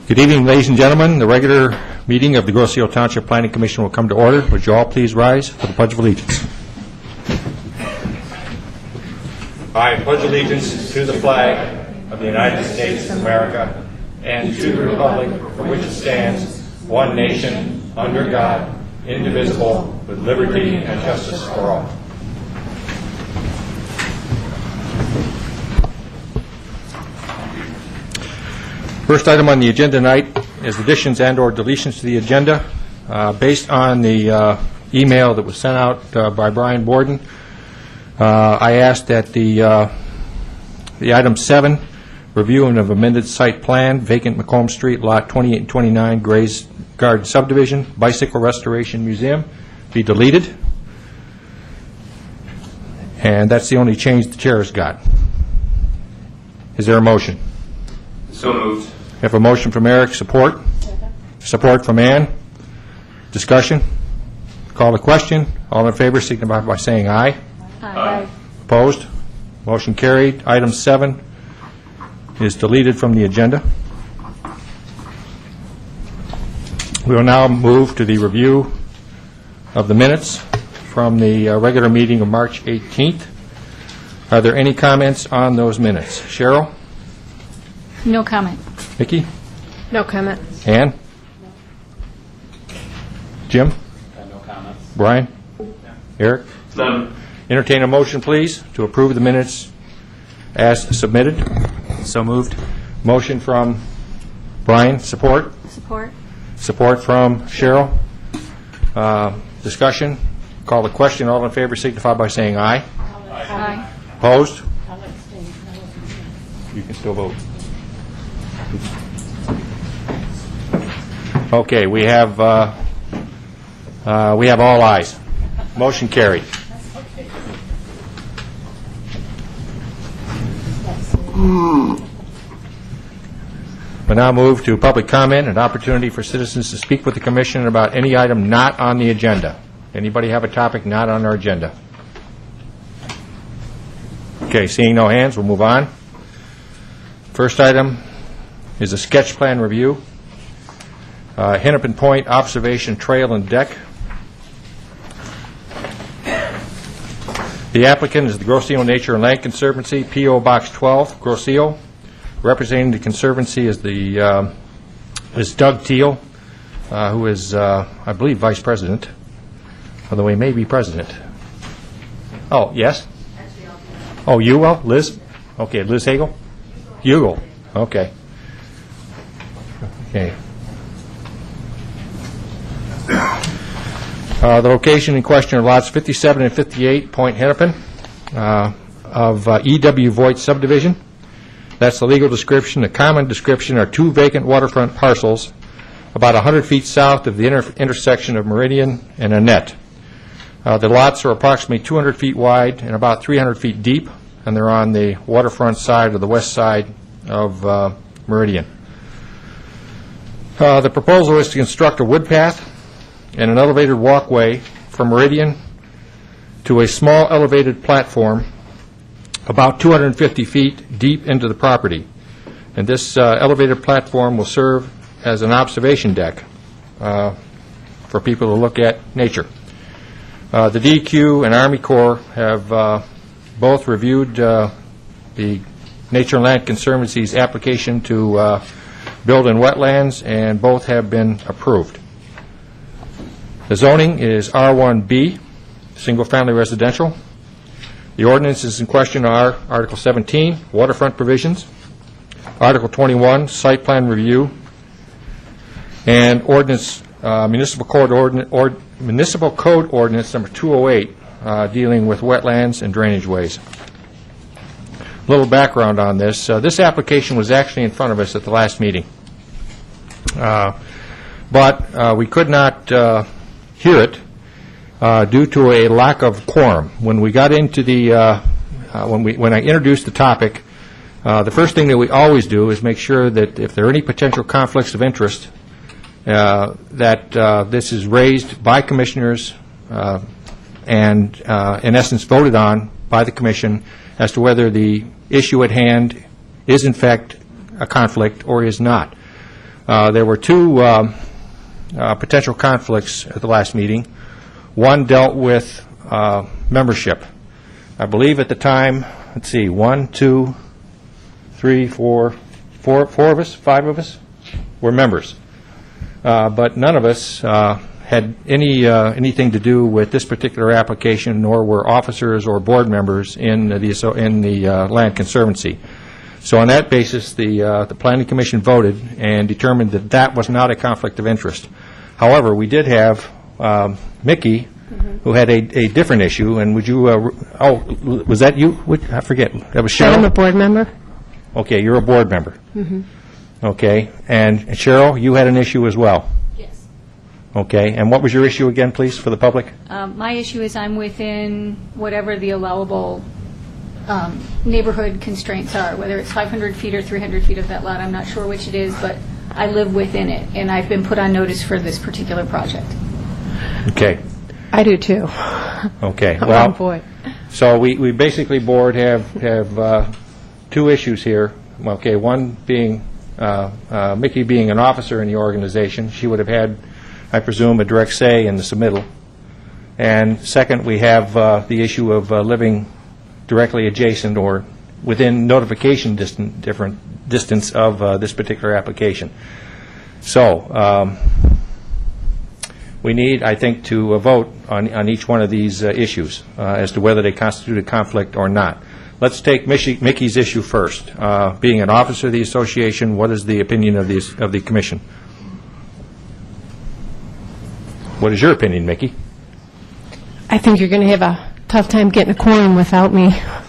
Good evening, ladies and gentlemen. The regular meeting of the Grosse Ile Township Planning Commission will come to order. Would you all please rise for the Pledge of Allegiance? I pledge allegiance to the flag of the United States of America and to the republic for which it stands, one nation, under God, indivisible, with liberty and justice for all. First item on the agenda tonight is additions and or deletions to the agenda. Based on the email that was sent out by Brian Borden, I asked that the item 7, reviewing of amended site plan, vacant Macomb Street, lot 28 and 29, Grays Garden subdivision, bicycle restoration museum, be deleted. And that's the only change the chair has got. Is there a motion? So moved. We have a motion from Eric, support. Support from Ann. Discussion. Call the question. All in favor signify by saying aye. Aye. Opposed? Motion carried. Item 7 is deleted from the agenda. We will now move to the review of the minutes from the regular meeting of March 18th. Are there any comments on those minutes? Cheryl? No comment. Vicki? No comment. Ann? Jim? No comments. Brian? Eric? None. Entertain a motion, please, to approve the minutes as submitted. So moved. Motion from Brian, support. Support. Support from Cheryl. Discussion. Call the question. All in favor signify by saying aye. Aye. Opposed? You can still vote. Okay, we have all ayes. Motion carried. We now move to public comment, an opportunity for citizens to speak with the Commission about any item not on the agenda. Anybody have a topic not on our agenda? Okay, seeing no hands, we'll move on. First item is a sketch plan review. Hennepin Point Observation Trail and Deck. The applicant is the Grosse Ile Nature and Land Conservancy, P.O. Box 12, Grosse Ile. Representing the Conservancy is Doug Teal, who is, I believe, Vice President, although he may be President. Oh, yes? Oh, you will? Liz? Okay, Liz Hagel? Hugel. Okay. Okay. The location in question are lots 57 and 58, Point Hennepin, of E.W. Voigt subdivision. That's the legal description. The common description are 2 vacant waterfront parcels about 100 feet south of the intersection of Meridian and Annette. The lots are approximately 200 feet wide and about 300 feet deep, and they're on the waterfront side or the west side of Meridian. The proposal is to construct a wood path and an elevated walkway from Meridian to a small elevated platform about 250 feet deep into the property. And this elevated platform will serve as an observation deck for people to look at nature. The DEQ and Army Corps have both reviewed the Nature and Land Conservancy's application to build in wetlands, and both have been approved. The zoning is R1B, single-family residential. The ordinances in question are Article 17, waterfront provisions, Article 21, site plan review, and ordinance Municipal Code Ordinance number 208, dealing with wetlands and drainage ways. A little background on this. This application was actually in front of us at the last meeting, but we could not hear it due to a lack of quorum. When we got into the when I introduced the topic, the first thing that we always do is make sure that if there are any potential conflicts of interest, that this is raised by commissioners and in essence voted on by the commission as to whether the issue at hand is in fact a conflict or is not. There were two potential conflicts at the last meeting. One dealt with membership. I believe at the time, let's see, 1, 2, 3, 4 of us, 5 of us were members. But none of us had anything to do with this particular application, nor were officers or board members in the Land Conservancy. So on that basis, the Planning Commission voted and determined that that was not a conflict of interest. However, we did have Mickey, who had a different issue, and would you, was that you? I forget. That was Cheryl? I'm a board member. Okay, you're a board member. Okay, and Cheryl, you had an issue as well? Yes. Okay, and what was your issue again, please, for the public? My issue is I'm within whatever the allowable neighborhood constraints are, whether it's 500 feet or 300 feet of that lot. I'm not sure which it is, but I live within it, and I've been put on notice for this particular project. Okay, I do too. okay. Oh, Well, boy. so we basically, board, have two issues here. Okay, one being Mickey being an officer in the organization. She would have had, I presume, a direct say in the submittal. And second, we have the issue of living directly adjacent or within notification distance of this particular application. So we need, I think, to vote on each one of these issues as to whether they constitute a conflict or not. Let's take Mickey's issue first. Being an officer of the association, what is the opinion of the commission? What is your opinion, Mickey? I think you're going to have a tough time getting a quorum without me. I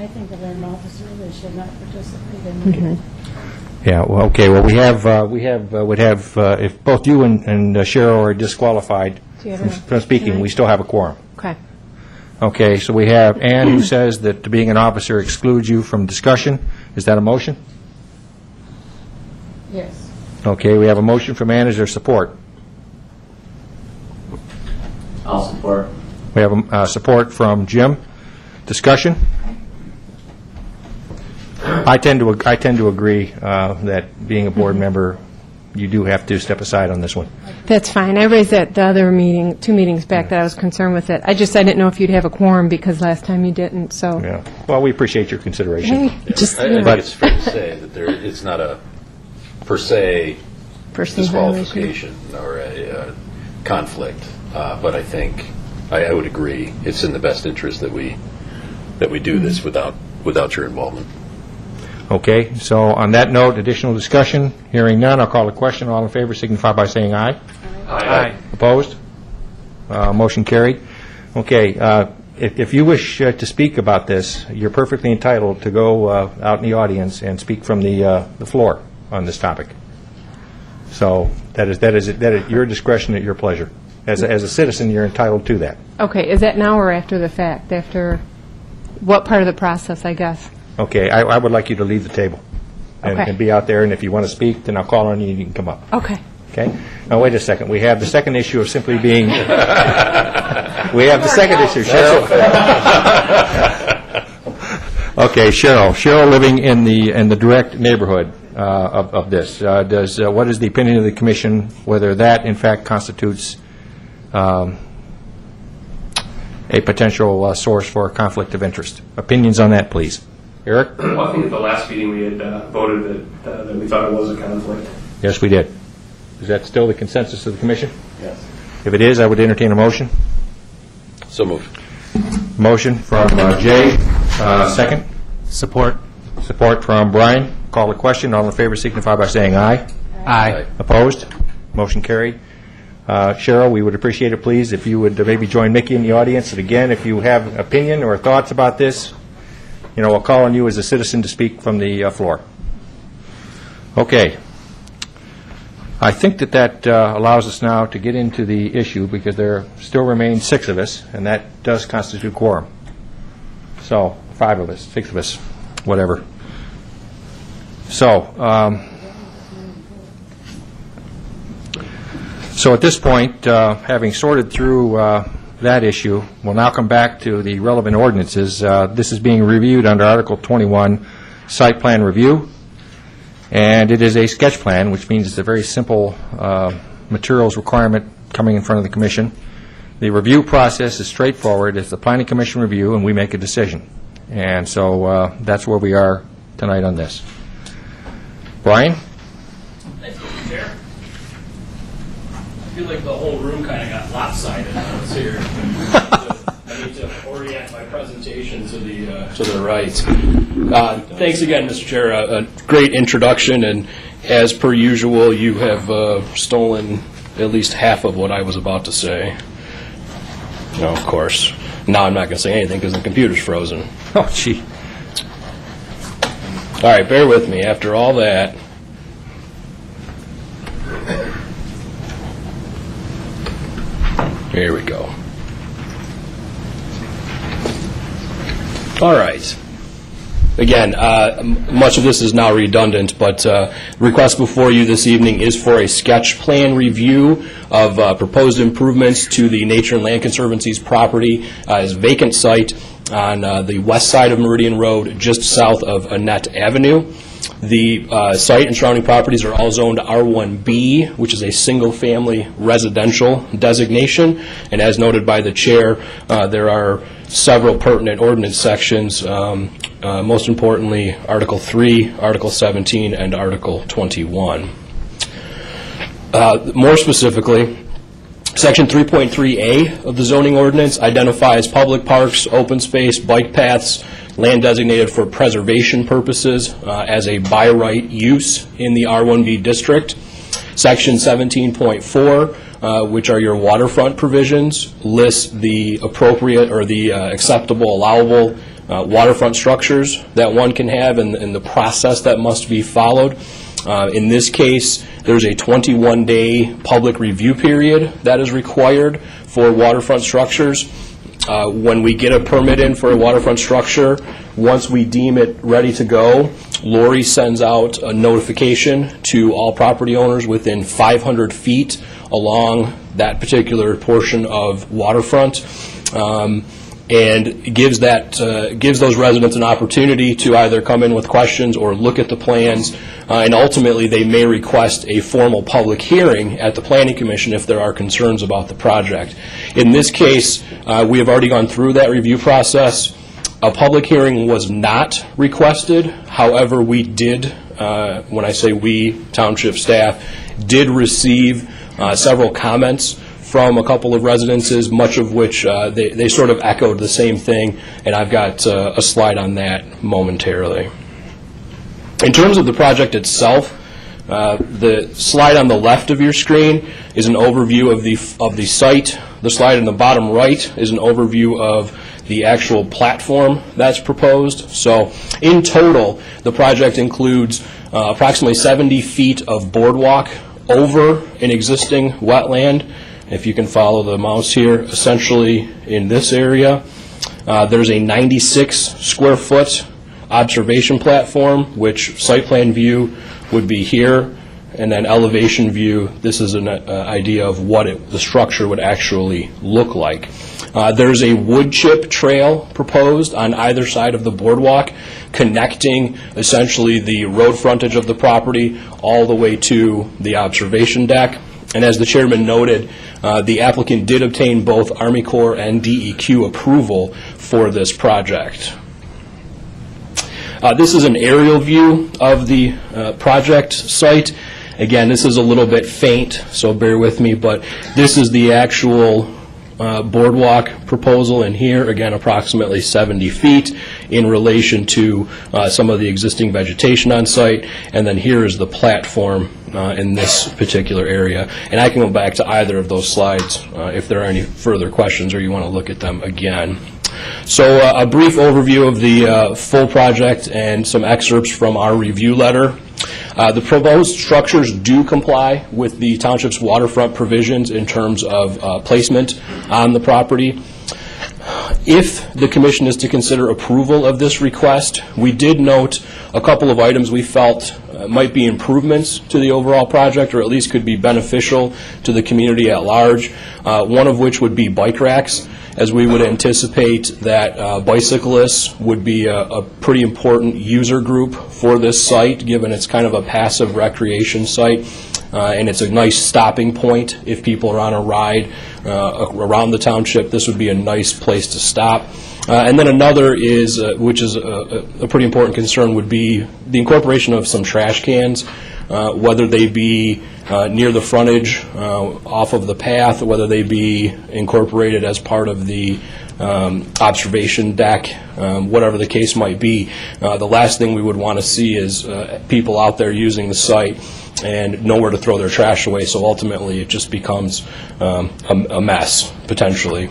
think if an officer, they should not participate in it. Yeah, well, okay, well, would have, if both you and Cheryl are disqualified Do you have from speaking, we still have a quorum. Okay. Okay, so we have Ann, who says that being an officer excludes you from discussion. Is that a motion? Yes. Okay, we have a motion from Ann. Is there support? I'll support. We have support from Jim. Discussion? I tend to agree that being a board member, you do have to step aside on this one. That's fine. I raised that the other meeting, 2 meetings back, that I was concerned with it. I didn't know if you'd have a quorum because last time you didn't, so. Yeah. Well, we appreciate your consideration. Hey, just, I you think know, it's fair to say that it's not a per se personal violation. disqualification or a conflict, but I think I would agree it's in the best interest that we do this without your involvement. Okay, so on that note, additional discussion. Hearing none, I'll call the question. All in favor signify by saying aye. Aye. Opposed? Motion carried. Okay, if you wish to speak about this, you're perfectly entitled to go out in the audience and speak from the floor on this topic. So that is at your discretion, at your pleasure. As a citizen, you're entitled to that. Okay, is that now or after the fact? After what part of the process, I guess? Okay, I would like you to leave the table and Okay. and be out there, and if you want to speak, then I'll call on you and you can come up. Okay. Okay? Now, wait a second. We have the second issue of simply being... We have the second issue, Cheryl. Okay, Cheryl. Cheryl living in the direct neighborhood of this. What is the opinion of the commission, whether that, in fact, constitutes a potential source for a conflict of interest? Opinions on that, please. Eric? Well, I think at the last meeting we had voted that we thought it was a conflict. Yes, we did. Is that still the consensus of the commission? Yes. If it is, I would entertain a motion. So moved. Motion from Jay. Second. Support. Support from Brian. Call the question. All in favor signify by saying aye. Aye. Opposed? Motion carried. Cheryl, we would appreciate it, please, if you would maybe join Mickey in the audience. And again, if you have an opinion or thoughts about this, I'll call on you as a citizen to speak from the floor. Okay. I think that allows us now to get into the issue, because there still remain 6 of us, and that does constitute quorum. So, 5 of us, 6 of us, whatever. So, so at this point, having sorted through that issue. We'll now come back to the relevant ordinances. This is being reviewed under Article 21, Site Plan Review, and it is a sketch plan, which means it's a very simple materials requirement coming in front of the Commission. The review process is straightforward. It's the Planning Commission review, and we make a decision. And so that's where we are tonight on this. Brian? Thank you, Mr. Chair. I feel like the whole room kind of got lopsided when I was here. I need to orient my presentation to the right. Thanks again, Mr. Chair. A great introduction, and as per usual, you have stolen at least half of what I was about to say. No, of course. Now I'm not going to say anything because the computer's frozen. Oh, gee. All right, bear with me. After all that, here we go. All right. Again, much of this is now redundant, but the request before you this evening is for a sketch plan review of proposed improvements to the Nature and Land Conservancy's property as vacant site on the west side of Meridian Road, just south of Annette Avenue. The site and surrounding properties are all zoned R1B, which is a single-family residential designation. And as noted by the chair, there are several pertinent ordinance sections, most importantly Article 3, Article 17, and Article 21. More specifically, Section 3.3A of the zoning ordinance identifies public parks, open space, bike paths, land designated for preservation purposes as a by right use in the R1B district. Section 17.4, which are your waterfront provisions, lists the appropriate or the acceptable, allowable waterfront structures that one can have and the process that must be followed. In this case, there's a 21-day public review period that is required for waterfront structures. When we get a permit in for a waterfront structure, once we deem it ready to go, Lori sends out a notification to all property owners within 500 feet along that particular portion of waterfront, and gives those residents an opportunity to either come in with questions or look at the plans, and ultimately they may request a formal public hearing at the Planning Commission if there are concerns about the project. In this case, we have already gone through that review process. A public hearing was not requested. However, we did, when I say we, township staff, did receive several comments from a couple of residences, much of which they sort of echoed the same thing, and I've got a slide on that momentarily. In terms of the project itself, the slide on the left of your screen is an overview of the site. The slide in the bottom right is an overview of the actual platform that's proposed. So in total, the project includes approximately 70 feet of boardwalk over an existing wetland. If you can follow the mouse here, essentially in this area, there's a 96 square foot observation platform, which site plan view would be here, and then elevation view, this is an idea of what the structure would actually look like. There's a wood chip trail proposed on either side of the boardwalk, connecting essentially the road frontage of the property all the way to the observation deck. And as the chairman noted, the applicant did obtain both Army Corps and DEQ approval for this project. This is an aerial view of the project site. Again, this is a little bit faint, so bear with me, but this is the actual boardwalk proposal in here, again approximately 70 feet in relation to some of the existing vegetation on site, and then here is the platform in this particular area. And I can go back to either of those slides if there are any further questions or you want to look at them again. So a brief overview of the full project and some excerpts from our review letter. The proposed structures do comply with the township's waterfront provisions in terms of placement on the property. If the commission is to consider approval of this request, we did note a couple of items we felt might be improvements to the overall project, or at least could be beneficial to the community at large, one of which would be bike racks, as we would anticipate that bicyclists would be a pretty important user group for this site, given it's kind of a passive recreation site. And it's a nice stopping point if people are on a ride around the township. This would be a nice place to stop. And then another is, which is a pretty important concern, would be the incorporation of some trash cans, whether they be near the frontage off of the path, or whether they be incorporated as part of the observation deck, whatever the case might be. The last thing we would want to see is people out there using the site and nowhere to throw their trash away, so ultimately it just becomes a mess, potentially.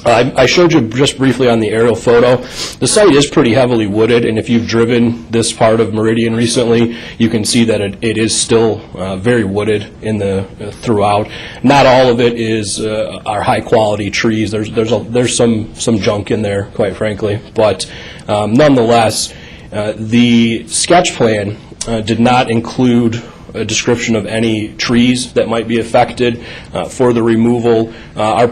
I showed you just briefly on the aerial photo. The site is pretty heavily wooded, and if you've driven this part of Meridian recently, you can see that it is still very wooded in throughout. Not all of it is our high-quality trees. There's some junk in there, quite frankly, but nonetheless, the sketch plan did not include a description of any trees that might be affected for the removal. Our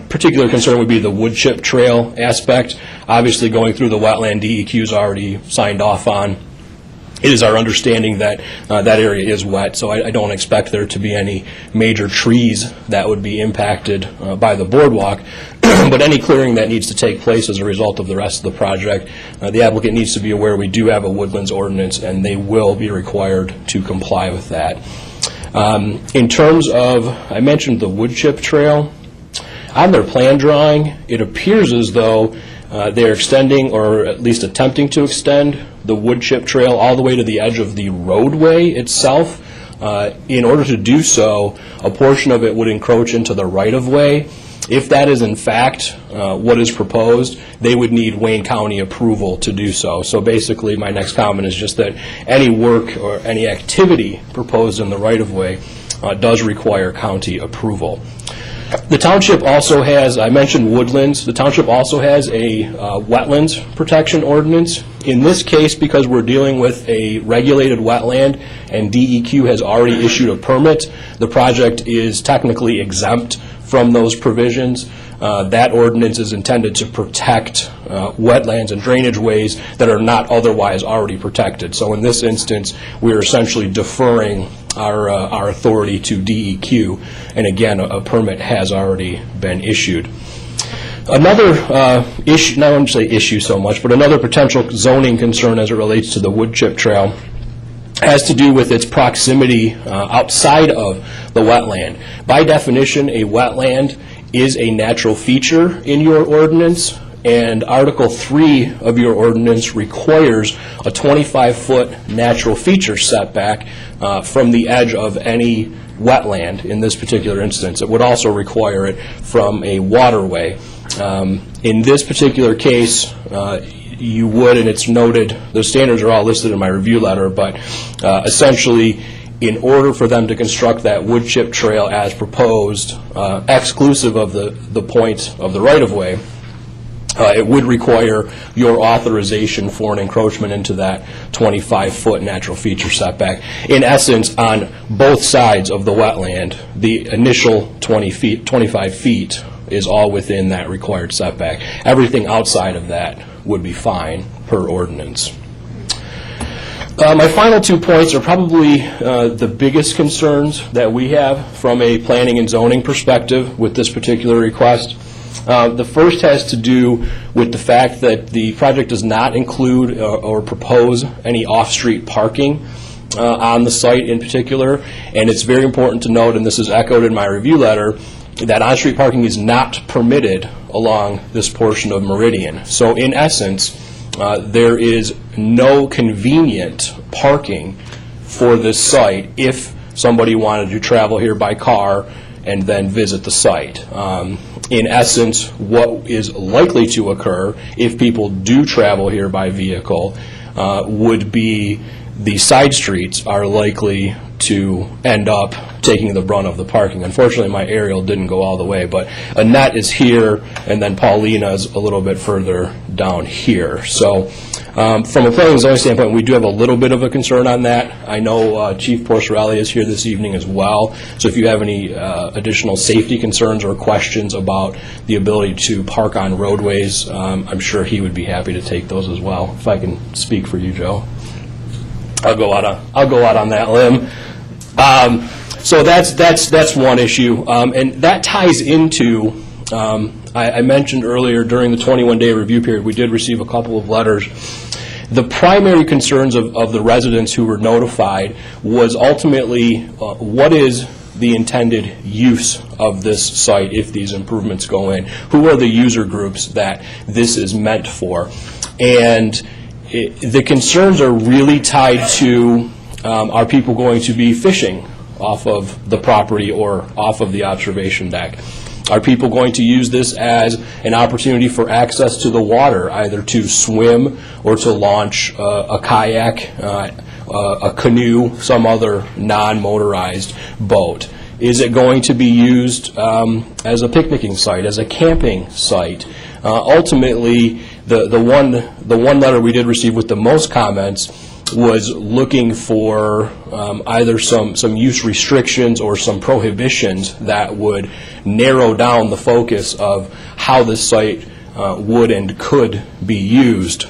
particular concern would be the wood chip trail aspect. Obviously, going through the wetland, DEQ is already signed off on. It is our understanding that that area is wet, so I don't expect there to be any major trees that would be impacted by the boardwalk. But any clearing that needs to take place as a result of the rest of the project, the applicant needs to be aware we do have a woodlands ordinance, and they will be required to comply with that. In terms of, I mentioned the wood chip trail. On their plan drawing, it appears as though they're extending, or at least attempting to extend, the wood chip trail all the way to the edge of the roadway itself. In order to do so, a portion of it would encroach into the right-of-way. If that is in fact what is proposed, they would need Wayne County approval to do so. So basically, my next comment is just that any work or any activity proposed in the right-of-way does require county approval. The township also has, I mentioned woodlands, the township also has a wetlands protection ordinance. In this case, because we're dealing with a regulated wetland and DEQ has already issued a permit, the project is technically exempt from those provisions. That ordinance is intended to protect wetlands and drainage ways that are not otherwise already protected. So in this instance, we are essentially deferring our authority to DEQ, and again, a permit has already been issued. Another issue, not want to say issue so much, but another potential zoning concern as it relates to the wood chip trail has to do with its proximity outside of the wetland. By definition, a wetland is a natural feature in your ordinance, and Article 3 of your ordinance requires a 25-foot natural feature setback from the edge of any wetland in this particular instance. It would also require it from a waterway. In this particular case, you would, and it's noted, those standards are all listed in my review letter, but essentially, in order for them to construct that wood chip trail as proposed, exclusive of the point of the right-of-way, it would require your authorization for an encroachment into that 25-foot natural feature setback. In essence, on both sides of the wetland, the initial 25 feet is all within that required setback. Everything outside of that would be fine per ordinance. My final 2 points are probably the biggest concerns that we have from a planning and zoning perspective with this particular request. The first has to do with the fact that the project does not include or propose any off-street parking on the site in particular, and it's very important to note, and this is echoed in my review letter, that on-street parking is not permitted along this portion of Meridian. So in essence, there is no convenient parking for this site if somebody wanted to travel here by car and then visit the site. In essence, what is likely to occur if people do travel here by vehicle would be the side streets are likely to end up taking the brunt of the parking. Unfortunately, my aerial didn't go all the way, but Annette is here, and then Paulina's a little bit further down here. So from a planning and zoning standpoint, we do have a little bit of a concern on that. I know Chief Porcerelli is here this evening as well, so if you have any additional safety concerns or questions about the ability to park on roadways, I'm sure he would be happy to take those as well, if I can speak for you, Joe. I'll go out on that limb. So that's one issue, and that ties into. I mentioned earlier during the 21-day review period, we did receive a couple of letters. The primary concerns of the residents who were notified was ultimately what is the intended use of this site if these improvements go in? Who are the user groups that this is meant for? And the concerns are really tied to are people going to be fishing off of the property or off of the observation deck? Are people going to use this as an opportunity for access to the water, either to swim or to launch a kayak, a canoe, some other non-motorized boat? Is it going to be used as a picnicking site, as a camping site? Ultimately, the one letter we did receive with the most comments was looking for either some use restrictions or some prohibitions that would narrow down the focus of how this site would and could be used.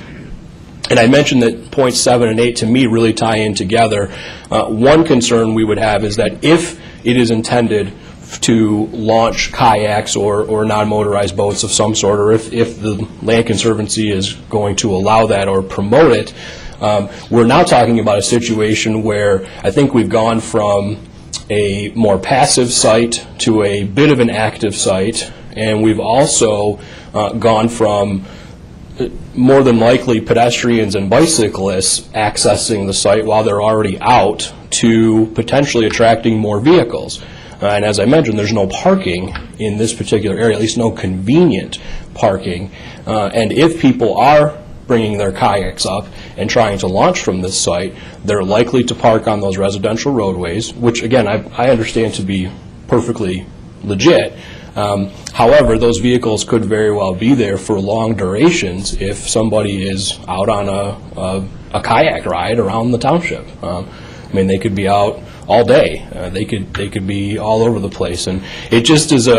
And I mentioned that points 7 and 8 to me really tie in together. One concern we would have is that if it is intended to launch kayaks or non-motorized boats of some sort, or if the Land Conservancy is going to allow that or promote it, we're now talking about a situation where I think we've gone from a more passive site to a bit of an active site, and we've also gone from more than likely pedestrians and bicyclists accessing the site while they're already out to potentially attracting more vehicles. And as I mentioned, there's no parking in this particular area, at least no convenient parking. And if people are bringing their kayaks up and trying to launch from this site, they're likely to park on those residential roadways, which, again, I understand to be perfectly legit. However, those vehicles could very well be there for long durations if somebody is out on a kayak ride around the township. I mean, they could be out all day. They could be all over the place. And it just is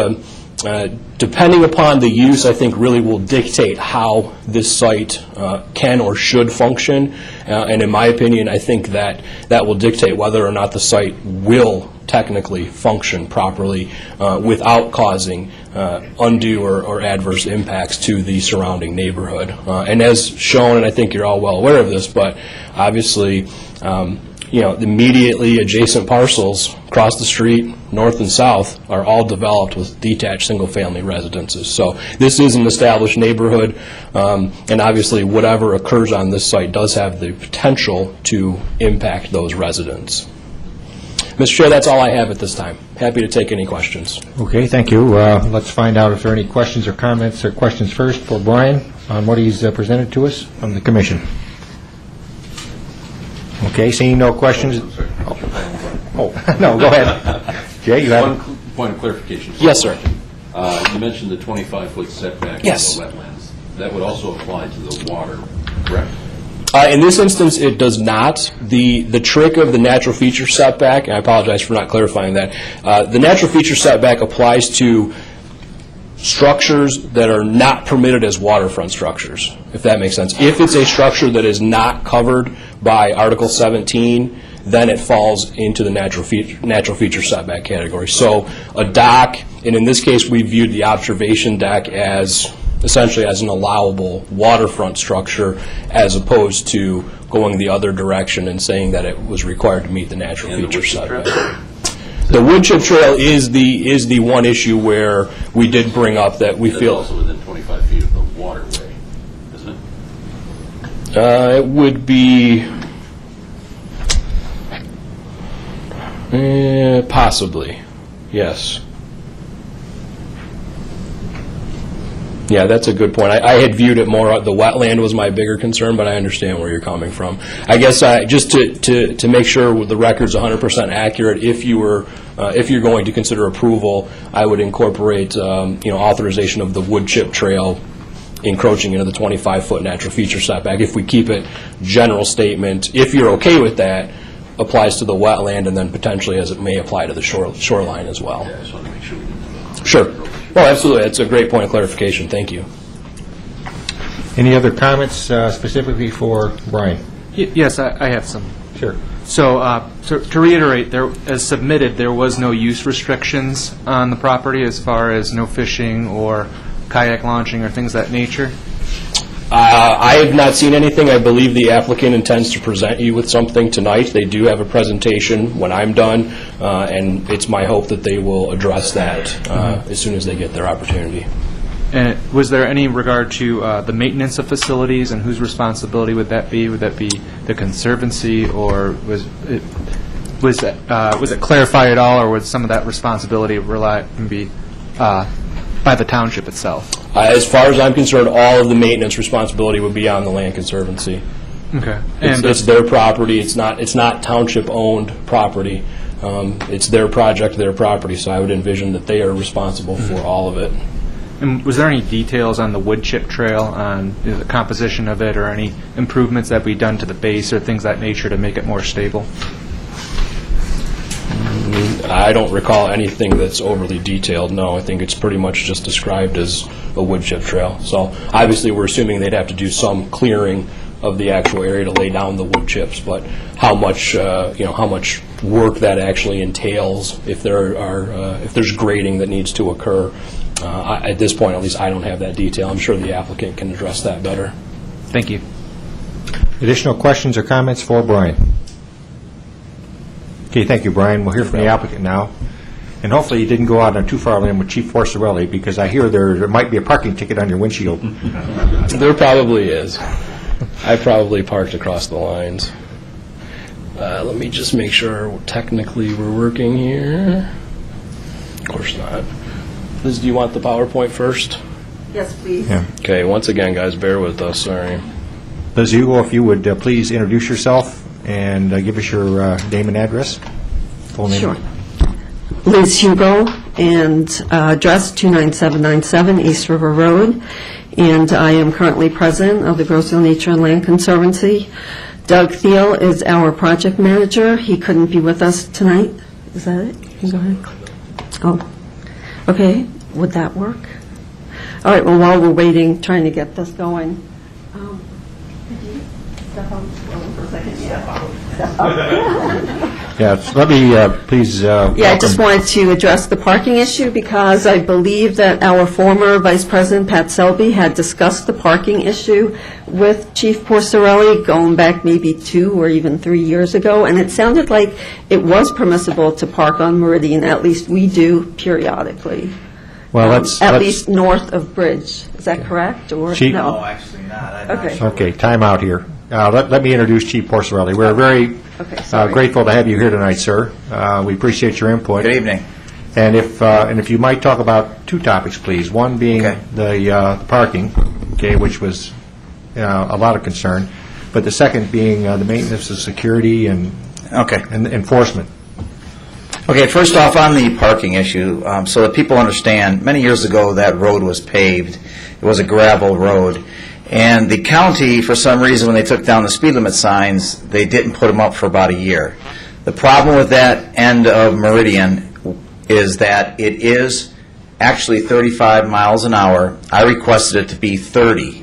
depending upon the use, I think really will dictate how this site can or should function. And in my opinion, I think that will dictate whether or not the site will technically function properly without causing undue or adverse impacts to the surrounding neighborhood. And as shown, and I think you're all well aware of this, but obviously, the immediately adjacent parcels across the street, north and south, are all developed with detached single-family residences. So this is an established neighborhood, and obviously whatever occurs on this site does have the potential to impact those residents. Mr. Chair, that's all I have at this time. Happy to take any questions. Okay, thank you. Let's find out if there are any questions or comments or questions first for Brian on what he's presented to us from the commission. Okay, seeing no questions. Oh, no, go ahead. Jay, you have One point of clarification. Yes, sir. You mentioned the 25-foot setback Yes. in the wetlands. That would also apply to the water, correct? In this instance, it does not. The trick of the natural feature setback, and I apologize for not clarifying that, the natural feature setback applies to structures that are not permitted as waterfront structures, if that makes sense. If it's a structure that is not covered by Article 17, then it falls into the natural feature setback category. So a dock, and in this case we viewed the observation deck as essentially as an allowable waterfront structure as opposed to going the other direction and saying that it was required to meet the natural And the feature wood chip setback. trail? The wood chip trail is the one issue where we did bring up that we That's feel also within 25 feet of the waterway, isn't it? it would be possibly, yes. Yeah, that's a good point. I had viewed it more, the wetland was my bigger concern, but I understand where you're coming from. I guess just to make sure the record's 100% accurate, if you're going to consider approval, I would incorporate, authorization of the wood chip trail encroaching into the 25-foot natural feature setback. If we keep it general statement, if you're okay with that, applies to the wetland, and then potentially as it may apply to the shoreline as well. I just want to make sure we didn't do Sure. Well, absolutely. That's a great point of clarification. Thank you. Any other comments specifically for Brian? Yes, I have some. Sure. So to reiterate, as submitted, there was no use restrictions on the property as far as no fishing or kayak launching or things of that nature? I have not seen anything. I believe the applicant intends to present you with something tonight. They do have a presentation when I'm done, and it's my hope that they will address that as soon as they get their opportunity. And was there any regard to the maintenance of facilities, and whose responsibility would that be? Would that be the Conservancy, or was it clarified at all, or would some of that responsibility be by the township itself? As far as I'm concerned, all of the maintenance responsibility would be on the Land Conservancy. Okay. It's their property. It's not township-owned property. It's their project, their property, so I would envision that they are responsible for all of it. And was there any details on the wood chip trail, on the composition of it, or any improvements that be done to the base or things of that nature to make it more stable? I don't recall anything that's overly detailed, no. I think it's pretty much just described as a wood chip trail. So obviously we're assuming they'd have to do some clearing of the actual area to lay down the wood chips, but how much work that actually entails, if there's grading that needs to occur, at this point at least I don't have that detail. I'm sure the applicant can address that better. Thank you. Additional questions or comments for Brian? Okay, thank you, Brian. We'll hear from the applicant now. And hopefully you didn't go out on too far a limb with Chief Porcelli, because I hear there might be a parking ticket on your windshield. There probably is. I probably parked across the lines. Let me just make sure technically we're working here. Of course not. Liz, do you want the PowerPoint first? Yes, please. Yeah. Okay, once again, guys, bear with us. Sorry. Liz Hugo, if you would please introduce yourself and give us your name and address. Full name. Sure. Liz Hugo, and address 29797 East River Road, and I am currently president of the Grossville Nature and Land Conservancy. Doug Thiel is our project manager. He couldn't be with us tonight. Is that it? You can go ahead. Oh, okay. Would that work? All right, well, while we're waiting, trying to get this going, could you step out for a second? Step out. Yeah, so let me please Yeah, I just wanted to address the parking issue, because I believe that our former Vice President, Pat Selby, had discussed the parking issue with Chief Porcelli going back maybe 2 or even 3 years ago, and it sounded like it was permissible to park on Meridian, at least we do periodically. Well, At least north of Bridge. Is that correct, or Chief? no? Actually not. Okay. Okay, time out here. Let me introduce Chief Porcelli. We're very sorry. grateful to have you here tonight, sir. We appreciate your input. Good evening. And if you might talk about 2 topics, please. One being Okay. the parking, okay, which was a lot of concern, but the second being the maintenance of security and Okay. enforcement. Okay, first off, on the parking issue, so that people understand, many years ago, that road was paved. It was a gravel road. And the county, for some reason, when they took down the speed limit signs, they didn't put them up for about a year. The problem with that end of Meridian is that it is actually 35 miles an hour. I requested it to be 30.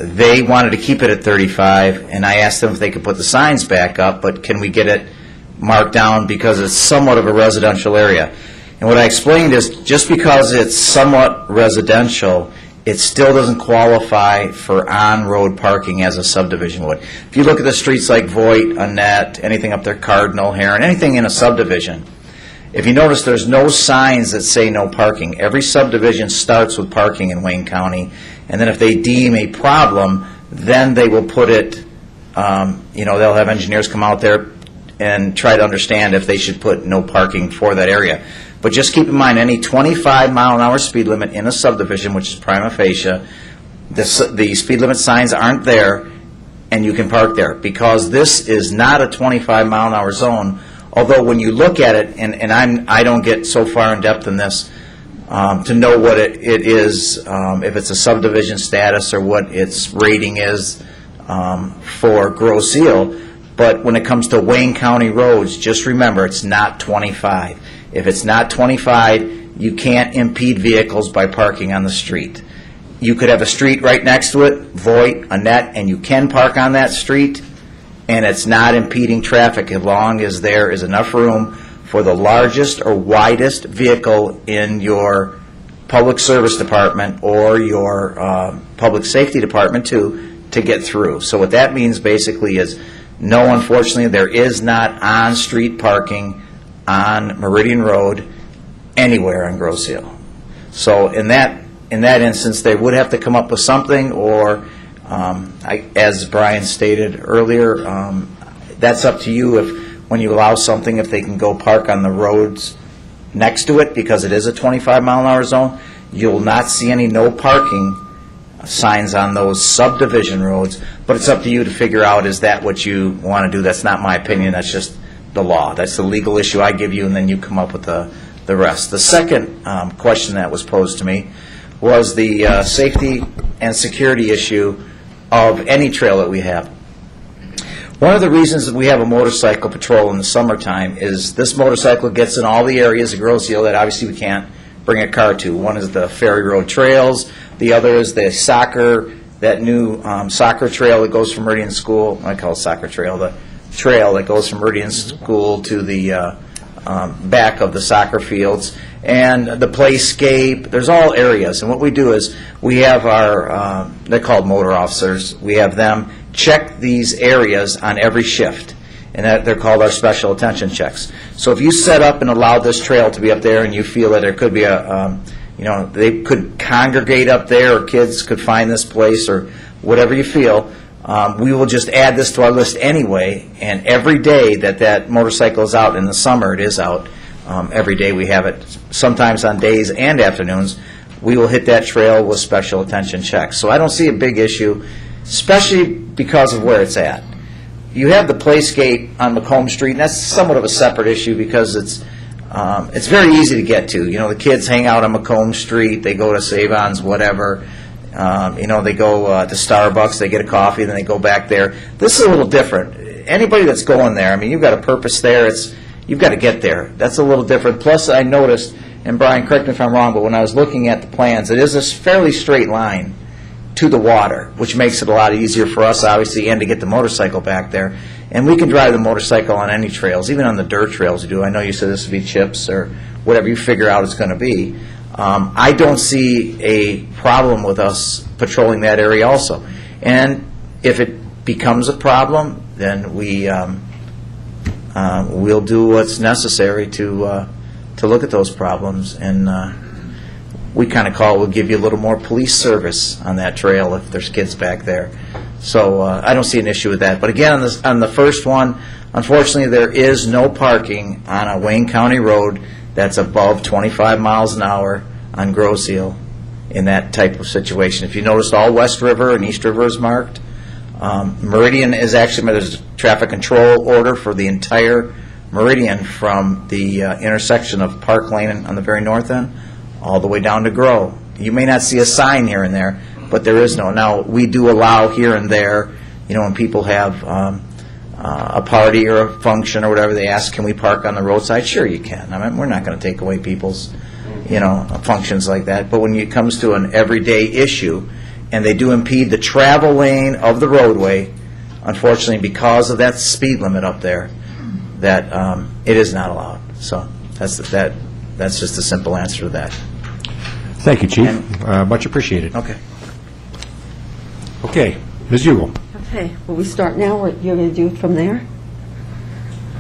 They wanted to keep it at 35, and I asked them if they could put the signs back up, but can we get it marked down, because it's somewhat of a residential area. And what I explained is, just because it's somewhat residential, it still doesn't qualify for on-road parking as a subdivision would. If you look at the streets like Voight, Annette, anything up there, Cardinal, Heron, anything in a subdivision, if you notice, there's no signs that say no parking. Every subdivision starts with parking in Wayne County, and then if they deem a problem, then they will put it, they'll have engineers come out there and try to understand if they should put no parking for that area. But just keep in mind, any 25-mile-an-hour speed limit in a subdivision, which is prima facie, the speed limit signs aren't there, and you can park there, because this is not a 25-mile-an-hour zone, although when you look at it, and I don't get so far in depth in this to know what it is, if it's a subdivision status or what its rating is for Grosse Ile, but when it comes to Wayne County roads, just remember, it's not 25. If it's not 25, you can't impede vehicles by parking on the street. You could have a street right next to it, void, a net, and you can park on that street, and it's not impeding traffic as long as there is enough room for the largest or widest vehicle in your public service department or your public safety department to get through. So what that means basically is, no, unfortunately, there is not on-street parking on Meridian Road anywhere on Grosse Ile. So in that instance, they would have to come up with something, or, as Brian stated earlier, that's up to you when you allow something, if they can go park on the roads next to it, because it is a 25-mile-an-hour zone. You'll not see any no parking signs on those subdivision roads, but it's up to you to figure out, is that what you want to do? That's not my opinion, that's just the law. That's the legal issue I give you, and then you come up with the rest. The second question that was posed to me was the safety and security issue of any trail that we have. One of the reasons that we have a motorcycle patrol in the summertime is this motorcycle gets in all the areas of Grosse Ile that obviously we can't bring a car to. One is the Ferry Road trails, the other is the that new soccer trail that goes from Meridian School. I call it soccer trail, the trail that goes from Meridian School to the back of the soccer fields, and the playscape. There's all areas, and what we do is we have our, they're called motor officers, we have them check these areas on every shift, and they're called our special attention checks. So if you set up and allow this trail to be up there and you feel that there could be they could congregate up there, or kids could find this place, or whatever you feel, we will just add this to our list anyway, and every day that motorcycle is out, in the summer it is out, every day we have it, sometimes on days and afternoons, we will hit that trail with special attention checks. So I don't see a big issue, especially because of where it's at. You have the playscape on Macomb Street, and that's somewhat of a separate issue because it's very easy to get to. The kids hang out on Macomb Street, they go to Savon's, whatever. They go to Starbucks, they get a coffee, then they go back there. This is a little different. Anybody that's going there, you've got a purpose there. You've got to get there. That's a little different. Plus, I noticed, and Brian, correct me if I'm wrong, but when I was looking at the plans, it is a fairly straight line to the water, which makes it a lot easier for us, obviously, and to get the motorcycle back there. And we can drive the motorcycle on any trails, even on the dirt trails you do. I know you said this would be chips or whatever you figure out it's going to be. I don't see a problem with us patrolling that area also. And if it becomes a problem, then we'll do what's necessary to look at those problems. And we kind of we'll give you a little more police service on that trail if there's kids back there. So I don't see an issue with that. But again, on the first one, unfortunately, there is no parking on a Wayne County road that's above 25 miles an hour on Grosse Ile in that type of situation. If you noticed, all West River and East River is marked. Meridian is actually, there's a traffic control order for the entire Meridian from the intersection of Park Lane on the very north end all the way down to Grow. You may not see a sign here and there, but there is no. Now, we do allow here and there, when people have a party or a function or whatever, they ask, can we park on the roadside? Sure, you can. We're not going to take away people's, functions like that. But when it comes to an everyday issue, and they do impede the travel lane of the roadway, unfortunately, because of that speed limit up there, that it is not allowed. So that's just a simple answer to that. Thank you, Chief. Much appreciated. Okay. Okay, Ms. Ugel. Okay, will we start now, or you're going to do it from there? I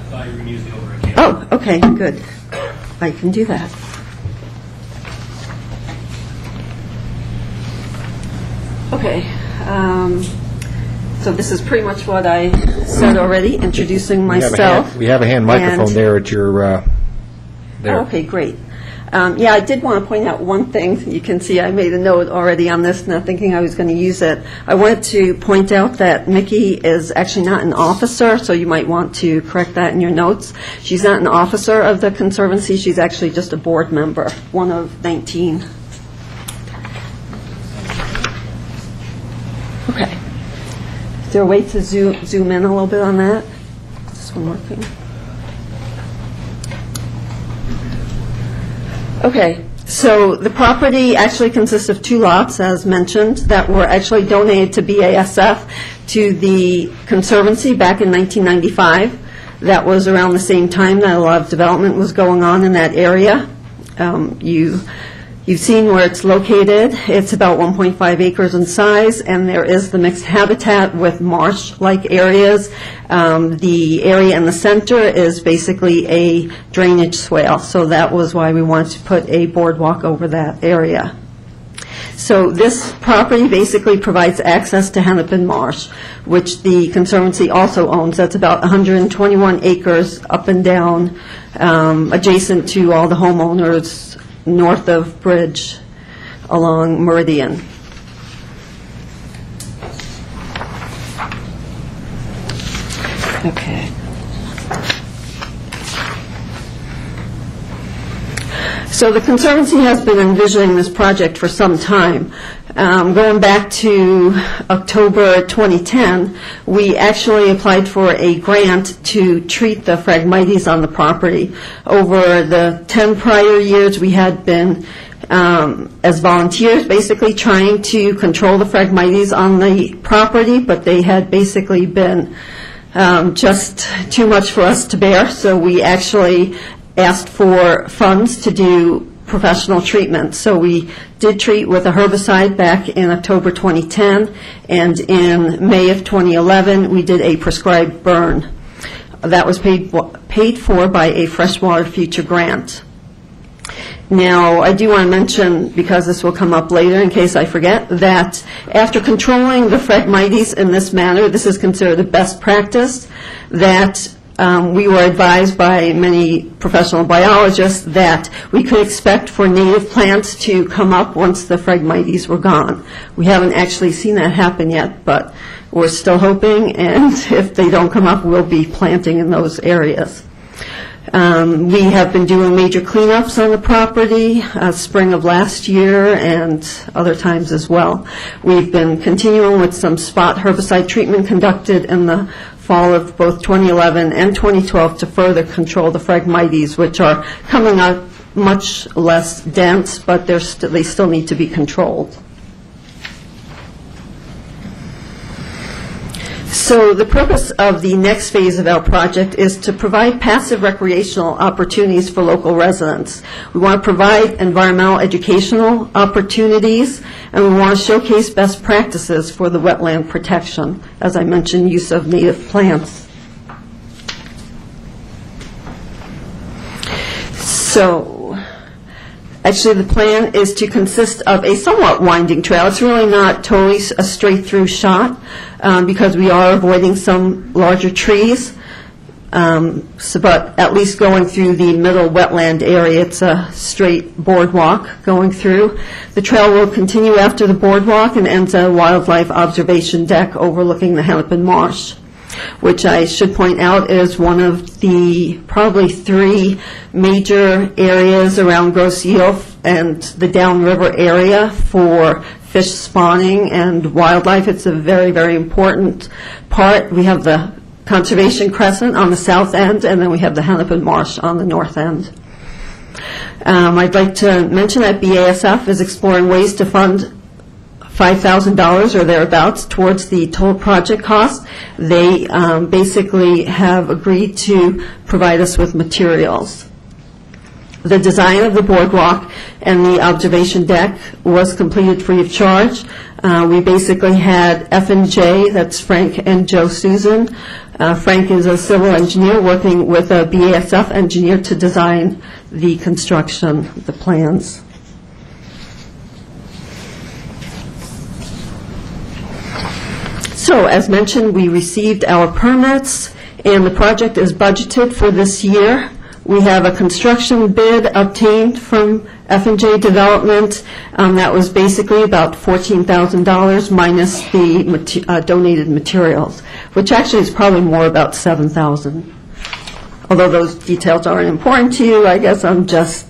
thought you were going to use the over again. Oh, okay, good. I can do that. Okay, so this is pretty much what I said already, introducing myself. We have a hand microphone And- there at your, there. Okay, great. Yeah, I did want to point out one thing. You can see I made a note already on this, not thinking I was going to use it. I wanted to point out that Mickey is actually not an officer, so you might want to correct that in your notes. She's not an officer of the Conservancy. She's actually just a board member, one of 19. Okay. Is there a way to zoom in a little bit on that? Is this one working? Okay, so the property actually consists of 2 lots, as mentioned, that were actually donated to BASF to the Conservancy back in 1995. That was around the same time that a lot of development was going on in that area. You've seen where it's located. It's about 1.5 acres in size, and there is the mixed habitat with marsh-like areas. The area in the center is basically a drainage swale, so that was why we wanted to put a boardwalk over that area. So this property basically provides access to Hennepin Marsh, which the Conservancy also owns. That's about 121 acres up and down, adjacent to all the homeowners north of Bridge along Meridian. Okay. So the Conservancy has been envisioning this project for some time. Going back to October 2010, we actually applied for a grant to treat the Phragmites on the property. Over the 10 prior years, we had been, as volunteers, basically trying to control the Phragmites on the property, but they had basically been just too much for us to bear, so we actually asked for funds to do professional treatment. So we did treat with a herbicide back in October 2010, and in May of 2011, we did a prescribed burn. That was paid for by a Freshwater Future grant. Now, I do want to mention, because this will come up later in case I forget, that after controlling the Phragmites in this manner, this is considered the best practice, that we were advised by many professional biologists that we could expect for native plants to come up once the Phragmites were gone. We haven't actually seen that happen yet, but we're still hoping, and if they don't come up, we'll be planting in those areas. We have been doing major cleanups on the property, spring of last year and other times as well. We've been continuing with some spot herbicide treatment conducted in the fall of both 2011 and 2012 to further control the Phragmites, which are coming up much less dense, but they still need to be controlled. So the purpose of the next phase of our project is to provide passive recreational opportunities for local residents. We want to provide environmental educational opportunities, and we want to showcase best practices for the wetland protection. As I mentioned, use of native plants. So actually, the plan is to consist of a somewhat winding trail. It's really not totally a straight-through shot because we are avoiding some larger trees. But at least going through the middle wetland area, it's a straight boardwalk going through. The trail will continue after the boardwalk and ends at a wildlife observation deck overlooking the Hennepin Marsh, which I should point out is one of the probably 3 major areas around Grosse Ile and the downriver area for fish spawning and wildlife. It's a very, very important part. We have the Conservation Crescent on the south end, and then we have the Hennepin Marsh on the north end. I'd like to mention that BASF is exploring ways to fund $5,000 or thereabouts towards the total project cost. They basically have agreed to provide us with materials. The design of the boardwalk and the observation deck was completed free of charge. We basically had F&J, that's Frank and Joe Susan. Frank is a civil engineer working with a BASF engineer to design the construction, the plans. So, as mentioned, we received our permits, and the project is budgeted for this year. We have a construction bid obtained from F&J Development. That was basically about $14,000 minus the donated materials, which actually is probably more about $7,000. Although those details aren't important to you, I guess I'm just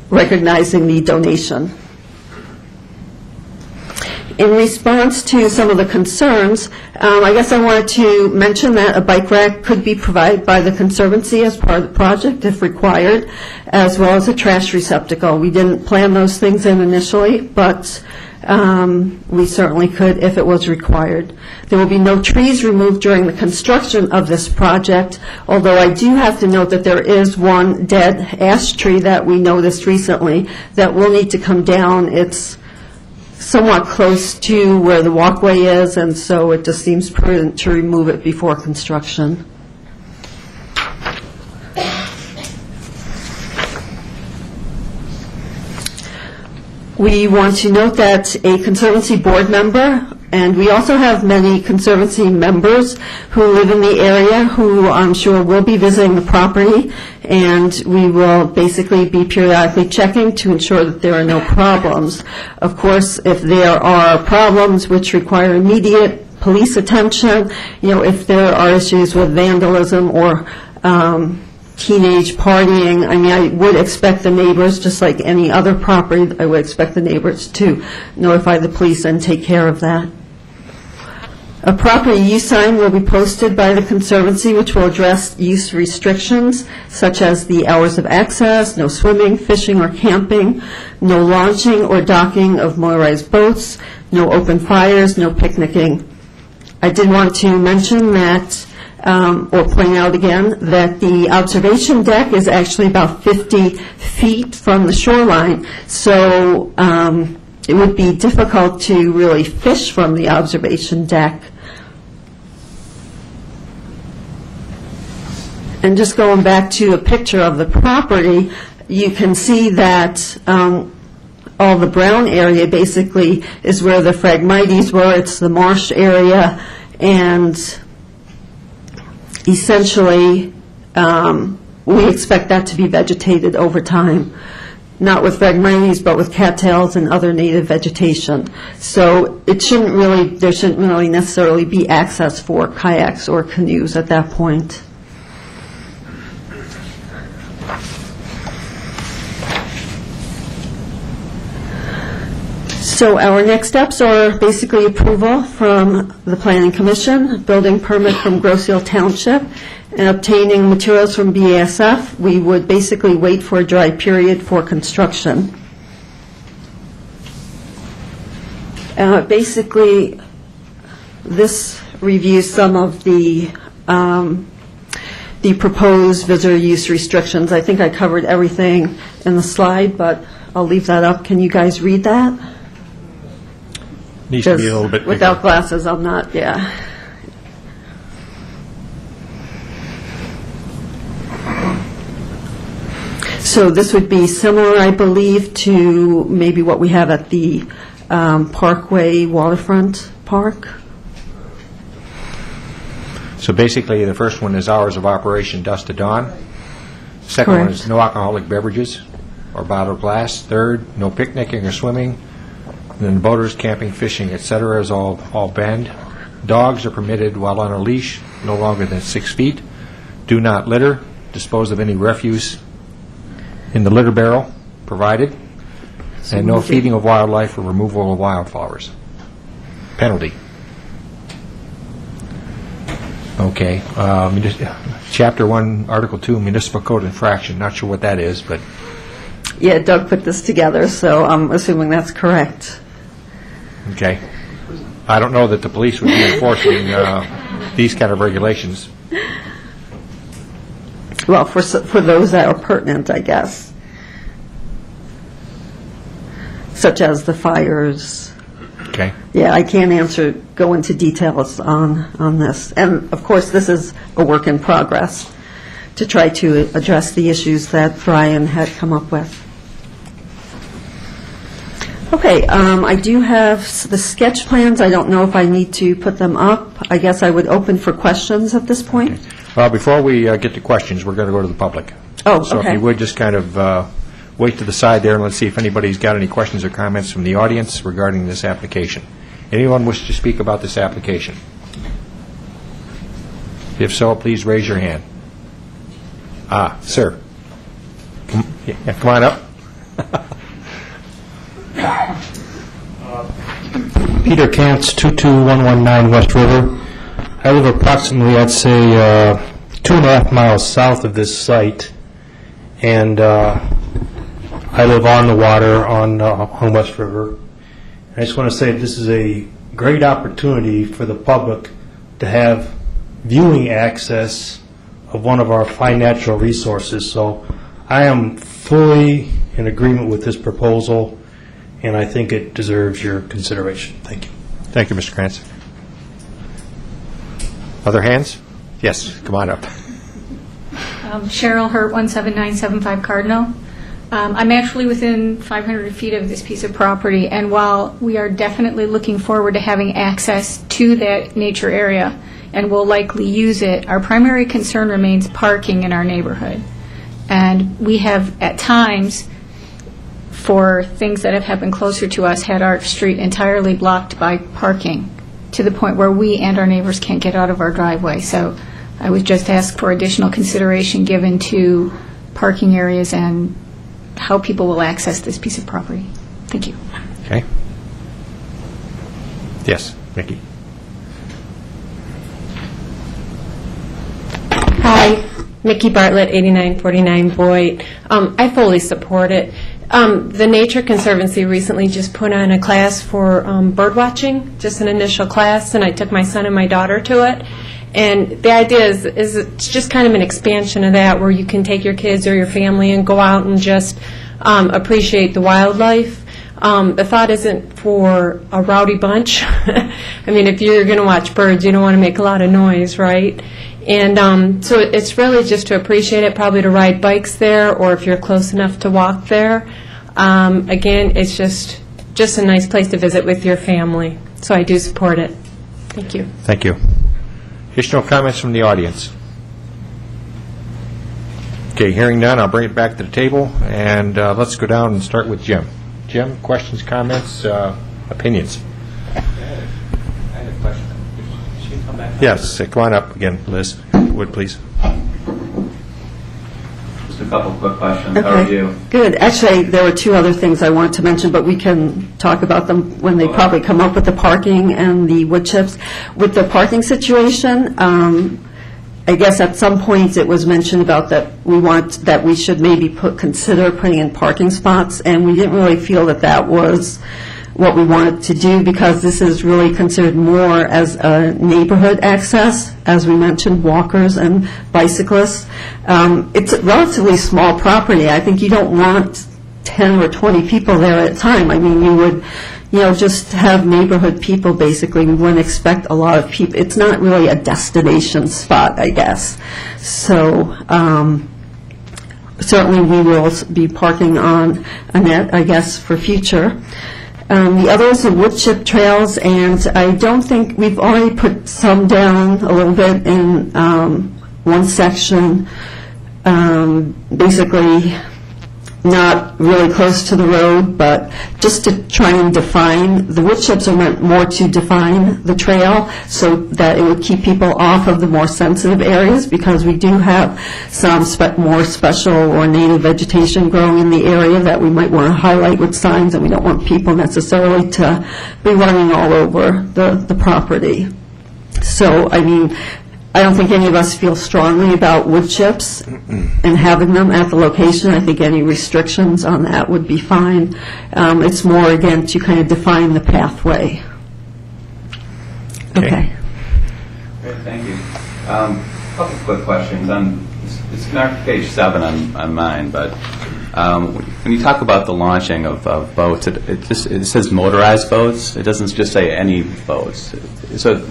recognizing the donation. In response to some of the concerns, I guess I wanted to mention that a bike rack could be provided by the Conservancy as part of the project if required, as well as a trash receptacle. We didn't plan those things in initially, but we certainly could if it was required. There will be no trees removed during the construction of this project, although I do have to note that there is one dead ash tree that we noticed recently that will need to come down. It's somewhat close to where the walkway is, and so it just seems prudent to remove it before construction. We want to note that a Conservancy board member, and we also have many Conservancy members who live in the area who I'm sure will be visiting the property, and we will basically be periodically checking to ensure that there are no problems. Of course, if there are problems which require immediate police attention, if there are issues with vandalism or teenage partying, I would expect the neighbors, just like any other property, I would expect the neighbors to notify the police and take care of that. A property use sign will be posted by the Conservancy, which will address use restrictions, such as the hours of access, no swimming, fishing, or camping, no launching or docking of motorized boats, no open fires, no picnicking. I did want to mention that or point out again that the observation deck is actually about 50 feet from the shoreline, so it would be difficult to really fish from the observation deck. And just going back to a picture of the property, you can see that all the brown area basically is where the Phragmites were. It's the marsh area, and essentially, we expect that to be vegetated over time, not with Phragmites, but with cattails and other native vegetation. So there shouldn't really necessarily be access for kayaks or canoes at that point. So our next steps are basically approval from the Planning Commission, building permit from Grosse Ile Township, and obtaining materials from BASF. We would basically wait for a dry period for construction. Basically, this reviews some of the proposed visitor use restrictions. I think I covered everything in the slide, but I'll leave that up. Can you guys read that? Needs to be a little bit bigger. Without glasses, I'm not, yeah. So this would be similar, I believe, to maybe what we have at the Parkway Waterfront Park. So basically, the first one is hours of operation, dusk to dawn. Second one is no alcoholic beverages or bottled glass. Third, no picnicking or swimming. Then boaters, camping, fishing, etc. is all banned. Dogs are permitted while on a leash, no longer than 6 feet. Do not litter. Dispose of any refuse in the litter barrel provided. And no feeding of wildlife or removal of wildflowers. Penalty. Okay. Chapter 1, Article 2, Municipal Code Infraction. Not sure what that is, but... Yeah, Doug put this together, so I'm assuming that's correct. Okay. I don't know that the police would be enforcing these kind of regulations. Well, for those that are pertinent, I guess, such as the fires. Okay. Yeah, I can't go into details on this. And, of course, this is a work in progress to try to address the issues that Brian had come up with. Okay, I do have the sketch plans. I don't know if I need to put them up. I guess I would open for questions at this point. Okay. Well, before we get to questions, we're going to go to the public. Oh, So if okay. you would, just kind of wait to the side there, and let's see if anybody's got any questions or comments from the audience regarding this application. Anyone wish to speak about this application? If so, please raise your hand. Sir. Come on up. Peter Kantz, 22119 West River. I live approximately, I'd say, 2.5 miles south of this site, and I live on the water on West River. I just want to say this is a great opportunity for the public to have viewing access of one of our fine natural resources. So I am fully in agreement with this proposal, and I think it deserves your consideration. Thank you. Thank you, Mr. Krantz. Other hands? Yes, come on up. Cheryl Hurt, 17975 Cardinal. I'm actually within 500 feet of this piece of property, and while we are definitely looking forward to having access to that nature area and will likely use it, our primary concern remains parking in our neighborhood. And we have, at times, for things that have happened closer to us, had our street entirely blocked by parking to the point where we and our neighbors can't get out of our driveway. So I would just ask for additional consideration given to parking areas and how people will access this piece of property. Thank you. Okay. Yes, Nikki. Hi, Mickey Bartlett, 8949 Boyd. I fully support it. The Nature Conservancy recently just put on a class for bird watching, just an initial class, and I took my son and my daughter to it. And the idea is it's just kind of an expansion of that, where you can take your kids or your family and go out and just appreciate the wildlife. The thought isn't for a rowdy bunch. I mean, if you're going to watch birds, you don't want to make a lot of noise, right? And so it's really just to appreciate it, probably to ride bikes there, or if you're close enough to walk there. Again, it's just a nice place to visit with your family. So I do support it. Thank you. Thank you. Additional comments from the audience? Okay, hearing none, I'll bring it back to the table, and let's go down and start with Jim. Jim, questions, comments, opinions? I had a question. She can come back. Yes, come on up again, Liz. Would please. Just a couple quick questions. How are you? Good. Actually, there were two other things I wanted to mention, but we can talk about them when they probably come up with the parking and the wood chips. With the parking situation, I guess at some point it was mentioned about that we should maybe consider putting in parking spots, and we didn't really feel that was what we wanted to do, because this is really considered more as a neighborhood access, as we mentioned, walkers and bicyclists. It's a relatively small property. I think you don't want 10 or 20 people there at a time. I mean, you would, just have neighborhood people, basically. We wouldn't expect a lot of people. It's not really a destination spot, I guess. So certainly we will be parking on Annette, I guess, for future. The others are wood chip trails, and I don't think, we've already put some down a little bit in one section, basically not really close to the road, but just to try and define. The wood chips are meant more to define the trail so that it would keep people off of the more sensitive areas, because we do have some more special or native vegetation growing in the area that we might want to highlight with signs, and we don't want people necessarily to be running all over the property. So, I mean, I don't think any of us feel strongly about wood chips and having them at the location. I think any restrictions on that would be fine. It's more, again, to kind of define the pathway. Okay. Great, thank you. A couple quick questions. It's marked page 7 on mine, but when you talk about the launching of boats, it says motorized boats. It doesn't just say any boats. So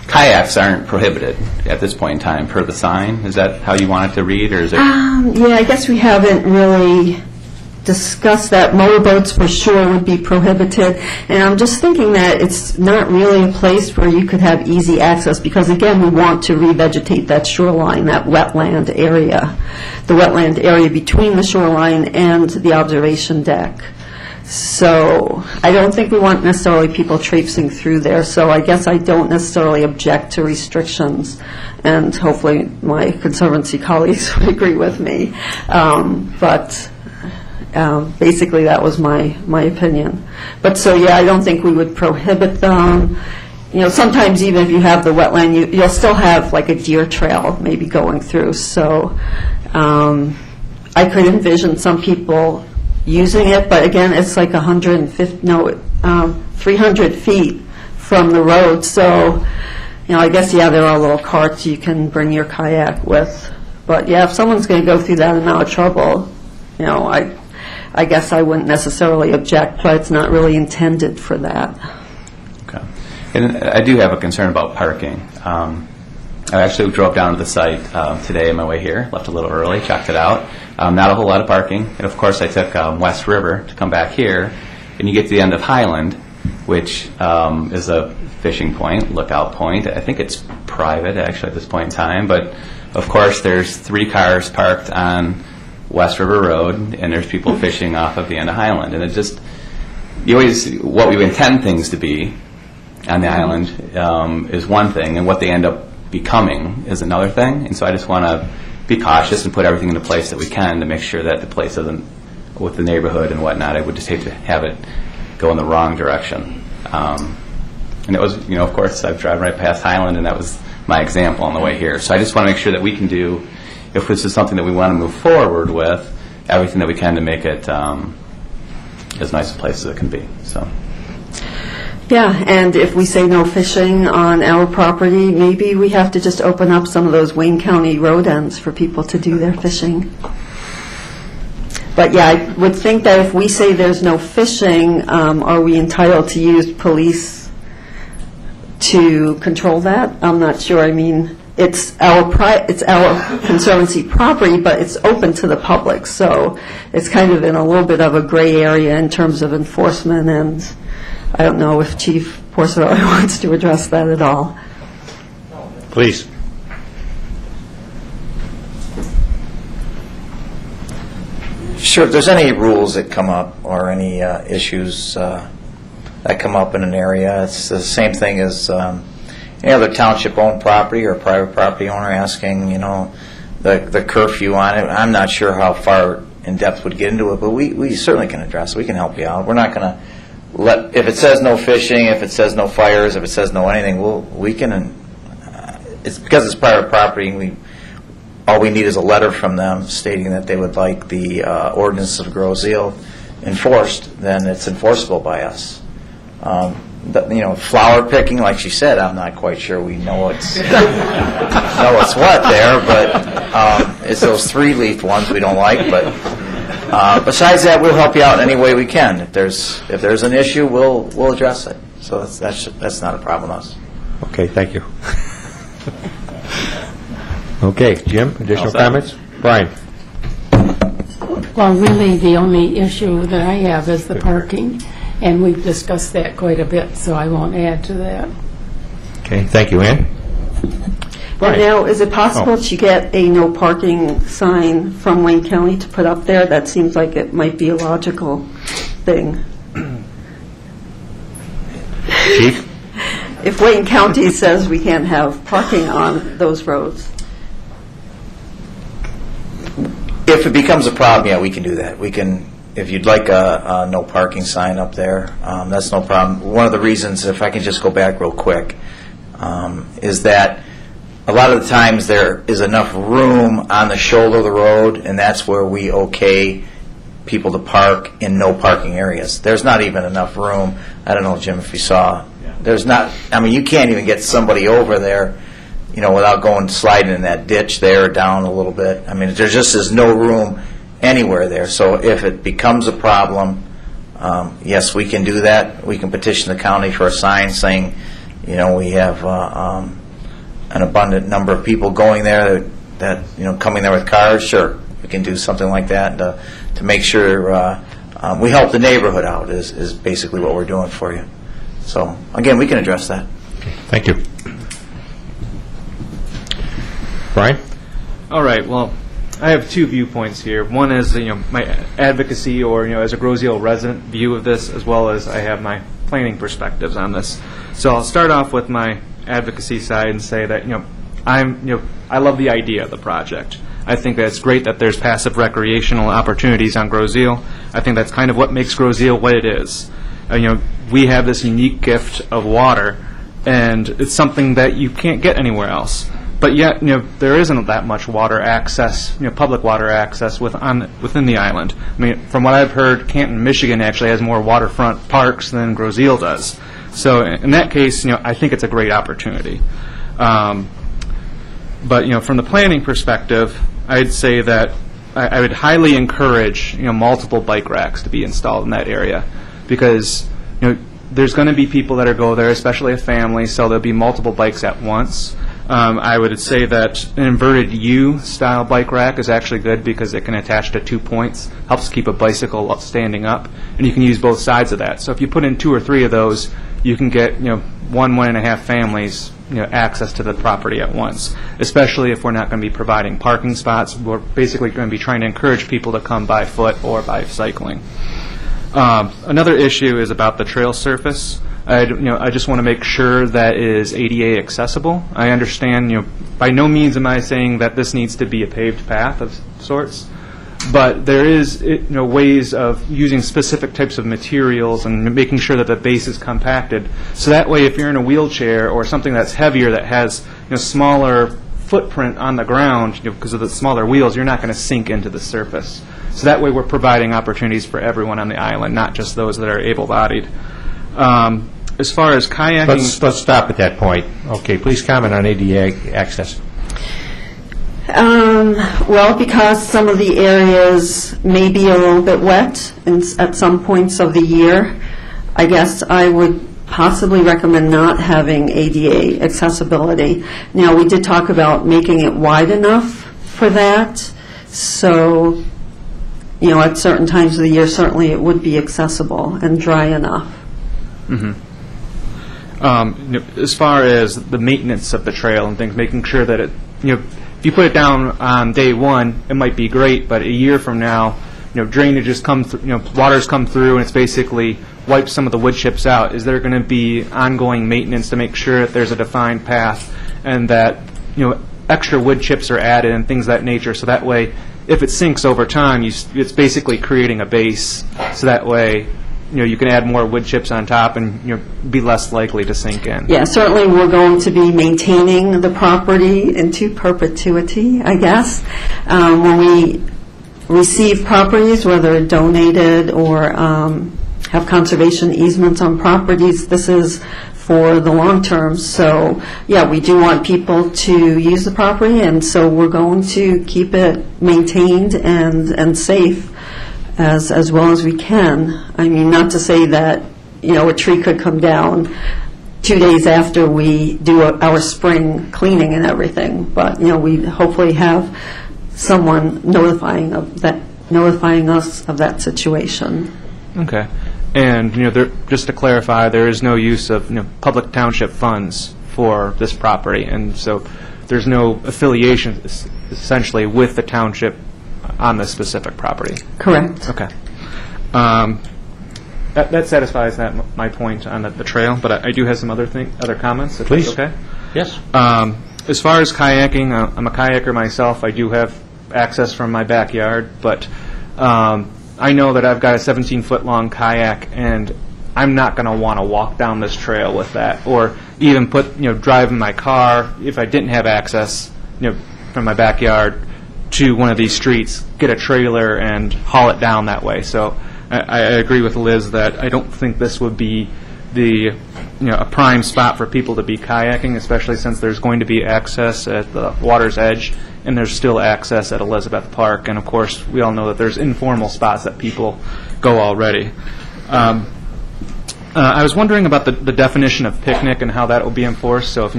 kayaks aren't prohibited at this point in time per the sign. Is that how you want it to read, or is it? Yeah, I guess we haven't really discussed that motorboats for sure would be prohibited, and I'm just thinking that it's not really a place where you could have easy access, because again, we want to revegetate that shoreline, that wetland area, the wetland area between the shoreline and the observation deck. So I don't think we want necessarily people traipsing through there, so I guess I don't necessarily object to restrictions, and hopefully my Conservancy colleagues would agree with me. But basically, that was my opinion. But so, yeah, I don't think we would prohibit them. You know, sometimes even if you have the wetland, you'll still have like a deer trail maybe going through. So I could envision some people using it, but again, it's like 300 feet from the road. So, you know, I guess, yeah, there are little carts you can bring your kayak with. But, yeah, if someone's going to go through that amount of trouble, you know, I guess I wouldn't necessarily object, but it's not really intended for that. Okay. And I do have a concern about parking. I actually drove down to the site today on my way here, left a little early, checked it out. Not a whole lot of parking. And, of course, I took West River to come back here, and you get to the end of Highland, which is a fishing point, lookout point. I think it's private, actually, at this point in time. But, of course, there's 3 cars parked on West River Road, and there's people fishing off of the end of Highland. And it just, what we intend things to be on the island is one thing, and what they end up becoming is another thing. And so I just want to be cautious and put everything into place that we can to make sure that the place doesn't, with the neighborhood and whatnot, I would just hate to have it go in the wrong direction. And it was, of course, I've driven right past Highland, and that was my example on the way here. So I just want to make sure that we can do, if this is something that we want to move forward with, everything that we can to make it as nice a place as it can be. So. Yeah, and if we say no fishing on our property, maybe we have to just open up some of those Wayne County road ends for people to do their fishing. But yeah, I would think that if we say there's no fishing, are we entitled to use police to control that? I'm not sure. I mean, it's our Conservancy property, but it's open to the public, so it's kind of in a little bit of a gray area in terms of enforcement, and I don't know if Chief Porcelli wants to address that at all. Please. Sure, if there's any rules that come up or any issues that come up in an area, it's the same thing as any other township-owned property or private property owner asking, the curfew on it. I'm not sure how far in depth would get into it, but we certainly can address it. We can help you out. We're not going to if it says no fishing, if it says no fires, if it says no anything, we can. It's because it's private property, and all we need is a letter from them stating that they would like the ordinance of Grosse Ile enforced. Then it's enforceable by us. Flower picking, like she said, I'm not quite sure we know what's what there, but it's those 3-leaf ones we don't like. But besides that, we'll help you out in any way we can. If there's an issue, we'll address it. So that's not a problem with us. Okay, thank you. Okay, Jim, additional comments? Brian? Well, really, the only issue that I have is the parking, and we've discussed that quite a bit, so I won't add to that. Okay, thank you, Ann. And now, is it possible to get a no parking sign from Wayne County to put up there? That seems like it might be a logical thing. Chief? If Wayne County says we can't have parking on those roads. If it becomes a problem, yeah, we can do that. We can, if you'd like a no parking sign up there, that's no problem. One of the reasons, if I can just go back real quick, is that a lot of the times there is enough room on the shoulder of the road, and that's where we okay people to park in no parking areas. There's not even enough room. I don't know, Jim, if you saw. There's not, you can't even get somebody over there, without sliding in that ditch there or down a little bit. There just is no room anywhere there. So if it becomes a problem, yes, we can do that. We can petition the county for a sign saying, we have an abundant number of people going there that coming there with cars. Sure, we can do something like that to to make sure we help the neighborhood out is basically what we're doing for you. So, again, we can address that. Thank you. Brian? All right, well, I have two viewpoints here. One is, my advocacy or, as a Groseal resident view of this, as well as I have my planning perspectives on this. So I'll start off with my advocacy side and say that, I love the idea of the project. I think that it's great that there's passive recreational opportunities on Groseal. I think that's kind of what makes Groseal what it is. We have this unique gift of water, and it's something that you can't get anywhere else. But yet, there isn't that much water access, public water access within the island. I mean, from what I've heard, Canton, Michigan actually has more waterfront parks than Groseal does. So in that case, I think it's a great opportunity. But, from the planning perspective, I'd say that I would highly encourage, multiple bike racks to be installed in that area, because, there's going to be people that go there, especially a family, so there'll be multiple bikes at once. I would say that an inverted U-style bike rack is actually good because it can attach to 2 points, helps keep a bicycle standing up, and you can use both sides of that. So if you put in 2 or 3 of those, you can get 1.5 families access to the property at once, especially if we're not going to be providing parking spots. We're basically going to be trying to encourage people to come by foot or by cycling. Another issue is about the trail surface. I just want to make sure that it is ADA accessible. I understand, by no means am I saying that this needs to be a paved path of sorts, but there is, ways of using specific types of materials and making sure that the base is compacted. So that way, if you're in a wheelchair or something that's heavier that has, smaller footprint on the ground, because of the smaller wheels, you're not going to sink into the surface. So that way, we're providing opportunities for everyone on the island, not just those that are able-bodied. As far as kayaking... Let's stop at that point. Okay, please comment on ADA access. Well, because some of the areas may be a little bit wet at some points of the year, I guess I would possibly recommend not having ADA accessibility. Now, we did talk about making it wide enough for that, so, at certain times of the year, certainly it would be accessible and dry enough. Mm-hmm. As far as the maintenance of the trail and things, making sure that it, if you put it down on day one, it might be great, but a year from now, drainage has come through, water's come through, and it's basically wiped some of the wood chips out. Is there going to be ongoing maintenance to make sure that there's a defined path and that, extra wood chips are added and things of that nature, so that way, if it sinks over time, it's basically creating a base, so that way, you can add more wood chips on top and be less likely to sink in. Yeah, certainly we're going to be maintaining the property into perpetuity, I guess. When we receive properties, whether donated or have conservation easements on properties, this is for the long term. So, yeah, we do want people to use the property, and so we're going to keep it maintained and safe as well as we can. I mean, not to say that, a tree could come down 2 days after we do our spring cleaning and everything, but, we hopefully have someone notifying us of that situation. Okay. And, just to clarify, there is no use of, public township funds for this property, and so there's no affiliation, essentially, with the township on this specific property. Correct. Okay. That satisfies my point on the trail, but I do have some other comments, if Please. that's okay? Yes. As far as kayaking, I'm a kayaker myself. I do have access from my backyard, but I know that I've got a 17-foot-long kayak, and I'm not going to want to walk down this trail with that, or even drive in my car if I didn't have access, from my backyard to one of these streets, get a trailer and haul it down that way. So I agree with Liz that I don't think this would be a prime spot for people to be kayaking, especially since there's going to be access at the water's edge and there's still access at Elizabeth Park. And of course, we all know that there's informal spots that people go already. I was wondering about the definition of picnic and how that will be enforced. So if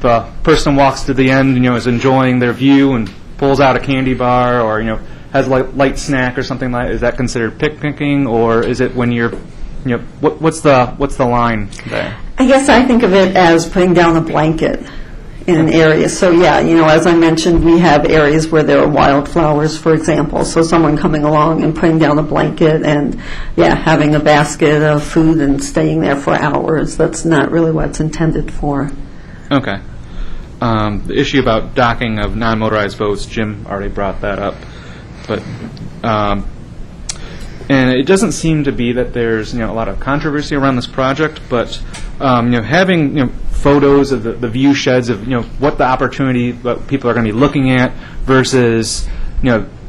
a person walks to the end, is enjoying their view and pulls out a candy bar or, has a light snack or something like, is that considered picnicking, or is it when you're, what's the line there? I guess I think of it as putting down a blanket in an area. So yeah, as I mentioned, we have areas where there are wildflowers, for example. So someone coming along and putting down a blanket and, having a basket of food and staying there for hours, that's not really what it's intended for. Okay. The issue about docking of non-motorized boats, Jim already brought that up. But, and it doesn't seem to be that there's, a lot of controversy around this project, but, having, photos of the view sheds of, what the opportunity that people are going to be looking at versus,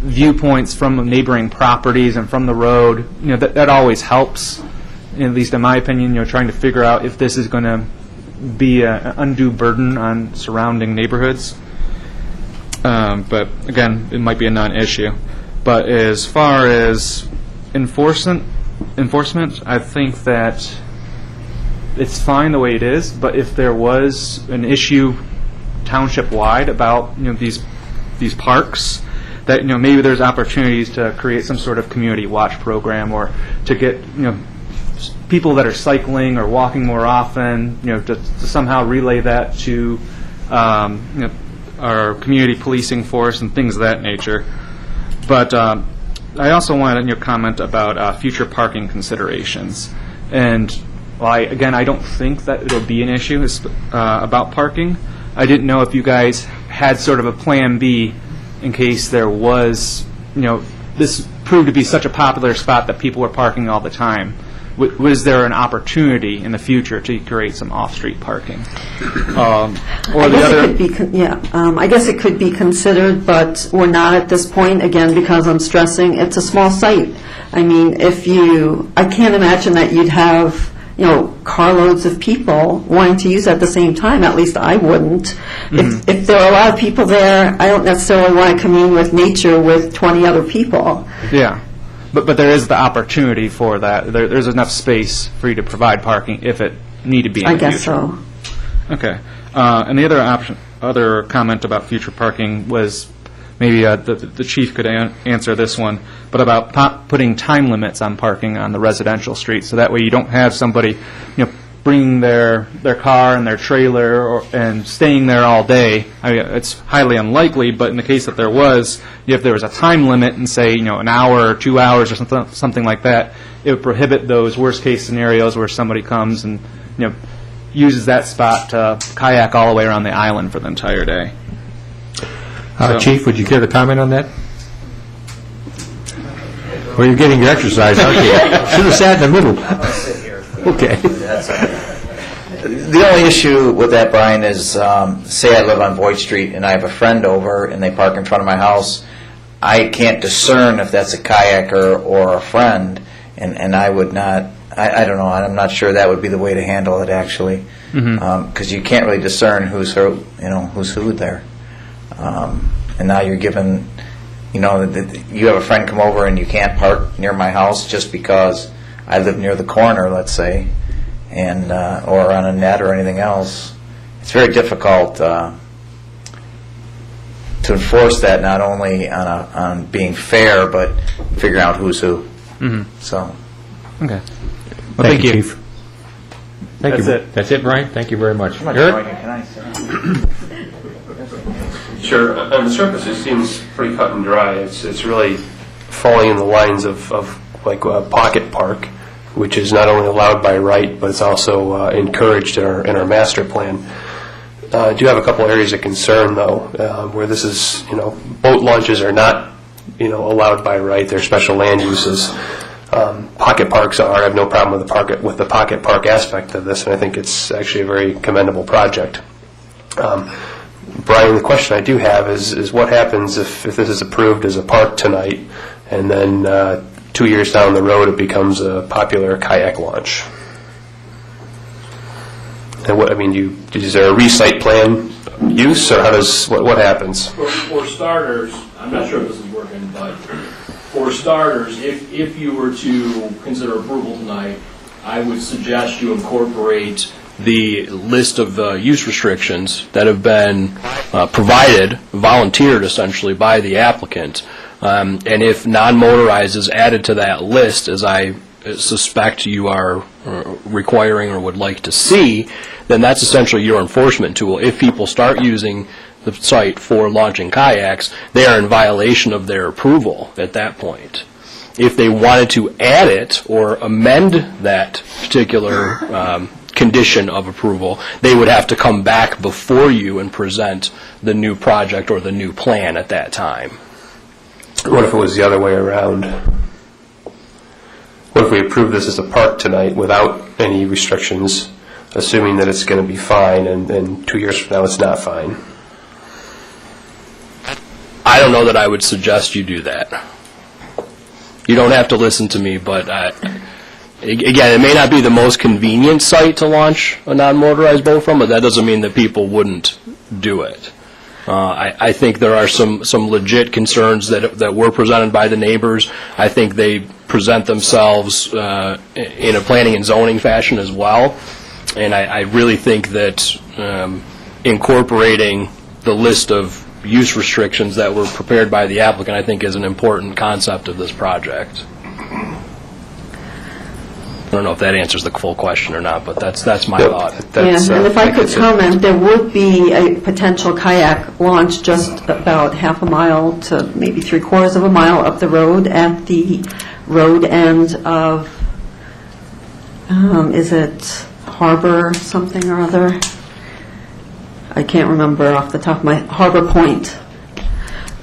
viewpoints from neighboring properties and from the road, that always helps, at least in my opinion, trying to figure out if this is going to be an undue burden on surrounding neighborhoods. But again, it might be a non-issue. But as far as enforcement, I think that it's fine the way it is. But if there was an issue township-wide about these parks, that maybe there's opportunities to create some sort of community watch program, or to get people that are cycling or walking more often, to somehow relay that to our community policing force and things of that nature. But I also wanted to comment about future parking considerations. And I don't think that it'll be an issue about parking. I didn't know if you guys had sort of a plan B in case there was, this proved to be such a popular spot that people were parking all the time. Was there an opportunity in the future to create some off-street parking? I guess it could be considered, but we're not at this point, again, because I'm stressing it's a small site. I mean, I can't imagine that you'd have, carloads of people wanting to use it at the same time. At least I wouldn't. If there are a lot of people there, I don't necessarily want to commune with nature with 20 other people. Yeah. But there is the opportunity for that. There's enough space for you to provide parking if it need to be in the future. I guess so. Okay. And the other comment about future parking was maybe the chief could answer this one, but about putting time limits on parking on the residential streets, so that way you don't have somebody, bringing their car and their trailer and staying there all day. I mean, it's highly unlikely, but in the case that there was, if there was a time limit and say, an hour or 2 hours or something like that, it would prohibit those worst-case scenarios where somebody comes and, uses that spot to kayak all the way around the island for the entire day. Chief, would you care to comment on that? Well, you're getting your exercise, aren't you? Should have sat in the middle. I'll sit here. Okay. The only issue with that, Brian, is say I live on Voigt Street and I have a friend over and they park in front of my house. I can't discern if that's a kayaker or a friend, and I would not. I don't know. I'm not sure that would be the way to handle it, actually, because you can't really discern who's who there. And now you're given, you have a friend come over and you can't park near my house just because I live near the corner, let's say, and or on a net or anything else. It's very difficult to enforce that, not only on being fair, but figuring out who's who. So. Okay. Well, thank you, Chief. That's it. That's it, Brian. Thank you very much. Eric? Sure. On the surface, it seems pretty cut and dry. It's really falling in the lines of like a pocket park, which is not only allowed by right, but it's also encouraged in our master plan. I do have a couple areas of concern, though, where this is, boat launches are not, allowed by right. They're special land uses. Pocket parks are. I have no problem with the pocket park aspect of this, and I think it's actually a very commendable project. Brian, the question I do have is what happens if this is approved as a park tonight, and then 2 years down the road it becomes a popular kayak launch? And is there a re-site plan use, or what happens? For starters, I'm not sure if this is working, but for starters, if you were to consider approval tonight, I would suggest you incorporate the list of use restrictions that have been provided, volunteered essentially by the applicant, And if non-motorized is added to that list, as I suspect you are requiring or would like to see, then that's essentially your enforcement tool. If people start using the site for launching kayaks, they are in violation of their approval at that point. If they wanted to add it or amend that particular condition of approval, they would have to come back before you and present the new project or the new plan at that time. What if it was the other way around? What if we approve this as a park tonight without any restrictions, assuming that it's going to be fine, and 2 years from now it's not fine? I don't know that I would suggest you do that. You don't have to listen to me, but again, it may not be the most convenient site to launch a non-motorized boat from, but that doesn't mean that people wouldn't do it. I think there are some legit concerns that were presented by the neighbors. I think they present themselves in a planning and zoning fashion as well, and I really think that incorporating the list of use restrictions that were prepared by the applicant, I think, is an important concept of this project. I don't know if that answers the full question or not, but that's my thought. And if I could comment, there would be a potential kayak launch just about half a mile to maybe 3/4 of a mile up the road at the road end of, is it Harbor something or other? I can't remember off the top of my, Harbor Point.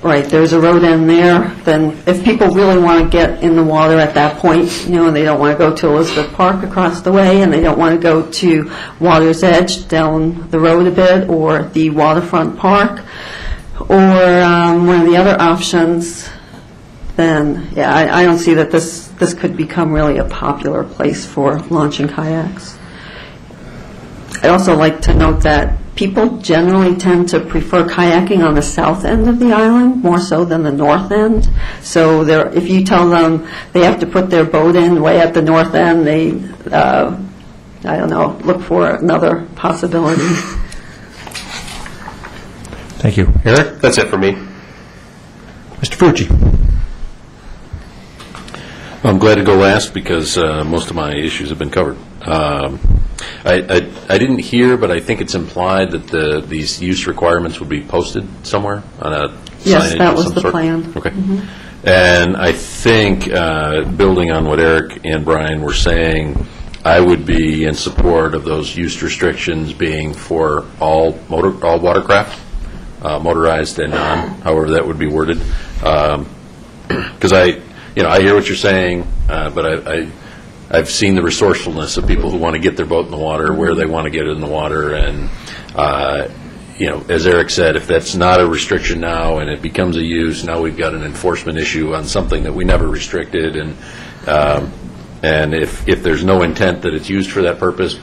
Right, there's a road end there. Then if people really want to get in the water at that point, and they don't want to go to Elizabeth Park across the way, and they don't want to go to Water's Edge down the road a bit, or the waterfront park, or one of the other options, then, yeah, I don't see that this could become really a popular place for launching kayaks. I'd also like to note that people generally tend to prefer kayaking on the south end of the island more so than the north end. So if you tell them they have to put their boat in way at the north end, they, I don't know, look for another possibility. Thank you. Eric? That's it for me. Mr. Fucci? I'm glad to go last because most of my issues have been covered. I didn't hear, but I think it's implied that these use requirements would be posted somewhere on a Yes, signage that of was some the sort? plan. Okay. And I think, building on what Eric and Brian were saying, I would be in support of those use restrictions being for all watercraft, motorized and non, however that would be worded. Because I hear what you're saying, but I've seen the resourcefulness of people who want to get their boat in the water, where they want to get it in the water, and as Eric said, if that's not a restriction now and it becomes a use, now we've got an enforcement issue on something that we never restricted, and if there's no intent that it's used for that purpose,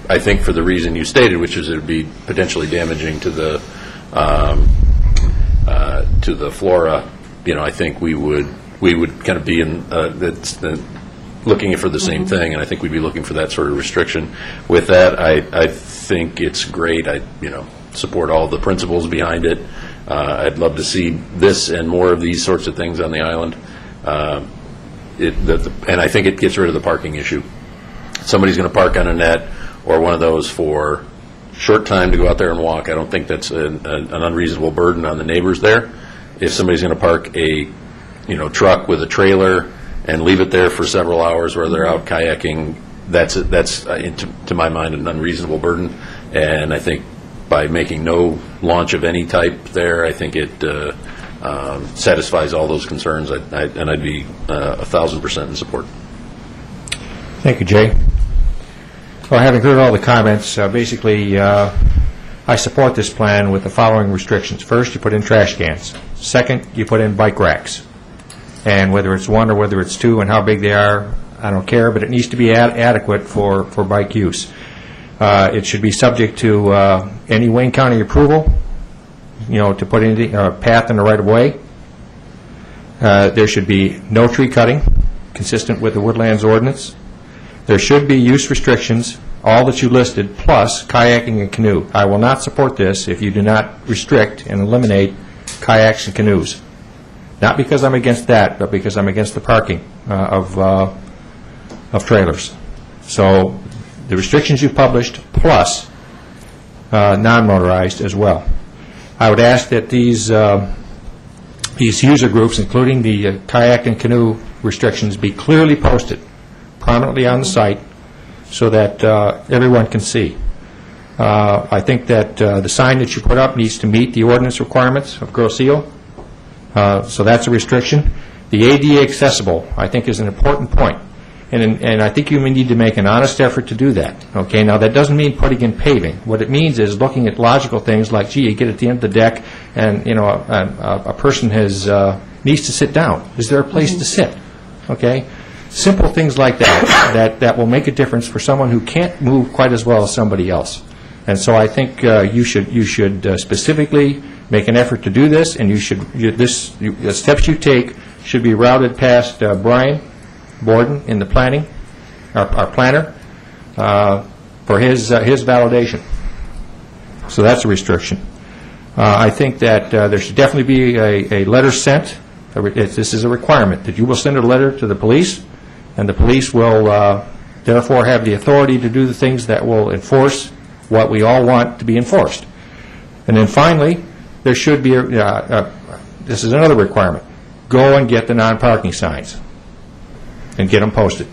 I think for the reason you stated, which is it would be potentially damaging to the flora, I think we would kind of be in looking for the same thing, and I think we'd be looking for that sort of restriction. With that, I think it's great. I support all the principles behind it. I'd love to see this and more of these sorts of things on the island. And I think it gets rid of the parking issue. Somebody's going to park on a net or one of those for short time to go out there and walk. I don't think that's an unreasonable burden on the neighbors there. If somebody's going to park a truck with a trailer and leave it there for several hours where they're out kayaking, that's to my mind an unreasonable burden. And I think by making no launch of any type there, I think it satisfies all those concerns, and I'd be 1,000% in support. Thank you, Jay. Well, having heard all the comments, basically, I support this plan with the following restrictions. First, you put in trash cans. Second, you put in bike racks. And whether it's one or whether it's two and how big they are, I don't care, but it needs to be adequate for bike use. It should be subject to any Wayne County approval, to put in a path in the right-of-way. There should be no tree cutting, consistent with the Woodlands Ordinance. There should be use restrictions, all that you listed, plus kayaking and canoe. I will not support this if you do not restrict and eliminate kayaks and canoes. Not because I'm against that, but because I'm against the parking of trailers. So the restrictions you published, plus non-motorized as well. I would ask that these user groups, including the kayak and canoe restrictions, be clearly posted prominently on the site so that everyone can see. I think that the sign that you put up needs to meet the ordinance requirements of Grosse Ile, so that's a restriction. The ADA accessible, I think, is an important point. And I think you may need to make an honest effort to do that. Okay, now that doesn't mean putting in paving. What it means is looking at logical things like, gee, you get at the end of the deck, and a person needs to sit down. Is there a place to sit? Okay, simple things like that will make a difference for someone who can't move quite as well as somebody else. And so I think you should specifically make an effort to do this, and the steps you take should be routed past Brian Borden in the planning, our planner, for his validation. So that's a restriction. I think that there should definitely be a letter sent. This is a requirement, that you will send a letter to the police, and the police will therefore have the authority to do the things that will enforce what we all want to be enforced. And then finally, there should be, this is another requirement, go and get the non-parking signs and get them posted.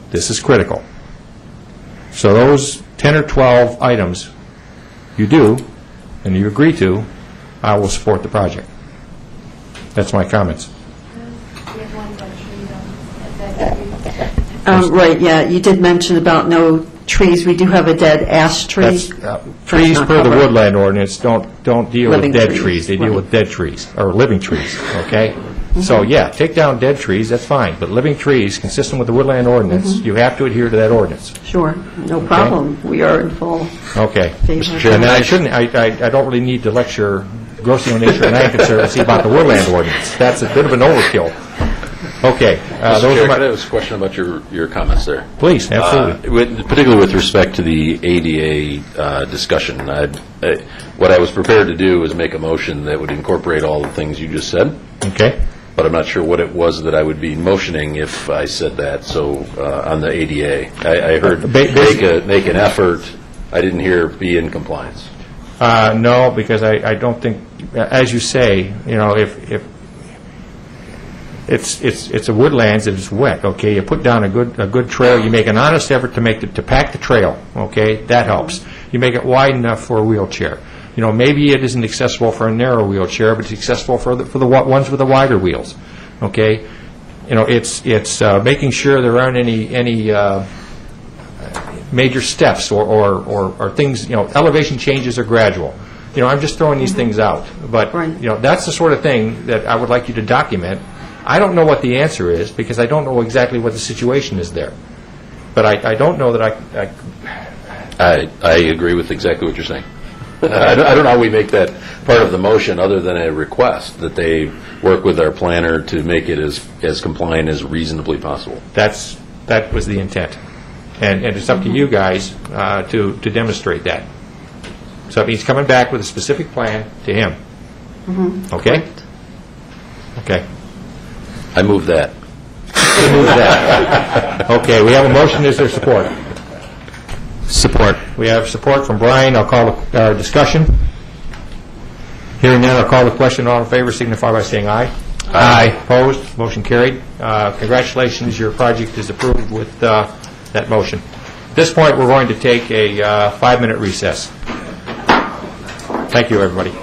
This is critical. So those 10 or 12 items you do, and you agree to, I will support the project. That's my comments. Right, yeah, you did mention about no trees. We do have a dead ash tree. Trees per the woodland ordinance don't deal with Living dead trees, trees. They deal right. with dead trees, or living trees, okay? So, yeah, take down dead trees, that's fine, but living trees, consistent with the woodland ordinance, you have to adhere to that ordinance. Sure, no problem. We are in full Okay. favor. And I don't really need to lecture Grosse Ile Nature and Land Conservancy about the woodland ordinance. That's a bit of an overkill. Okay. Mr. Chair, can I ask a question about your comments there? Please, absolutely. Particularly with respect to the ADA discussion. What I was prepared to do is make a motion that would incorporate all the things you just said. Okay. But I'm not sure what it was that I would be motioning if I said that. So on the ADA, I heard make an effort. I didn't hear be in compliance. No, because I don't think, as you say, if it's a woodlands, it's wet, okay? You put down a good trail, you make an honest effort to pack the trail, okay? That helps. You make it wide enough for a wheelchair. Maybe it isn't accessible for a narrow wheelchair, but it's accessible for the ones with the wider wheels, okay? It's making sure there aren't any major steps or things, elevation changes are gradual. I'm just throwing these things out, but, that's the sort of thing that I would like you to document. I don't know what the answer is, because I don't know exactly what the situation is there. But I don't know that I agree with exactly what you're saying. I don't know how we make that part of the motion other than a request that they work with our planner to make it as compliant as reasonably possible. That was the intent. And it's up to you guys to demonstrate that. So it means coming back with a specific plan to him. Okay? Okay. I move that. You move that. Okay, we have a motion. Is there support? Support. We have support from Brian. I'll call our discussion. Hearing none, I'll call the question. All in favor signify by saying aye. Aye. Opposed? Motion carried. Congratulations, your project is approved with that motion. At this point, we're going to take a 5-minute recess. Thank you, everybody.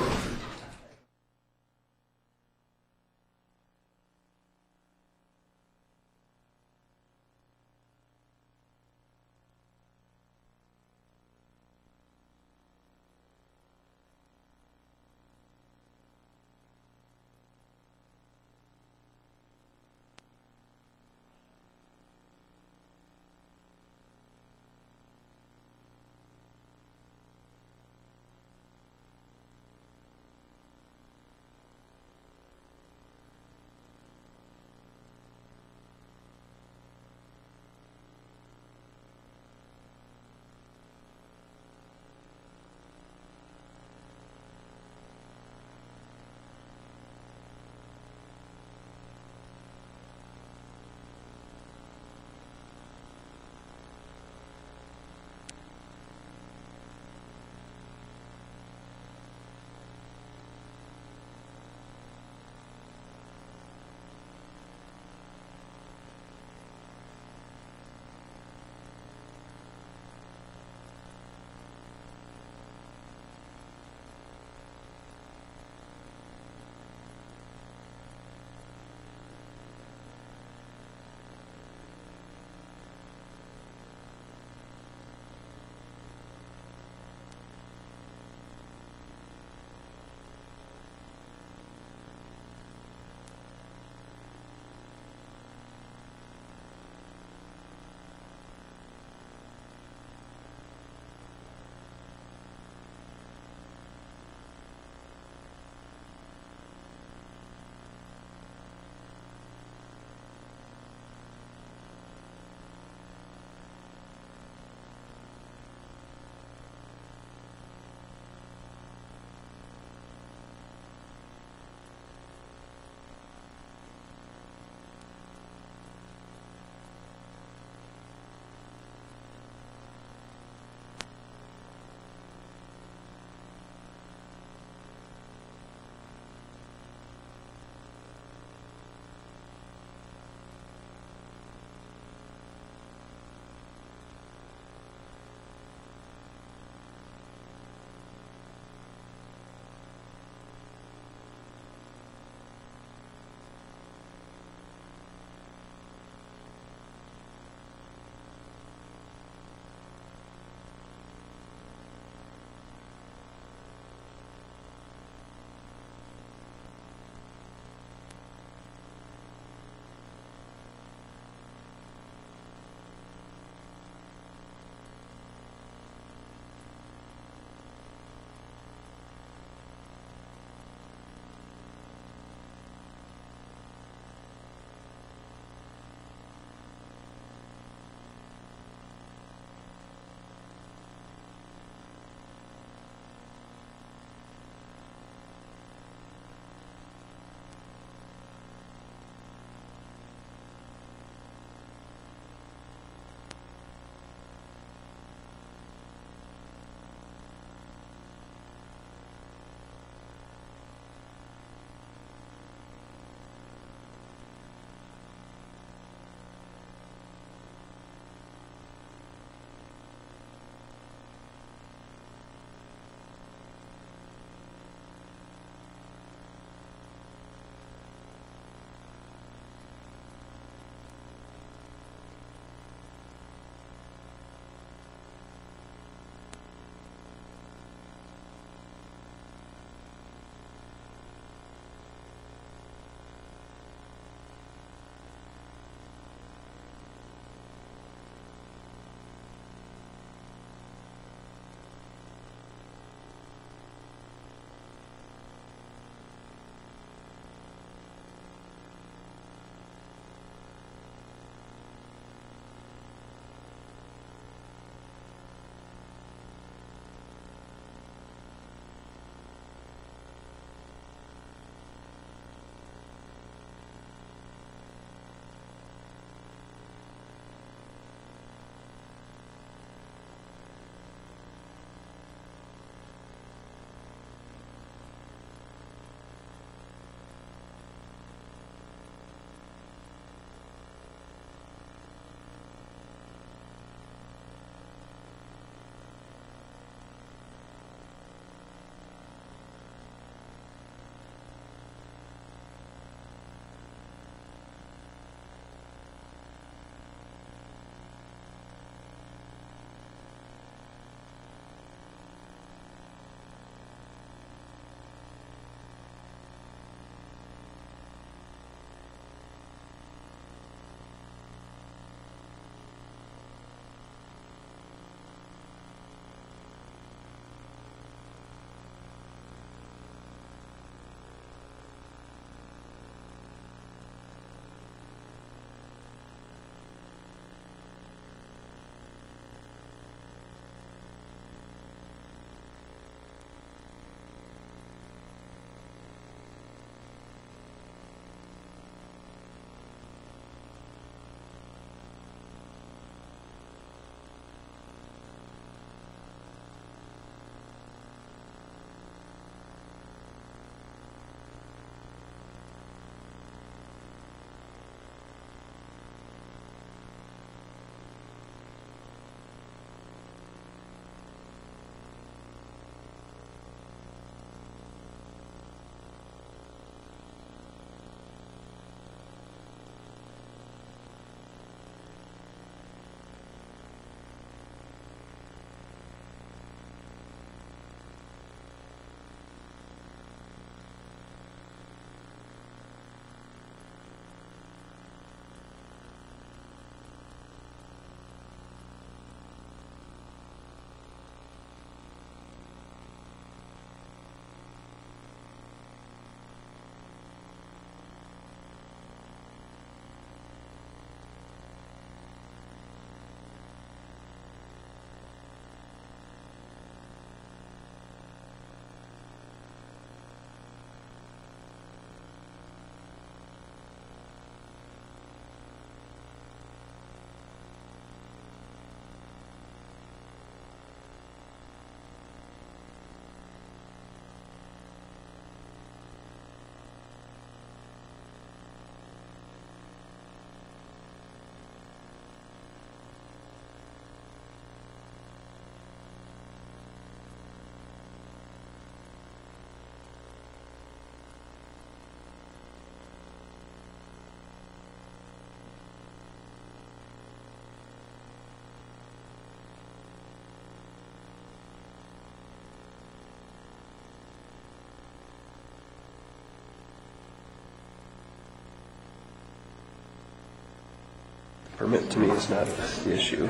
permit to me is not the issue.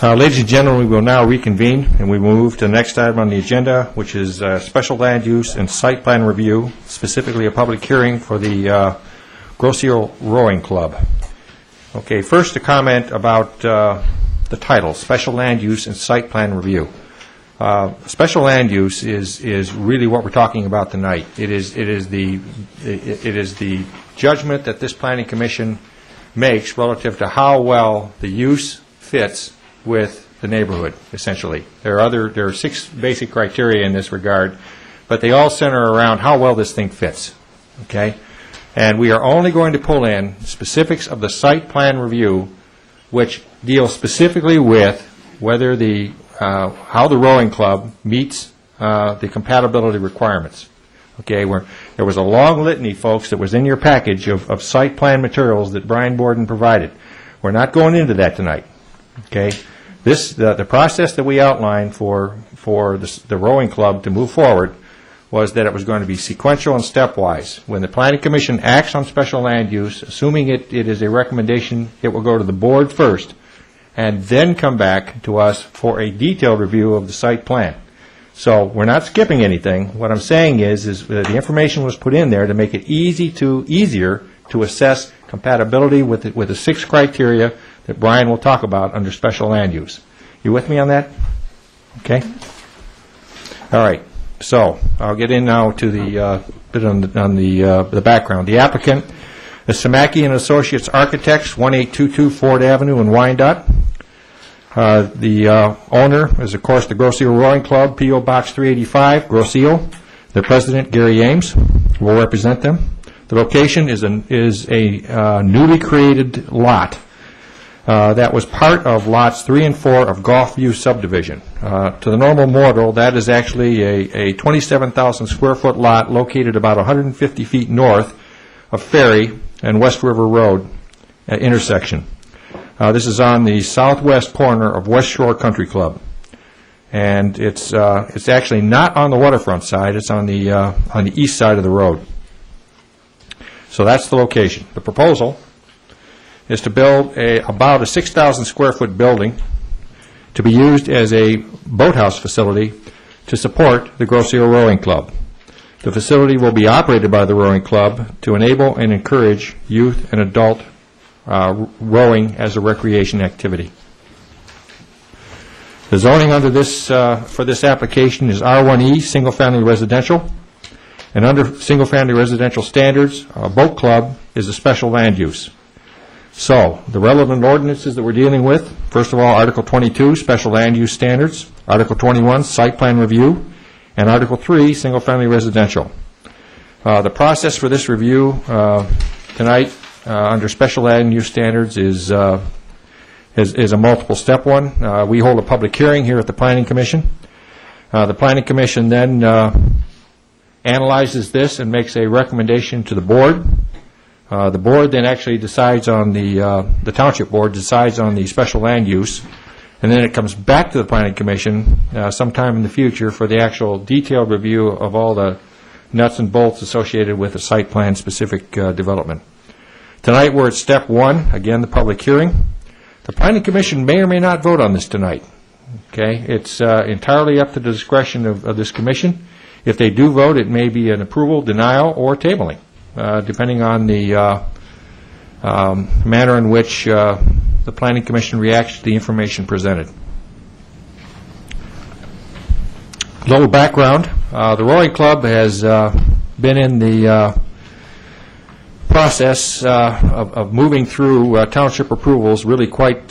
Ladies and gentlemen, we will now reconvene, and we will move to the next item on the agenda, which is special land use and site plan review, specifically a public hearing for the Grosse Rowing Club. Okay, first a comment about the title, Special Land Use and Site Plan Review. Special land use is really what we're talking about tonight. It is the judgment that this planning commission makes relative to how well the use fits with the neighborhood, essentially. There are 6 basic criteria in this regard, but they all center around how well this thing fits. Okay? And we are only going to pull in specifics of the site plan review, which deals specifically with whether how the rowing club meets the compatibility requirements. Okay, there was a long litany, folks, that was in your package of site plan materials that Brian Borden provided. We're not going into that tonight. Okay, the process that we outlined for the rowing club to move forward was that it was going to be sequential and stepwise. When the planning commission acts on special land use, assuming it is a recommendation, it will go to the board first, and then come back to us for a detailed review of the site plan. So we're not skipping anything. What I'm saying is that the information was put in there to make it easier to assess compatibility with the 6 criteria that Brian will talk about under special land use. You with me on that? Okay. All right. So I'll get in now to the bit on the background. The applicant is Samaki and Associates Architects, 1822 Ford Avenue in Wyandotte. The owner is, of course, the Grosse Rowing Club, P.O. Box 385, Grosse. The president, Gary Ames, will represent them. The location is a newly created lot that was part of lots 3 and 4 of Gulfview subdivision. To the normal mortal, that is actually a 27,000 square foot lot located about 150 feet north of Ferry and West River Road intersection. This is on the southwest corner of West Shore Country Club, and it's actually not on the waterfront side. It's on the east side of the road. So that's the location. The proposal is to build about a 6,000 square foot building to be used as a boathouse facility to support the Grosse Rowing Club. The facility will be operated by the rowing club to enable and encourage youth and adult rowing as a recreation activity. The zoning under this for this application is R1E, single-family residential, and under single-family residential standards, a boat club is a special land use. So, the relevant ordinances that we're dealing with, first of all, Article 22, Special Land Use Standards, Article 21, Site Plan Review, and Article 3, Single-Family Residential. The process for this review tonight under Special Land Use Standards is a multiple-step one. We hold a public hearing here at the Planning Commission. The Planning Commission then analyzes this and makes a recommendation to the board. The board then actually decides on the Township Board decides on the special land use, and then it comes back to the Planning Commission sometime in the future for the actual detailed review of all the nuts and bolts associated with the site plan specific development. Tonight we're at step 1, again the public hearing. The Planning Commission may or may not vote on this tonight. Okay, it's entirely up to the discretion of this commission. If they do vote, it may be an approval, denial, or tabling, depending on the manner in which the Planning Commission reacts to the information presented. A little background. The Rowing Club has been in the process of moving through township approvals really quite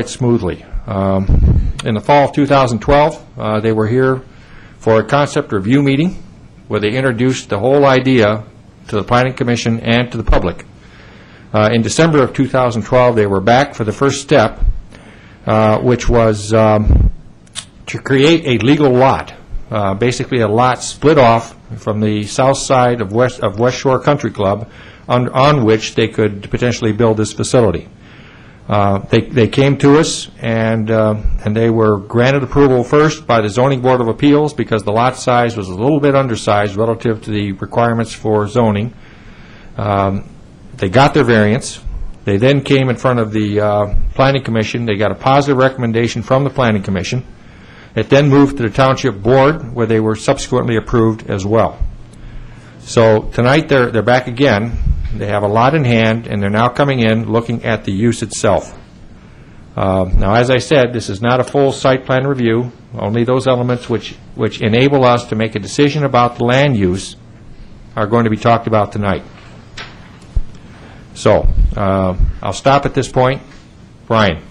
smoothly. In the fall of 2012, they were here for a concept review meeting where they introduced the whole idea to the Planning Commission and to the public. In December of 2012, they were back for the first step, which was to create a legal lot, basically a lot split off from the south side of West Shore Country Club on which they could potentially build this facility. They came to us, and they were granted approval first by the Zoning Board of Appeals because the lot size was a little bit undersized relative to the requirements for zoning. They got their variance. They then came in front of the Planning Commission. They got a positive recommendation from the Planning Commission. It then moved to the Township Board, where they were subsequently approved as well. So tonight, they're back again. They have a lot in hand, and they're now coming in, looking at the use itself. Now, as I said, this is not a full site plan review. Only those elements which enable us to make a decision about the land use are going to be talked about tonight. So, I'll stop at this point. Brian,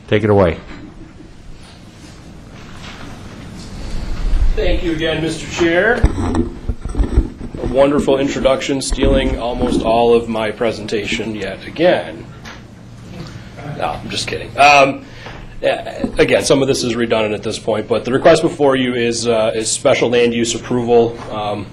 take it away. Thank you again, Mr. Chair. A wonderful introduction, stealing almost all of my presentation yet again. No, I'm just kidding. Again, some of this is redundant at this point, but the request before you is special land use approval.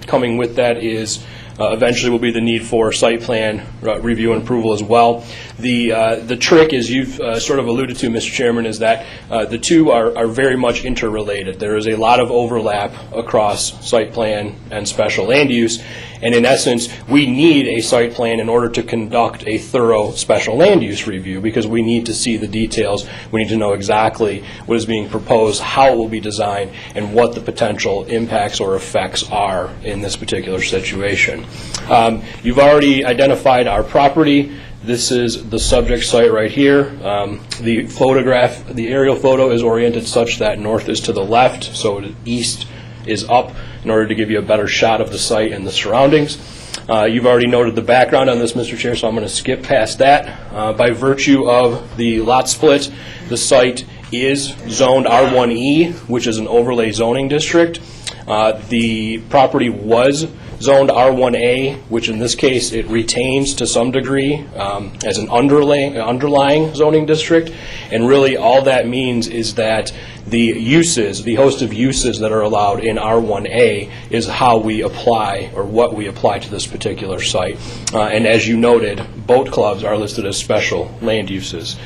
Coming with that is eventually will be the need for site plan review and approval as well. The trick, as you've sort of alluded to, Mr. Chairman, is that the two are very much interrelated. There is a lot of overlap across site plan and special land use, and in essence, we need a site plan in order to conduct a thorough special land use review because we need to see the details. We need to know exactly what is being proposed, how it will be designed, and what the potential impacts or effects are in this particular situation. You've already identified our property. This is the subject site right here. The photograph, the aerial photo is oriented such that north is to the left, so east is up in order to give you a better shot of the site and the surroundings. You've already noted the background on this, Mr. Chair, so I'm going to skip past that. By virtue of the lot split, the site is zoned R1E, which is an overlay zoning district. The property was zoned R1A, which in this case it retains to some degree as an underlying zoning district. And really all that means is that the uses, the host of uses that are allowed in R1A is how we apply or what we apply to this particular site. And as you noted, boat clubs are listed as special land uses.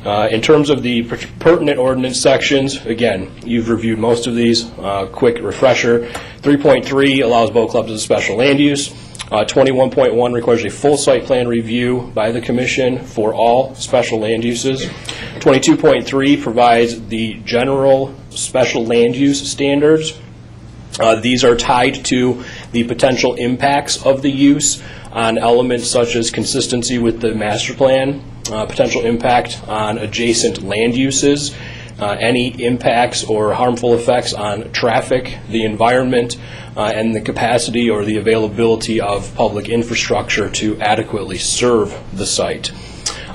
In terms of the pertinent ordinance sections, again, you've reviewed most of these. Quick refresher. 3.3 allows boat clubs as a special land use. 21.1 requires a full site plan review by the Commission for all special land uses. 22.3 provides the general special land use standards. These are tied to the potential impacts of the use on elements such as consistency with the master plan, potential impact on adjacent land uses, any impacts or harmful effects on traffic, the environment, and the capacity or the availability of public infrastructure to adequately serve the site.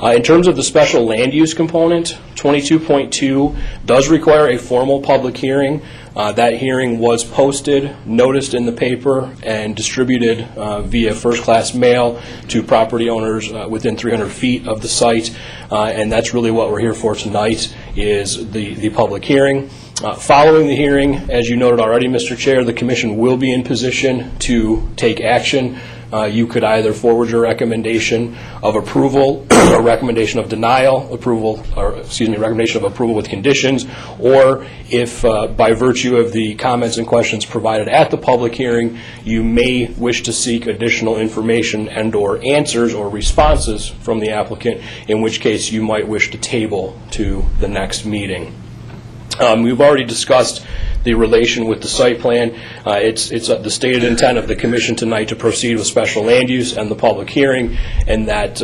In terms of the special land use component, 22.2 does require a formal public hearing. That hearing was posted, noticed in the paper, and distributed via first-class mail to property owners within 300 feet of the site. And that's really what we're here for tonight, is the public hearing. Following the hearing, as you noted already, Mr. Chair, the Commission will be in position to take action. You could either forward your recommendation of approval, or recommendation of denial, recommendation of approval with conditions, or if by virtue of the comments and questions provided at the public hearing, you may wish to seek additional information and or answers or responses from the applicant, in which case you might wish to table to the next meeting. We've already discussed the relation with the site plan. It's the stated intent of the Commission tonight to proceed with special land use and the public hearing, and that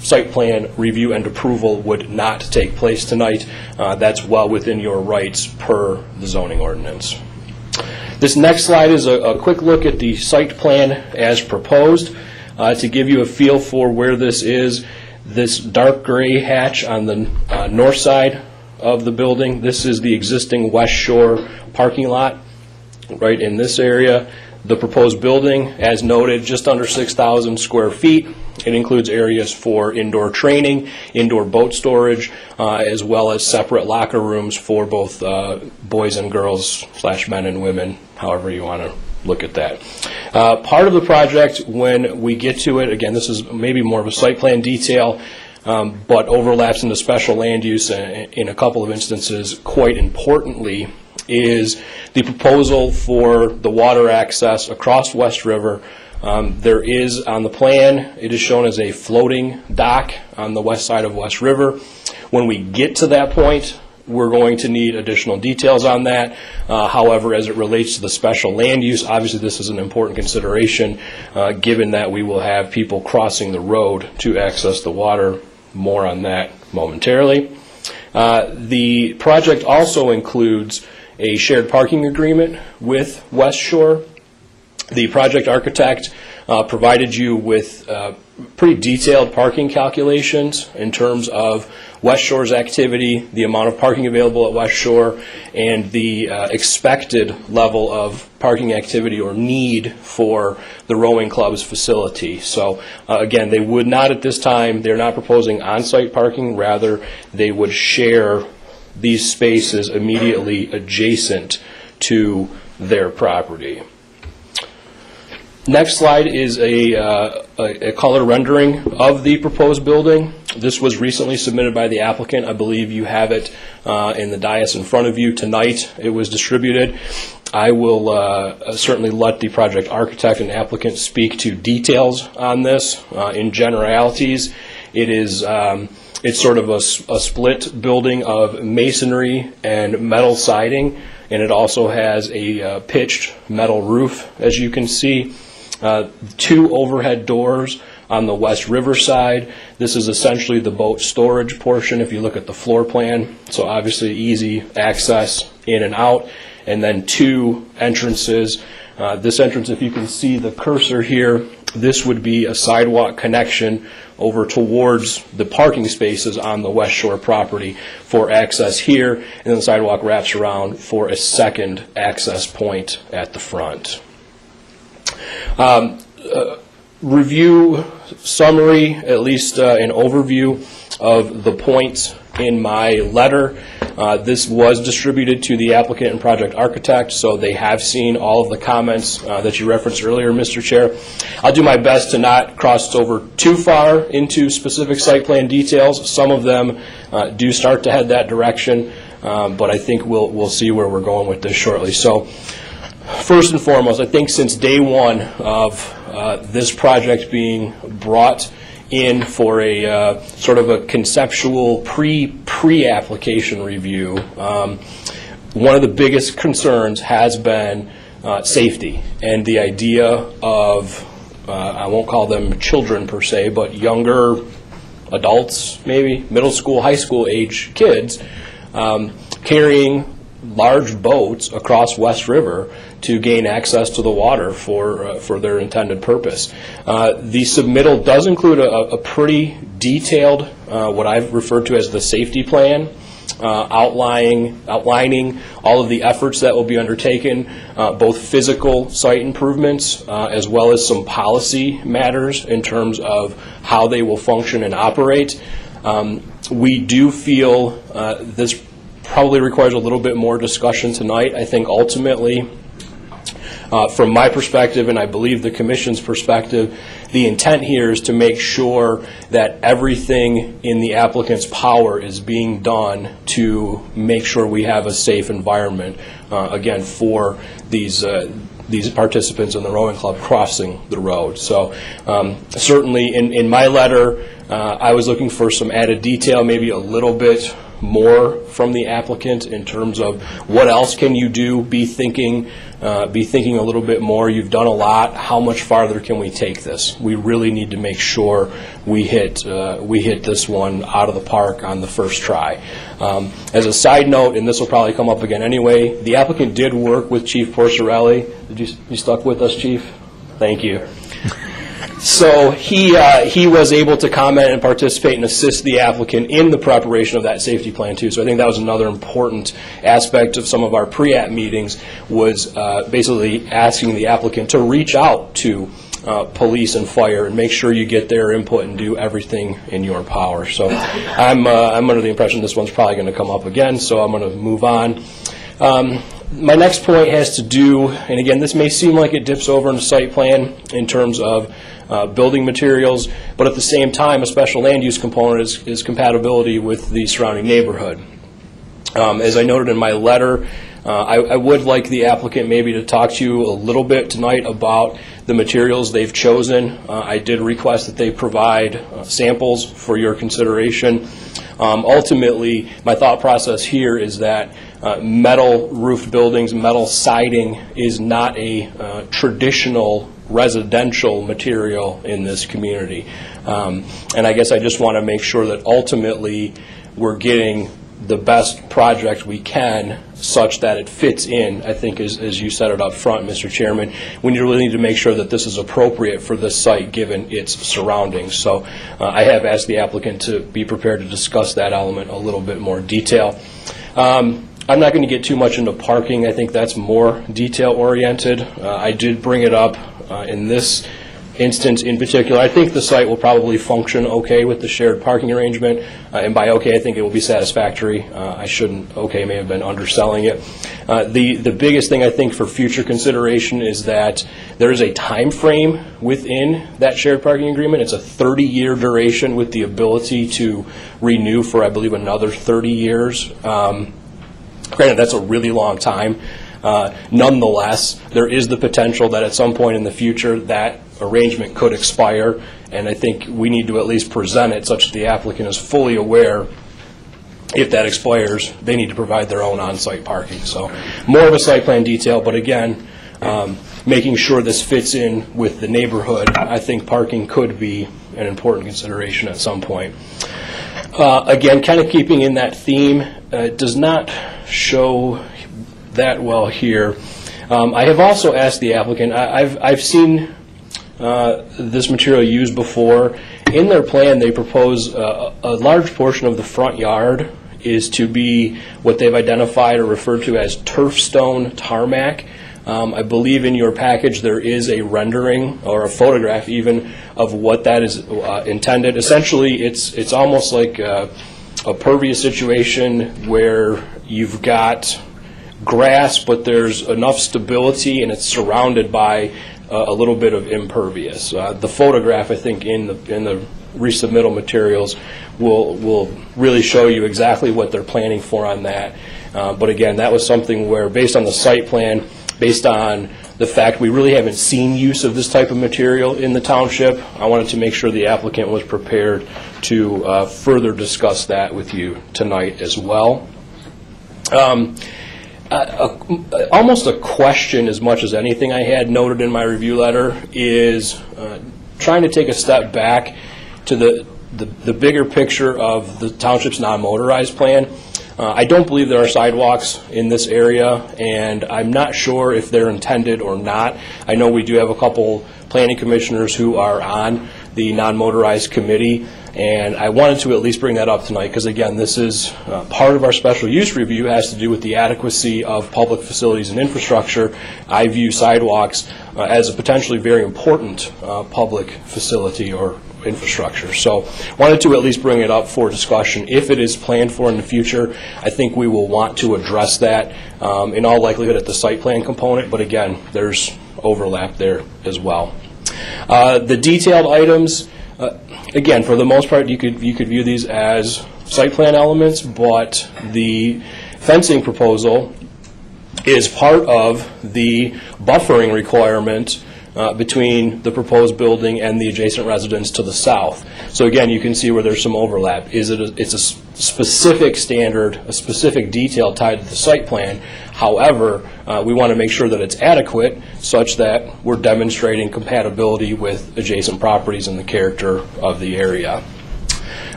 site plan review and approval would not take place tonight. That's well within your rights per the zoning ordinance. This next slide is a quick look at the site plan as proposed. To give you a feel for where this is, this dark gray hatch on the north side of the building, this is the existing West Shore parking lot right in this area. The proposed building, as noted, just under 6,000 square feet. It includes areas for indoor training, indoor boat storage, as well as separate locker rooms for both boys and girls / men and women, however you want to look at that. Part of the project, when we get to it, again, this is maybe more of a site plan detail. but overlaps into special land use in a couple of instances. Quite importantly is the proposal for the water access across West River. There is on the plan, it is shown as a floating dock on the west side of West River. When we get to that point, we're going to need additional details on that. However, as it relates to the special land use, obviously this is an important consideration given that we will have people crossing the road to access the water. More on that momentarily. The project also includes a shared parking agreement with West Shore. The project architect provided you with pretty detailed parking calculations in terms of West Shore's activity, the amount of parking available at West Shore, and the expected level of parking activity or need for the rowing club's facility. So again, they would not at this time, they're not proposing on-site parking, rather they would share these spaces immediately adjacent to their property. Next slide is a color rendering of the proposed building. This was recently submitted by the applicant. I believe you have it in the dais in front of you tonight. It was distributed. I will certainly let the project architect and applicant speak to details on this. In generalities, it is it's sort of a split building of masonry and metal siding, and it also has a pitched metal roof, as you can see. Two overhead doors on the West River side. This is essentially the boat storage portion if you look at the floor plan. So obviously easy access in and out. And then two entrances. This entrance, if you can see the cursor here, this would be a sidewalk connection over towards the parking spaces on the West Shore property for access here. And then the sidewalk wraps around for a second access point at the front. Review summary, at least an overview of the points in my letter. This was distributed to the applicant and project architect, so they have seen all of the comments that you referenced earlier, Mr. Chair. I'll do my best to not cross over too far into specific site plan details. Some of them do start to head that direction, but I think we'll see where we're going with this shortly. So, first and foremost, I think since day one of this project being brought in for a sort of a conceptual pre-application review, one of the biggest concerns has been safety and the idea of, I won't call them children per se, but younger adults, maybe middle school, high school age kids, carrying large boats across West River to gain access to the water for their intended purpose. The submittal does include a pretty detailed, what I've referred to as the safety plan, outlining all of the efforts that will be undertaken, both physical site improvements as well as some policy matters in terms of how they will function and operate. We do feel this probably requires a little bit more discussion tonight. I think ultimately, from my perspective, and I believe the Commission's perspective, the intent here is to make sure that everything in the applicant's power is being done to make sure we have a safe environment, again, for these participants in the rowing club crossing the road. So certainly in my letter, I was looking for some added detail, maybe a little bit more from the applicant in terms of what else can you do, be thinking a little bit more. You've done a lot. How much farther can we take this? We really need to make sure we hit this one out of the park on the first try. As a side note, and this will probably come up again anyway, the applicant did work with Chief Porcerelli. You stuck with us, Chief? Thank you. So he was able to comment and participate and assist the applicant in the preparation of that safety plan too. So I think that was another important aspect of some of our pre-app meetings, was basically asking the applicant to reach out to police and fire and make sure you get their input and do everything in your power. So I'm under the impression this one's probably going to come up again, so I'm going to move on. My next point has to do, and again, this may seem like it dips over into site plan in terms of building materials, but at the same time, a special land use component is compatibility with the surrounding neighborhood. As I noted in my letter, I would like the applicant maybe to talk to you a little bit tonight about the materials they've chosen. I did request that they provide samples for your consideration. Ultimately, my thought process here is that metal roofed buildings, metal siding is not a traditional residential material in this community. And I guess I just want to make sure that ultimately we're getting the best project we can such that it fits in, I think, as you said it up front, Mr. Chairman. We really need to make sure that this is appropriate for this site given its surroundings. So I have asked the applicant to be prepared to discuss that element a little bit more detail. I'm not going to get too much into parking. I think that's more detail-oriented. I did bring it up in this instance in particular. I think the site will probably function okay with the shared parking arrangement, and by okay, I think it will be satisfactory. I shouldn't, okay, may have been underselling it. The biggest thing I think for future consideration is that there is a time frame within that shared parking agreement. It's a 30-year duration with the ability to renew for, I believe, another 30 years. Granted, that's a really long time. Nonetheless, there is the potential that at some point in the future that arrangement could expire, and I think we need to at least present it such that the applicant is fully aware if that expires, they need to provide their own on-site parking. So more of a site plan detail, but again, making sure this fits in with the neighborhood, I think parking could be an important consideration at some point. Again, kind of keeping in that theme, it does not show that well here. I have also asked the applicant, I've seen this material used before. In their plan, they propose a large portion of the front yard is to be what they've identified or referred to as turf stone tarmac. I believe in your package there is a rendering or a photograph even of what that is intended. Essentially, it's almost like a pervious situation where you've got grass, but there's enough stability and it's surrounded by a little bit of impervious. The photograph, I think, in the resubmittal materials will really show you exactly what they're planning for on that. But again, that was something where, based on the site plan, based on the fact we really haven't seen use of this type of material in the township, I wanted to make sure the applicant was prepared to further discuss that with you tonight as well. Almost a question as much as anything I had noted in my review letter is trying to take a step back to the bigger picture of the township's non-motorized plan. I don't believe there are sidewalks in this area, and I'm not sure if they're intended or not. I know we do have a couple planning commissioners who are on the non-motorized committee, and I wanted to at least bring that up tonight because, again, this is part of our special use review. It has to do with the adequacy of public facilities and infrastructure. I view sidewalks as a potentially very important public facility or infrastructure. So wanted to at least bring it up for discussion. If it is planned for in the future, I think we will want to address that in all likelihood at the site plan component, but again, there's overlap there as well. The detailed items, again, for the most part, you could view these as site plan elements, but the fencing proposal is part of the buffering requirement between the proposed building and the adjacent residence to the south. So again, you can see where there's some overlap. It's a specific standard, a specific detail tied to the site plan. However, we want to make sure that it's adequate such that we're demonstrating compatibility with adjacent properties and the character of the area.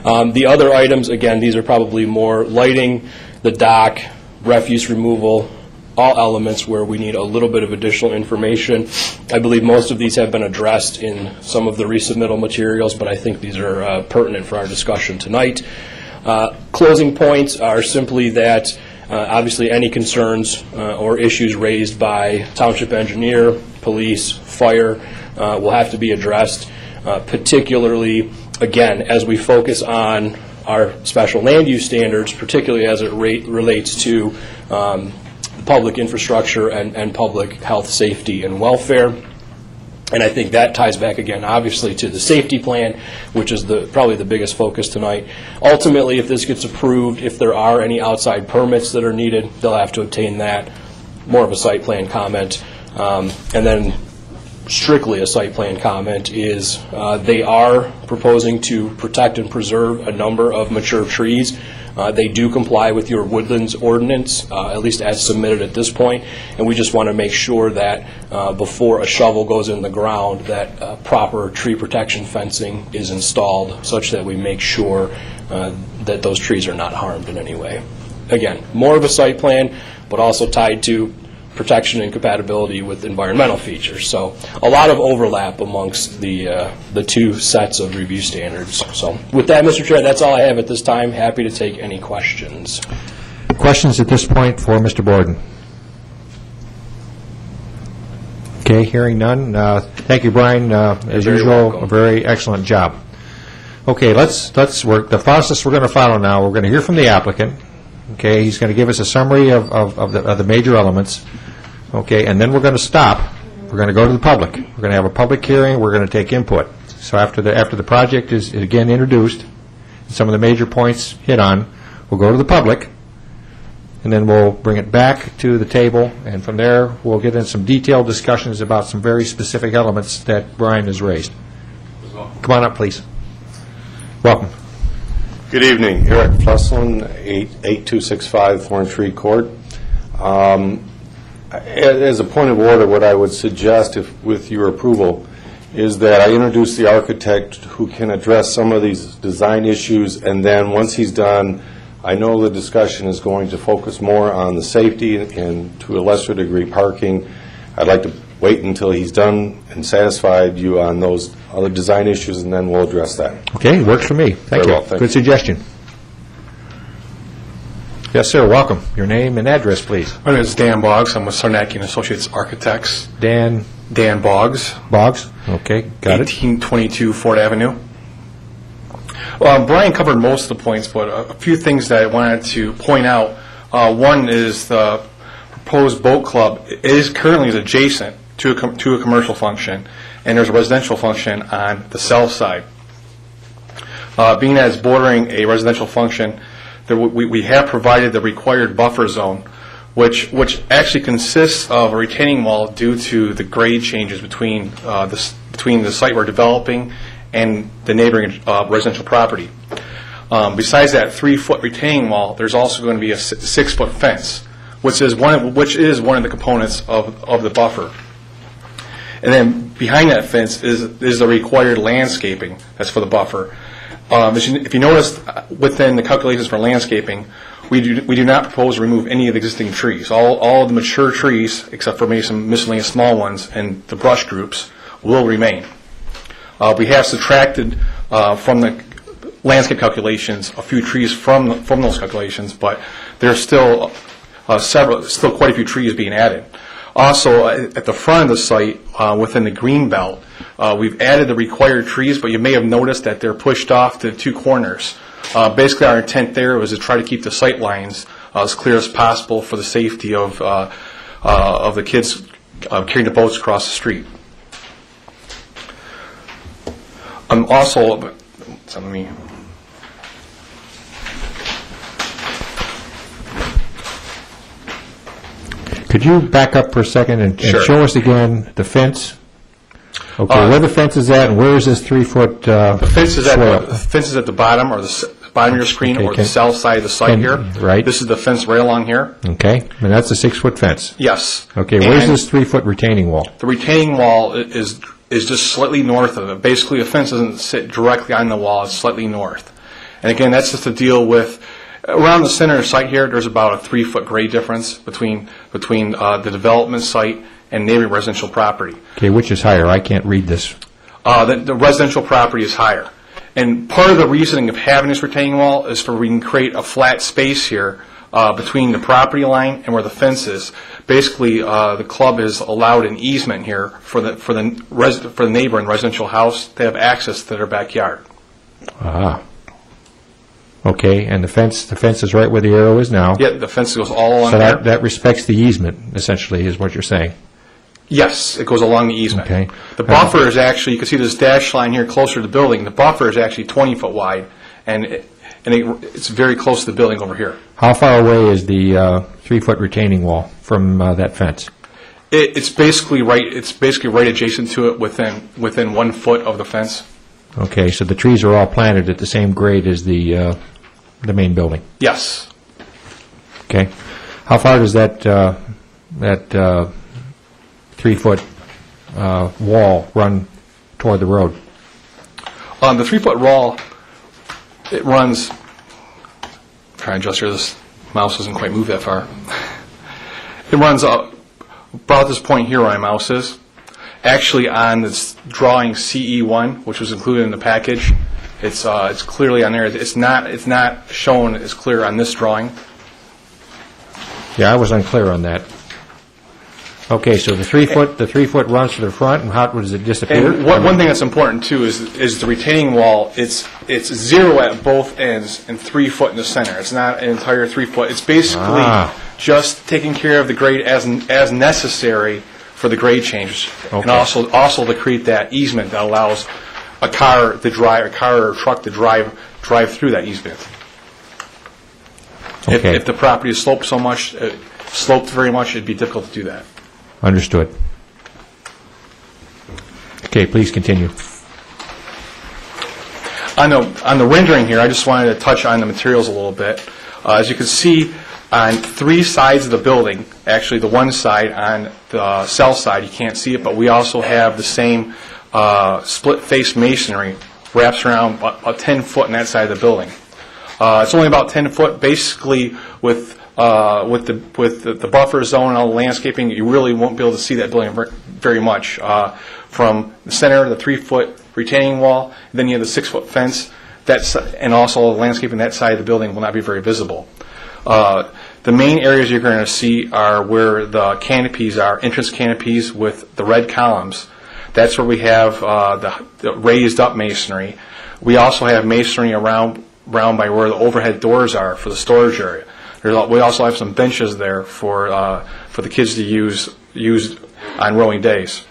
The other items, again, these are probably more lighting, the dock, refuse removal, all elements where we need a little bit of additional information. I believe most of these have been addressed in some of the resubmittal materials, but I think these are pertinent for our discussion tonight. Closing points are simply that obviously any concerns or issues raised by township engineer, police, fire will have to be addressed, particularly, again, as we focus on our special land use standards, particularly as it relates to public infrastructure and public health, safety, and welfare. And I think that ties back again, obviously, to the safety plan, which is probably the biggest focus tonight. Ultimately, if this gets approved, if there are any outside permits that are needed, they'll have to obtain that. More of a site plan comment. And then strictly a site plan comment is they are proposing to protect and preserve a number of mature trees. They do comply with your woodlands ordinance, at least as submitted at this point, and we just want to make sure that before a shovel goes in the ground that proper tree protection fencing is installed such that we make sure that those trees are not harmed in any way. Again, more of a site plan, but also tied to protection and compatibility with environmental features. So a lot of overlap amongst the two sets of review standards. So with that, Mr. Chair, that's all I have at this time. Happy to take any questions. Questions at this point for Mr. Borden? Okay, hearing none. Thank you, Brian. As very usual, welcome. a very excellent job. Okay, let's work. The process we're going to follow now, we're going to hear from the applicant. Okay, he's going to give us a summary of the major elements. Okay, and then we're going to stop. We're going to go to the public. We're going to have a public hearing. We're going to take input. So after the project is again introduced, some of the major points hit on, we'll go to the public, and then we'll bring it back to the table, and from there we'll get in some detailed discussions about some very specific elements that Brian has raised. Come on up, please. Welcome. Good evening. Eric Flusslin, 8265 Thorn Tree Court. As a point of order, what I would suggest, with your approval, is that I introduce the architect who can address some of these design issues, and then once he's done, I know the discussion is going to focus more on the safety and to a lesser degree parking. I'd like to wait until he's done and satisfied you on those other design issues, and then we'll address that. Okay, works for me. Thank Very you. well, thank Good you. suggestion. Yes, sir. Welcome. Your name and address, please. My name is Dan Boggs. I'm with Sarnacki and Associates Architects. Dan Boggs. Boggs. Okay, got it. 1822 Ford Avenue. Brian covered most of the points, but a few things that I wanted to point out. One is the proposed boat club is currently adjacent to a commercial function, and there's a residential function on the south side. Being that it's bordering a residential function, we have provided the required buffer zone, which actually consists of a retaining wall due to the grade changes between the site we're developing and the neighboring residential property. Besides that 3-foot retaining wall, there's also going to be a 6-foot fence, which is one of the components of the buffer. And then behind that fence is the required landscaping that's for the buffer. If you notice, within the calculations for landscaping, we do not propose to remove any of the existing trees. All of the mature trees, except for maybe some miscellaneous small ones and the brush groups, will remain. We have subtracted from the landscape calculations a few trees from those calculations, but there's still quite a few trees being added. Also, at the front of the site, within the green belt, we've added the required trees, but you may have noticed that they're pushed off to 2 corners. Basically, our intent there was to try to keep the sight lines as clear as possible for the safety of the kids carrying the boats across the street. Could you back up for a second and Sure. show us again the fence? Okay, where the fence is at, and where is this 3-foot The fence is swale? at the bottom, or the bottom of your screen, Okay, or the south side of the site here. Right. This is the fence right along here. Okay, and that's a 6-foot fence. Yes. Okay, where's And this 3-foot retaining wall? The retaining wall is just slightly north of it. Basically, the fence doesn't sit directly on the wall; it's slightly north. And again, that's just to deal with. Around the center of the site here, there's about a 3-foot grade difference between the development site and neighboring residential property. Okay, which is higher? I can't read this. The residential property is higher. And part of the reasoning of having this retaining wall is for we can create a flat space here between the property line and where the fence is. Basically, the club is allowed an easement here for the neighboring residential house to have access to their backyard. Ah. Okay, and the fence is right where the arrow is now? Yeah, the fence goes all along So there. that respects the easement, essentially, is what you're saying? Yes, it goes along the easement. Okay. The buffer is actually, you can see this dash line here closer to the building. The buffer is actually 20 foot wide, and it's very close to the building over here. How far away is the 3-foot retaining wall from that fence? It's basically right adjacent to it, within 1 foot of the fence. Okay, so the trees are all planted at the same grade as the main building? Yes. Okay. How far does that 3-foot wall run toward the road? The 3-foot wall, it runs, try and adjust here, this mouse doesn't quite move that far. It runs about this point here where my mouse is. Actually, on this drawing CE1, which was included in the package, it's clearly on there. It's not shown as clear on this drawing. Yeah, I was unclear on that. Okay, so the 3-foot runs to the front, and how does it disappear? And one thing that's important too is the retaining wall. It's 0 at both ends and 3 foot in the center. It's not an entire 3 foot. It's basically just taking care of the grade as necessary for the grade changes, and also to create that easement that allows a car or truck to drive through that easement. Okay. If the property is sloped very much, it'd be difficult to do that. Understood. Okay, please continue. On the rendering here, I just wanted to touch on the materials a little bit. As you can see, on 3 sides of the building, actually the one side on the south side, you can't see it, but we also have the same split-face masonry wraps around about 10 foot on that side of the building. It's only about 10 foot, basically with the buffer zone and all the landscaping, you really won't be able to see that building very much. From the center, the 3-foot retaining wall, and then you have the 6-foot fence, and also the landscaping that side of the building will not be very visible. The main areas you're going to see are where the canopies are, entrance canopies with the red columns. That's where we have the raised up masonry. We also have masonry around by where the overhead doors are for the storage area. We also have some benches there for the kids to use on rowing days.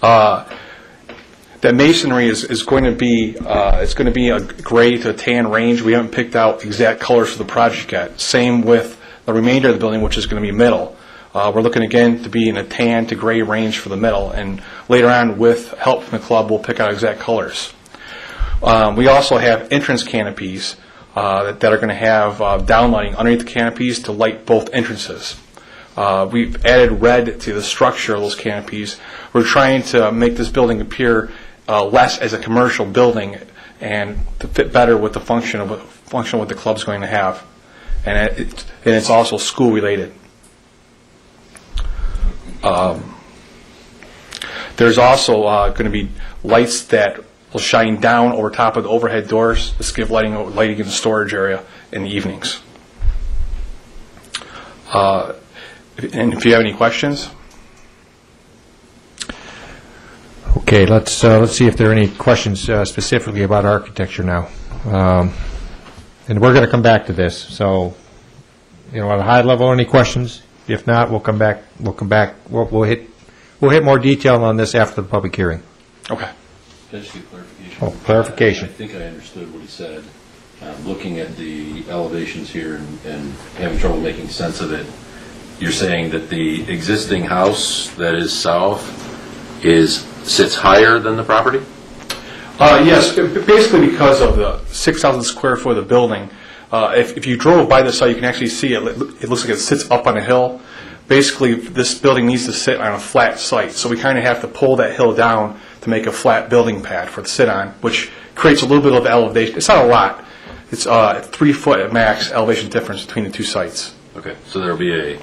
That masonry is going to be a gray to a tan range. We haven't picked out exact colors for the project yet. Same with the remainder of the building, which is going to be middle. We're looking again to be in a tan to gray range for the middle, and later on, with help from the club, we'll pick out exact colors. We also have entrance canopies that are going to have downlighting underneath the canopies to light both entrances. We've added red to the structure of those canopies. We're trying to make this building appear less as a commercial building and to fit better with the function of what the club's going to have. And it's also school related. There's also going to be lights that will shine down over top of the overhead doors to give lighting in the storage area in the evenings. And if you have any questions. Okay, let's see if there are any questions specifically about architecture now. And we're going to come back to this. So, at a high level, any questions? If not, we'll come back. We'll hit more detail on this after the public hearing. Okay. Just a clarification. Oh, clarification. I think I understood what he said. Looking at the elevations here and having trouble making sense of it, you're saying that the existing house that is south sits higher than the property? Yes, basically because of the 6,000 square foot of the building. If you drove by the site, you can actually see it. It looks like it sits up on a hill. Basically, this building needs to sit on a flat site, so we kind of have to pull that hill down to make a flat building pad for it to sit on, which creates a little bit of elevation. It's not a lot. It's 3 foot at max elevation difference between the two sites. Okay, so there'll be a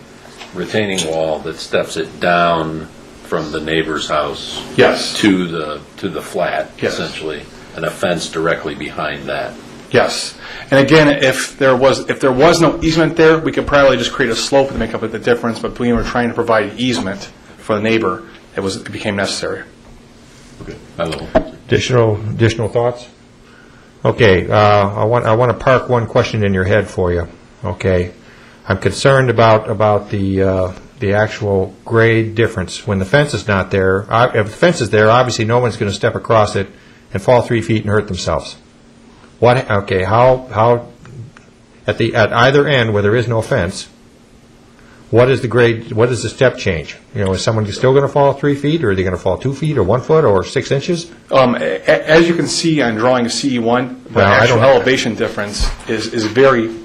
retaining wall that steps it down from the neighbor's house. Yes. To the flat, yes. Essentially, and a fence directly behind that. Yes, and again, if there was no easement there, we could probably just create a slope to make up the difference. But we were trying to provide easement for the neighbor. It became necessary. Okay. Additional thoughts? Okay, I want to park one question in your head for you, okay? I'm concerned about the actual grade difference. When the fence is not there, if the fence is there, obviously no one's going to step across it and fall 3 feet and hurt themselves. How at either end where there is no fence, what is the grade, what is the step change? You know, is someone still going to fall 3 feet, or are they going to fall 2 feet, or 1 foot, or 6 inches? As you can see on drawing CE1, the actual elevation difference is very...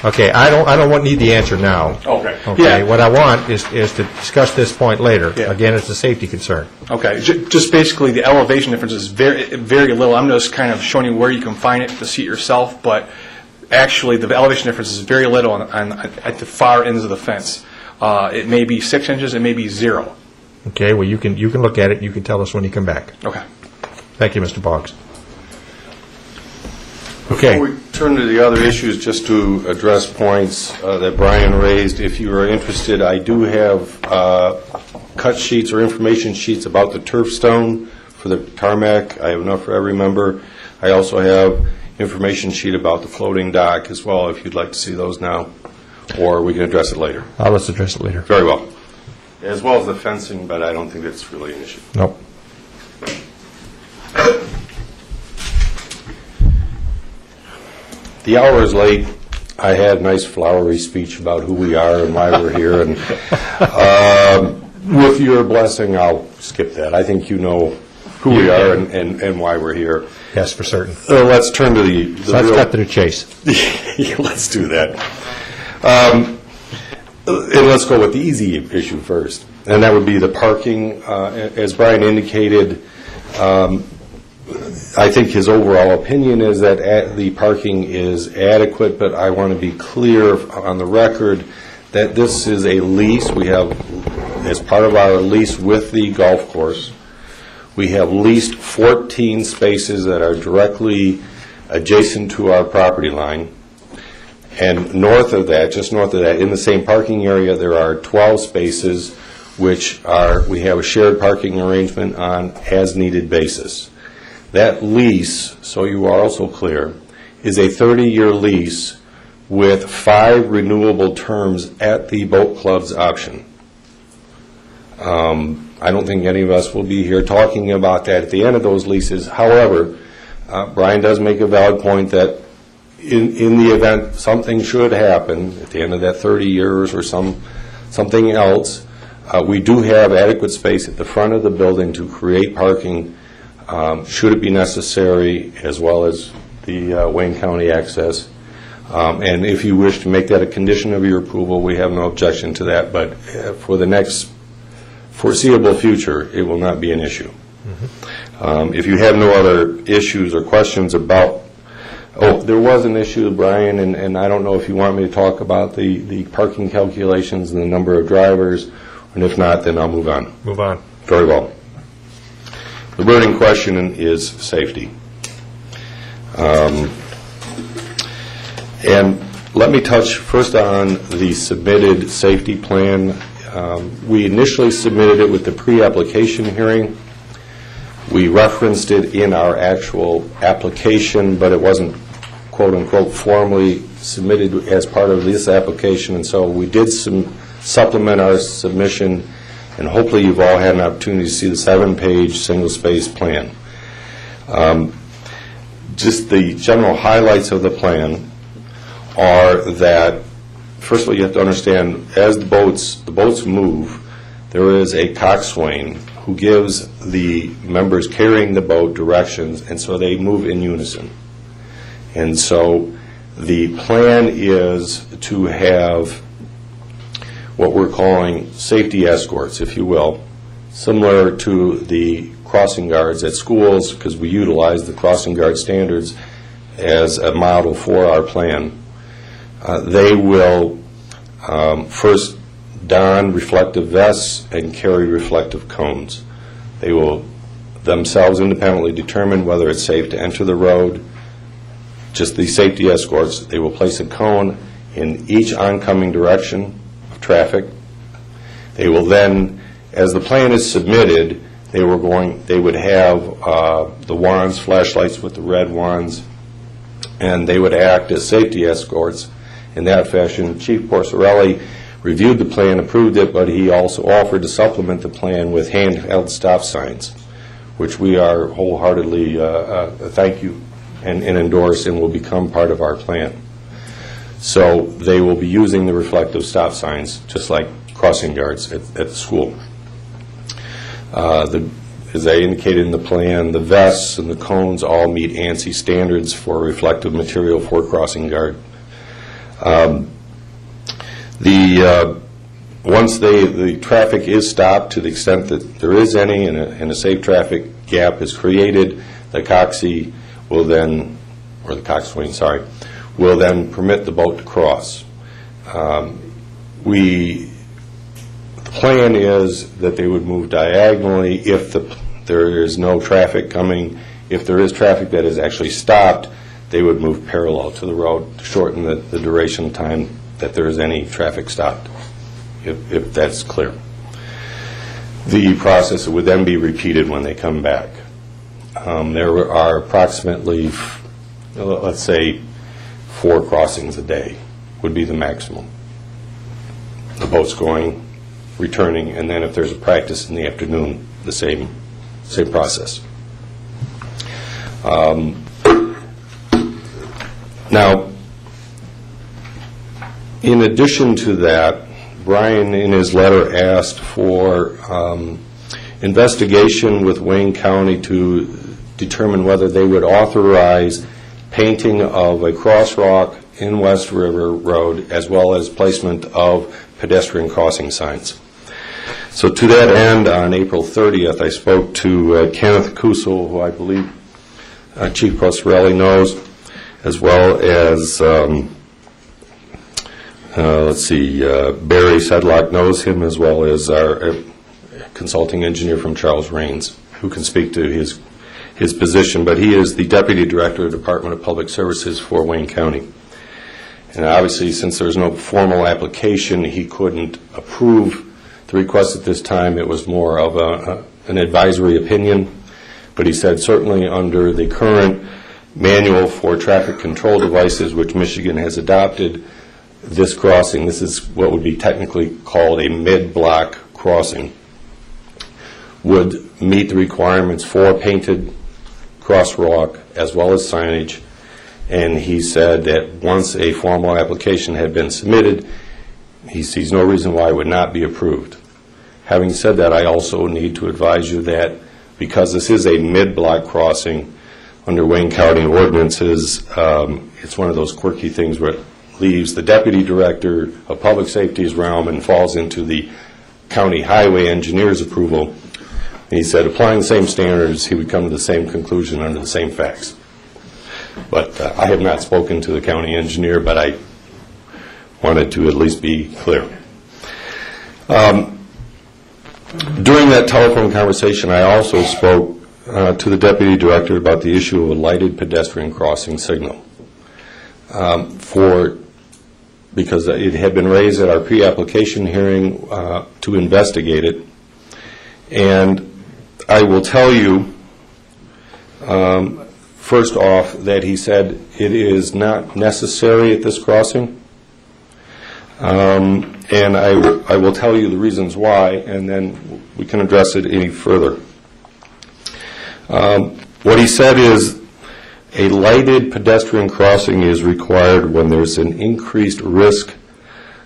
Okay, I don't need the answer now. Okay. Okay, what I want is to discuss this point later. Again, it's a safety concern. Okay, just basically the elevation difference is very little. I'm just kind of showing you where you can find it to see it yourself, but actually the elevation difference is very little at the far ends of the fence. It may be 6 inches, it may be 0. Okay, well, you can look at it, you can tell us when you come back. Okay. Thank you, Mr. Boggs. Okay. Before we turn to the other issues, just to address points that Brian raised, if you are interested, I do have cut sheets or information sheets about the turf stone for the tarmac. I have enough for every member. I also have information sheet about the floating dock as well, if you'd like to see those now, or we can address it later. Let's address it later. Very well. As well as the fencing, but I don't think it's really an issue. Nope. The hour is late. I had a nice flowery speech about who we are and why we're here, and with your blessing, I'll skip that. I think you know who we are and why we're here. Yes, for certain. Let's turn to the let's cut to the chase. Let's do that. And let's go with the easy issue first, and that would be the parking. As Brian indicated, I think his overall opinion is that the parking is adequate, but I want to be clear on the record that this is a lease. We have, as part of our lease with the golf course, we have leased 14 spaces that are directly adjacent to our property line. And north of that, just north of that, in the same parking area, there are 12 spaces which we have a shared parking arrangement on as-needed basis. That lease, so you are also clear, is a 30-year lease with 5 renewable terms at the boat club's option. I don't think any of us will be here talking about that at the end of those leases. However, Brian does make a valid point that in the event something should happen at the end of that 30 years or something else, we do have adequate space at the front of the building to create parking should it be necessary, as well as the Wayne County access. And if you wish to make that a condition of your approval, we have no objection to that. But for the next foreseeable future, it will not be an issue. Mm-hmm. If you have no other issues or questions about, there was an issue, Brian, and I don't know if you want me to talk about the parking calculations and the number of drivers, and if not, then I'll move on. Move on. Very well. The burning question is safety. And let me touch first on the submitted safety plan. We initially submitted it with the pre-application hearing. We referenced it in our actual application, but it wasn't, quote-unquote, formally submitted as part of this application, and so we did supplement our submission, and hopefully you've all had an opportunity to see the 7-page single-space plan. Just the general highlights of the plan are that, first of all, you have to understand, as the boats move, there is a coxswain who gives the members carrying the boat directions, and so they move in unison. And so the plan is to have what we're calling safety escorts, if you will, similar to the crossing guards at schools, because we utilize the crossing guard standards as a model for our plan. They will first don reflective vests and carry reflective cones. They will themselves independently determine whether it's safe to enter the road. Just the safety escorts, they will place a cone in each oncoming direction of traffic. They will then, as the plan is submitted, They would have the wands, flashlights with the red wands, and they would act as safety escorts in that fashion. Chief Porcarelli reviewed the plan, approved it, but he also offered to supplement the plan with handheld stop signs, which we are wholeheartedly thank you and endorse and will become part of our plan. So they will be using the reflective stop signs, just like crossing guards at the school. As I indicated in the plan, the vests and the cones all meet ANSI standards for reflective material for crossing guard. Once the traffic is stopped, to the extent that there is any, and a safe traffic gap is created, the coxswain will then permit the boat to cross. The plan is that they would move diagonally if there is no traffic coming. If there is traffic that is actually stopped, they would move parallel to the road to shorten the duration of time that there is any traffic stopped, if that's clear. The process would then be repeated when they come back. There are approximately, let's say, 4 crossings a day would be the maximum. The boat's going, returning, and then if there's a practice in the afternoon, the same process. Now, in addition to that, Brian, in his letter, asked for investigation with Wayne County to determine whether they would authorize painting of a crosswalk in West River Road, as well as placement of pedestrian crossing signs. So to that end, on April 30th, I spoke to Kenneth Kusel, who I believe Chief Porcarelli knows, as well as, Barry Sedlock knows him, as well as our consulting engineer from Charles Rains, who can speak to his position. But he is the Deputy Director of the Department of Public Services for Wayne County. And obviously, since there's no formal application, he couldn't approve the request at this time. It was more of an advisory opinion. But he said certainly under the current manual for traffic control devices, which Michigan has adopted, this crossing, this is what would be technically called a mid-block crossing, would meet the requirements for painted crosswalk as well as signage. And he said that once a formal application had been submitted, he sees no reason why it would not be approved. Having said that, I also need to advise you that because this is a mid-block crossing under Wayne County ordinances, it's one of those quirky things where it leaves the Deputy Director of Public Safety's realm and falls into the county highway engineer's approval. And he said applying the same standards, he would come to the same conclusion under the same facts. But I have not spoken to the county engineer, but I wanted to at least be clear. During that telephone conversation, I also spoke to the Deputy Director about the issue of a lighted pedestrian crossing signal. Because it had been raised at our pre-application hearing to investigate it. And I will tell you, first off, that he said it is not necessary at this crossing. And I will tell you the reasons why, and then we can address it any further. What he said is a lighted pedestrian crossing is required when there's an increased risk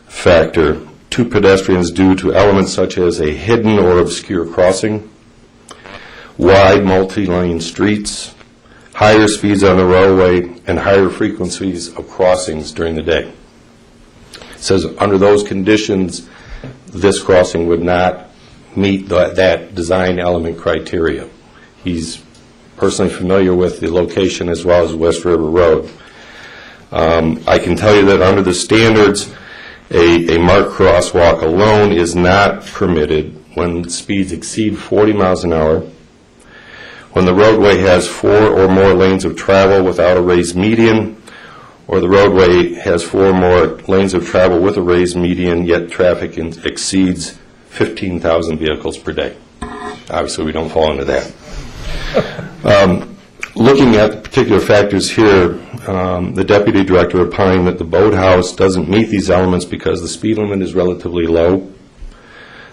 factor to pedestrians due to elements such as a hidden or obscure crossing, wide multi-lane streets, higher speeds on the roadway, and higher frequencies of crossings during the day. It says under those conditions, this crossing would not meet that design element criteria. He's personally familiar with the location as well as West River Road. I can tell you that under the standards, a marked crosswalk alone is not permitted when speeds exceed 40 miles an hour, when the roadway has 4 or more lanes of travel without a raised median, or the roadway has 4 or more lanes of travel with a raised median, yet traffic exceeds 15,000 vehicles per day. Obviously, we don't fall into that. Looking at the particular factors here, the deputy director opined that the boathouse doesn't meet these elements because the speed limit is relatively low,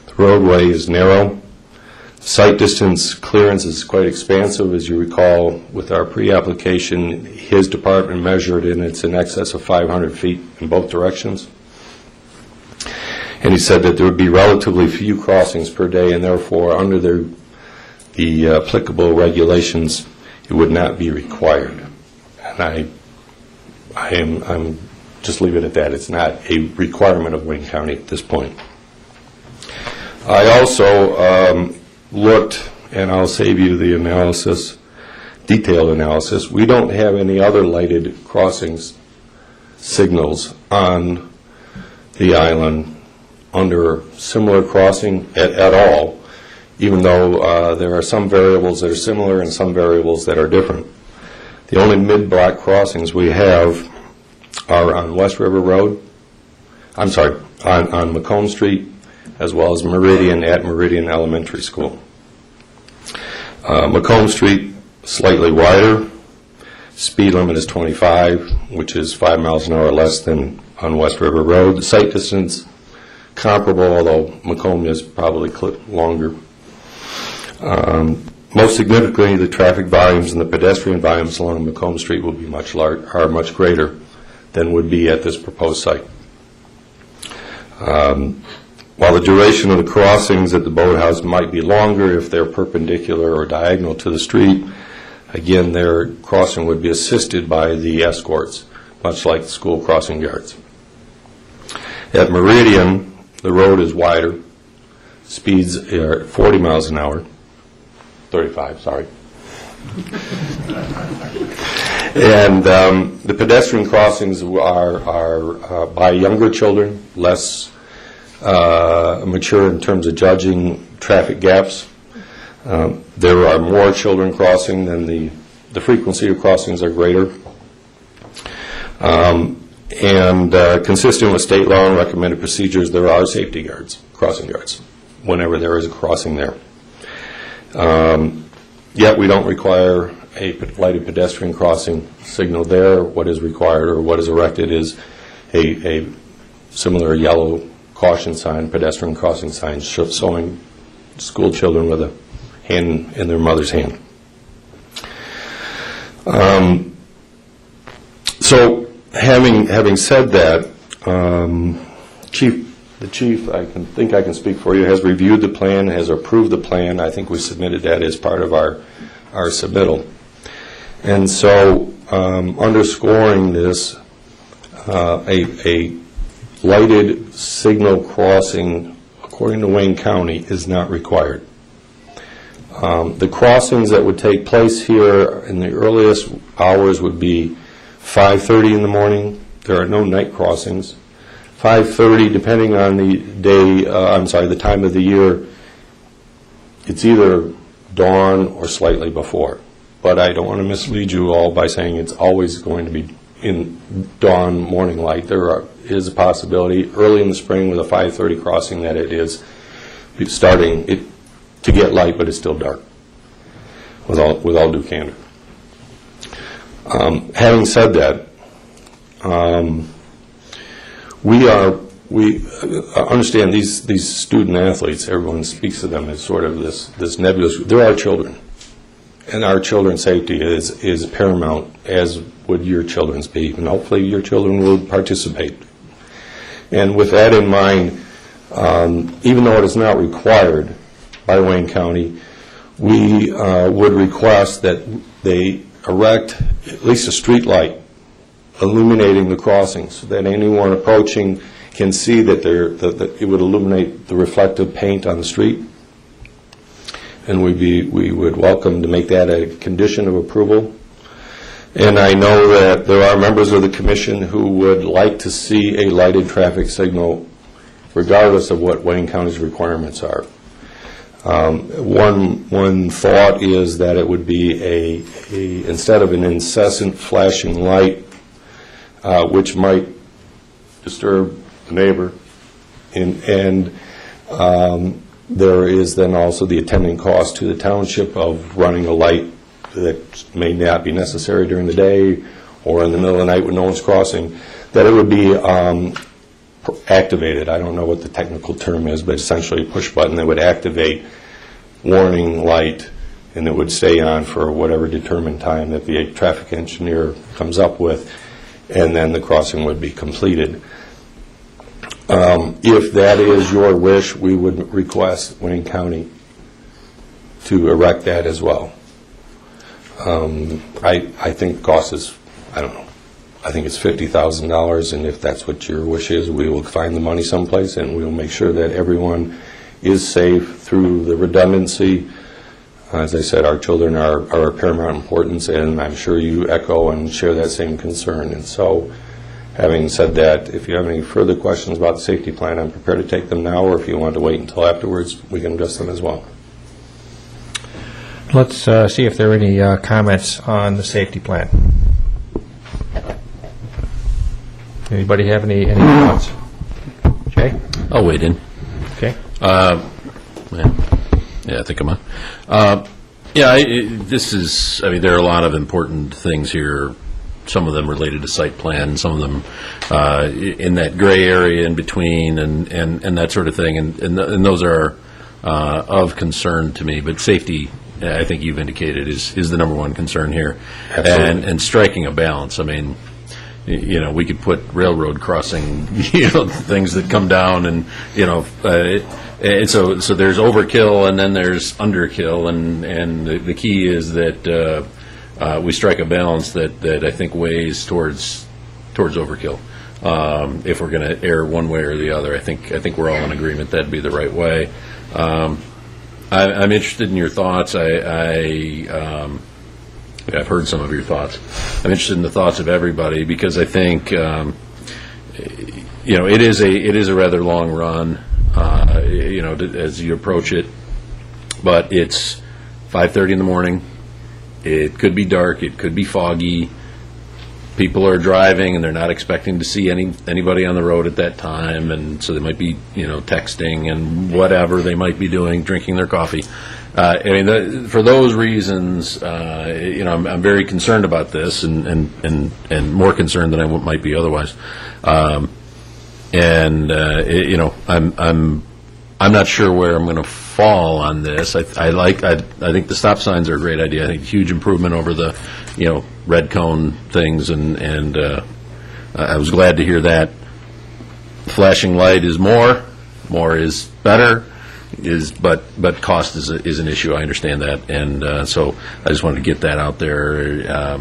the roadway is narrow, site distance clearance is quite expansive. As you recall, with our pre-application, his department measured, and it's in excess of 500 feet in both directions. And he said that there would be relatively few crossings per day, and therefore, under the applicable regulations, it would not be required. And I'm just leave it at that. It's not a requirement of Wayne County at this point. I also looked, and I'll save you the analysis, detailed analysis. We don't have any other lighted crossings signals on the island under similar crossing at all, even though there are some variables that are similar and some variables that are different. The only mid-block crossings we have are on West River Road, on Macomb Street, as well as Meridian at Meridian Elementary School. Macomb Street, slightly wider. Speed limit is 25, which is 5 miles an hour less than on West River Road. The sight distance, comparable, although Macomb is probably longer. Most significantly, the traffic volumes and the pedestrian volumes along Macomb Street will be much greater than would be at this proposed site. While the duration of the crossings at the boathouse might be longer if they're perpendicular or diagonal to the street, again, their crossing would be assisted by the escorts, much like the school crossing guards. At Meridian, the road is wider. Speeds are 40 miles an hour. 35, sorry. And the pedestrian crossings are by younger children, less mature in terms of judging traffic gaps. There are more children crossing than the frequency of crossings are greater. And consistent with state law and recommended procedures, there are safety guards, crossing guards, whenever there is a crossing there. Yet we don't require a lighted pedestrian crossing signal there. What is required or what is erected is a similar yellow caution sign, pedestrian crossing sign, showing school children with a hand in their mother's hand. So having said that, the chief, I can speak for you, has reviewed the plan, has approved the plan. I think we submitted that as part of our submittal. And so underscoring this, a lighted signal crossing, according to Wayne County, is not required. The crossings that would take place here in the earliest hours would be 5:30 in the morning. There are no night crossings. 5:30, depending on the day, the time of the year, it's either dawn or slightly before. But I don't want to mislead you all by saying it's always going to be in dawn morning light. There is a possibility early in the spring with a 5:30 crossing that it is starting to get light, but it's still dark, with all due candor. Having said that, we understand these student athletes. Everyone speaks of them as sort of this nebulous. There are children, and our children's safety is paramount, as would your children's be, and hopefully your children will participate. And with that in mind, even though it is not required by Wayne County, we would request that they erect at least a street light illuminating the crossings so that anyone approaching can see that it would illuminate the reflective paint on the street. And we would welcome to make that a condition of approval. And I know that there are members of the commission who would like to see a lighted traffic signal regardless of what Wayne County's requirements are. One thought is that it would be instead of an incessant flashing light, which might disturb the neighbor, and There is then also the attending cost to the township of running a light that may not be necessary during the day or in the middle of the night when no one's crossing, that it would be activated. I don't know what the technical term is, but essentially a push button that would activate warning light, and it would stay on for whatever determined time that the traffic engineer comes up with, and then the crossing would be completed. If that is your wish, we would request Wayne County to erect that as well. I think cost is, I don't know, I think it's $50,000, and if that's what your wish is, we will find the money someplace, and we'll make sure that everyone is safe through the redundancy. As I said, our children are of paramount importance, and I'm sure you echo and share that same concern. And so, having said that, if you have any further questions about the safety plan, I'm prepared to take them now, or if you want to wait until afterwards, we can address them as well. Let's see if there are any comments on the safety plan. Anybody have any thoughts? Jay? I'll wait in. Okay. Yeah, I think I'm on. This is, I mean, there are a lot of important things here, some of them related to site plan, some of them in that gray area in between, and that sort of thing, and those are of concern to me, but safety, I think you've indicated, is the number one concern here. Absolutely. And striking a balance. I mean, you know, we could put railroad crossing, things that come down, and and so there's overkill, and then there's underkill, and the key is that we strike a balance that I think weighs towards overkill. If we're going to err one way or the other, I think we're all in agreement that'd be the right way. I'm interested in your thoughts. I've heard some of your thoughts. I'm interested in the thoughts of everybody, because I think it is a rather long run, as you approach it. But it's 5:30 in the morning. It could be dark. It could be foggy. People are driving, and they're not expecting to see anybody on the road at that time, and so they might be, texting and whatever they might be doing, drinking their coffee. For those reasons, I'm very concerned about this, and more concerned than I might be otherwise. I'm not sure where I'm going to fall on this. I think the stop signs are a great idea. I think huge improvement over the, red cone things, and I was glad to hear that. Flashing light is more is better, but cost is an issue. I understand that, and so I just wanted to get that out there.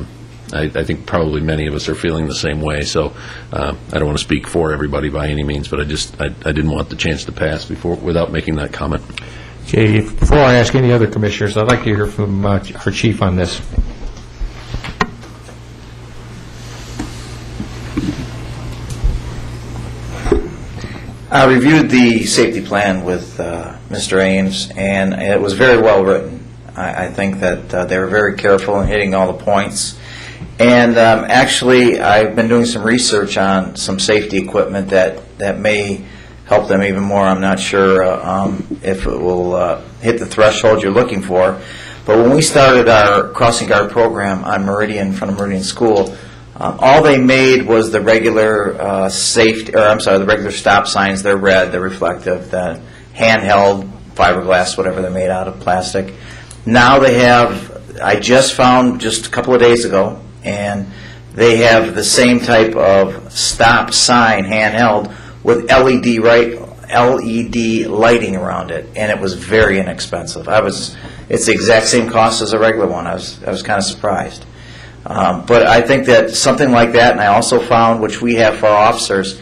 I think probably many of us are feeling the same way, so I don't want to speak for everybody by any means, but I didn't want the chance to pass without making that comment. Okay, before I ask any other commissioners, I'd like to hear from our chief on this. I reviewed the safety plan with Mr. Ames, and it was very well written. I think that they were very careful in hitting all the points. And actually, I've been doing some research on some safety equipment that may help them even more. I'm not sure if it will hit the threshold you're looking for. But when we started our crossing guard program on Meridian, in front of Meridian School, all they made was the regular the regular stop signs. They're red, they're reflective, the handheld fiberglass, whatever they're made out of, plastic. Now they have, I just found just a couple of days ago, and they have the same type of stop sign handheld with LED lighting around it, and it was very inexpensive. It's the exact same cost as a regular one. I was kind of surprised. But I think that something like that, and I also found, which we have for our officers,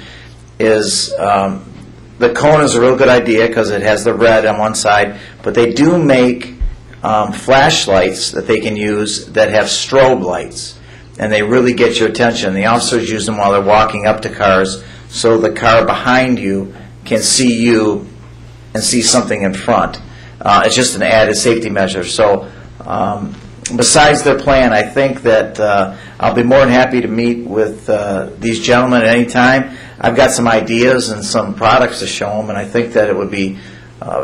is the cone is a real good idea because it has the red on one side, but they do make flashlights that they can use that have strobe lights, and they really get your attention. The officers use them while they're walking up to cars, so the car behind you can see you and see something in front. It's just an added safety measure. So besides their plan, I think that I'll be more than happy to meet with these gentlemen at any time. I've got some ideas and some products to show them, and I think that it would be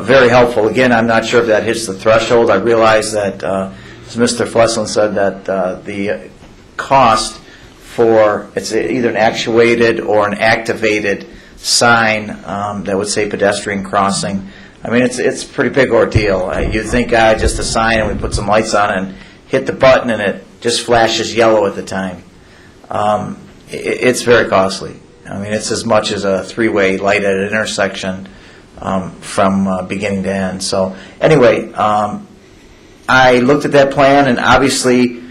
very helpful. Again, I'm not sure if that hits the threshold. I realize that, as Mr. Flesland said, that the cost for, it's either an actuated or an activated sign that would say pedestrian crossing. I mean, it's a pretty big ordeal. You'd think just a sign and we put some lights on and hit the button and it just flashes yellow at the time. It's very costly. I mean, it's as much as a three-way light at an intersection from beginning to end. So anyway, I looked at that plan, and obviously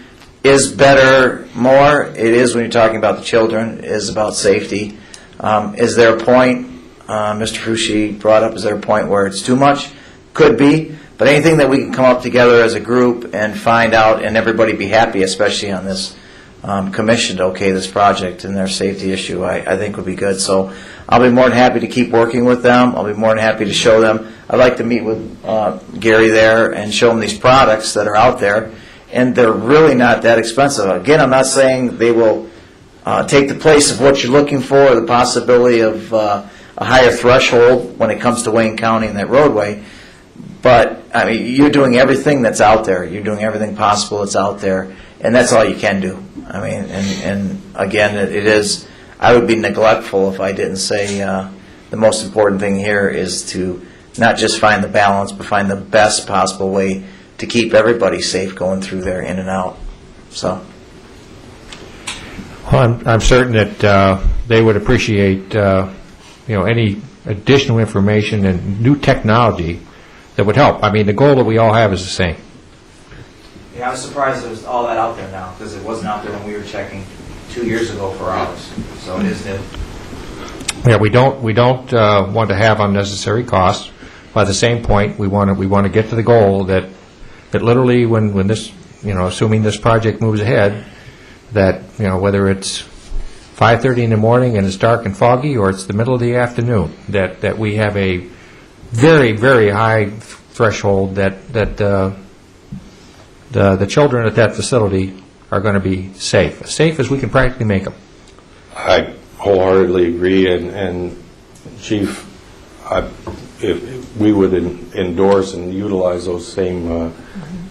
is better more. It is when you're talking about the children. It is about safety. Is there a point, Mr. Fushi brought up, is there a point where it's too much? Could be. But anything that we can come up together as a group and find out and everybody be happy, especially on this commission to okay this project and their safety issue, I think would be good. So I'll be more than happy to keep working with them. I'll be more than happy to show them. I'd like to meet with Gary there and show them these products that are out there, and they're really not that expensive. Again, I'm not saying they will take the place of what you're looking for, or the possibility of a higher threshold when it comes to Wayne County and that roadway, but I mean, you're doing everything that's out there. You're doing everything possible that's out there, and that's all you can do. I mean, and again, it is, I would be neglectful if I didn't say the most important thing here is to not just find the balance, but find the best possible way to keep everybody safe going through there, in and out. So. Well, I'm certain that they would appreciate, any additional information and new technology that would help. I mean, the goal that we all have is the same. Yeah, I was surprised there was all that out there now, because it wasn't out there when we were checking 2 years ago for ours. So it is new. Yeah, we don't want to have unnecessary costs. By the same point, we want to get to the goal that literally when this, assuming this project moves ahead, that whether it's 5:30 in the morning and it's dark and foggy, or it's the middle of the afternoon, that we have a very, very high threshold that the children at that facility are going to be safe as we can practically make them. I wholeheartedly agree, and Chief, if we would endorse and utilize those same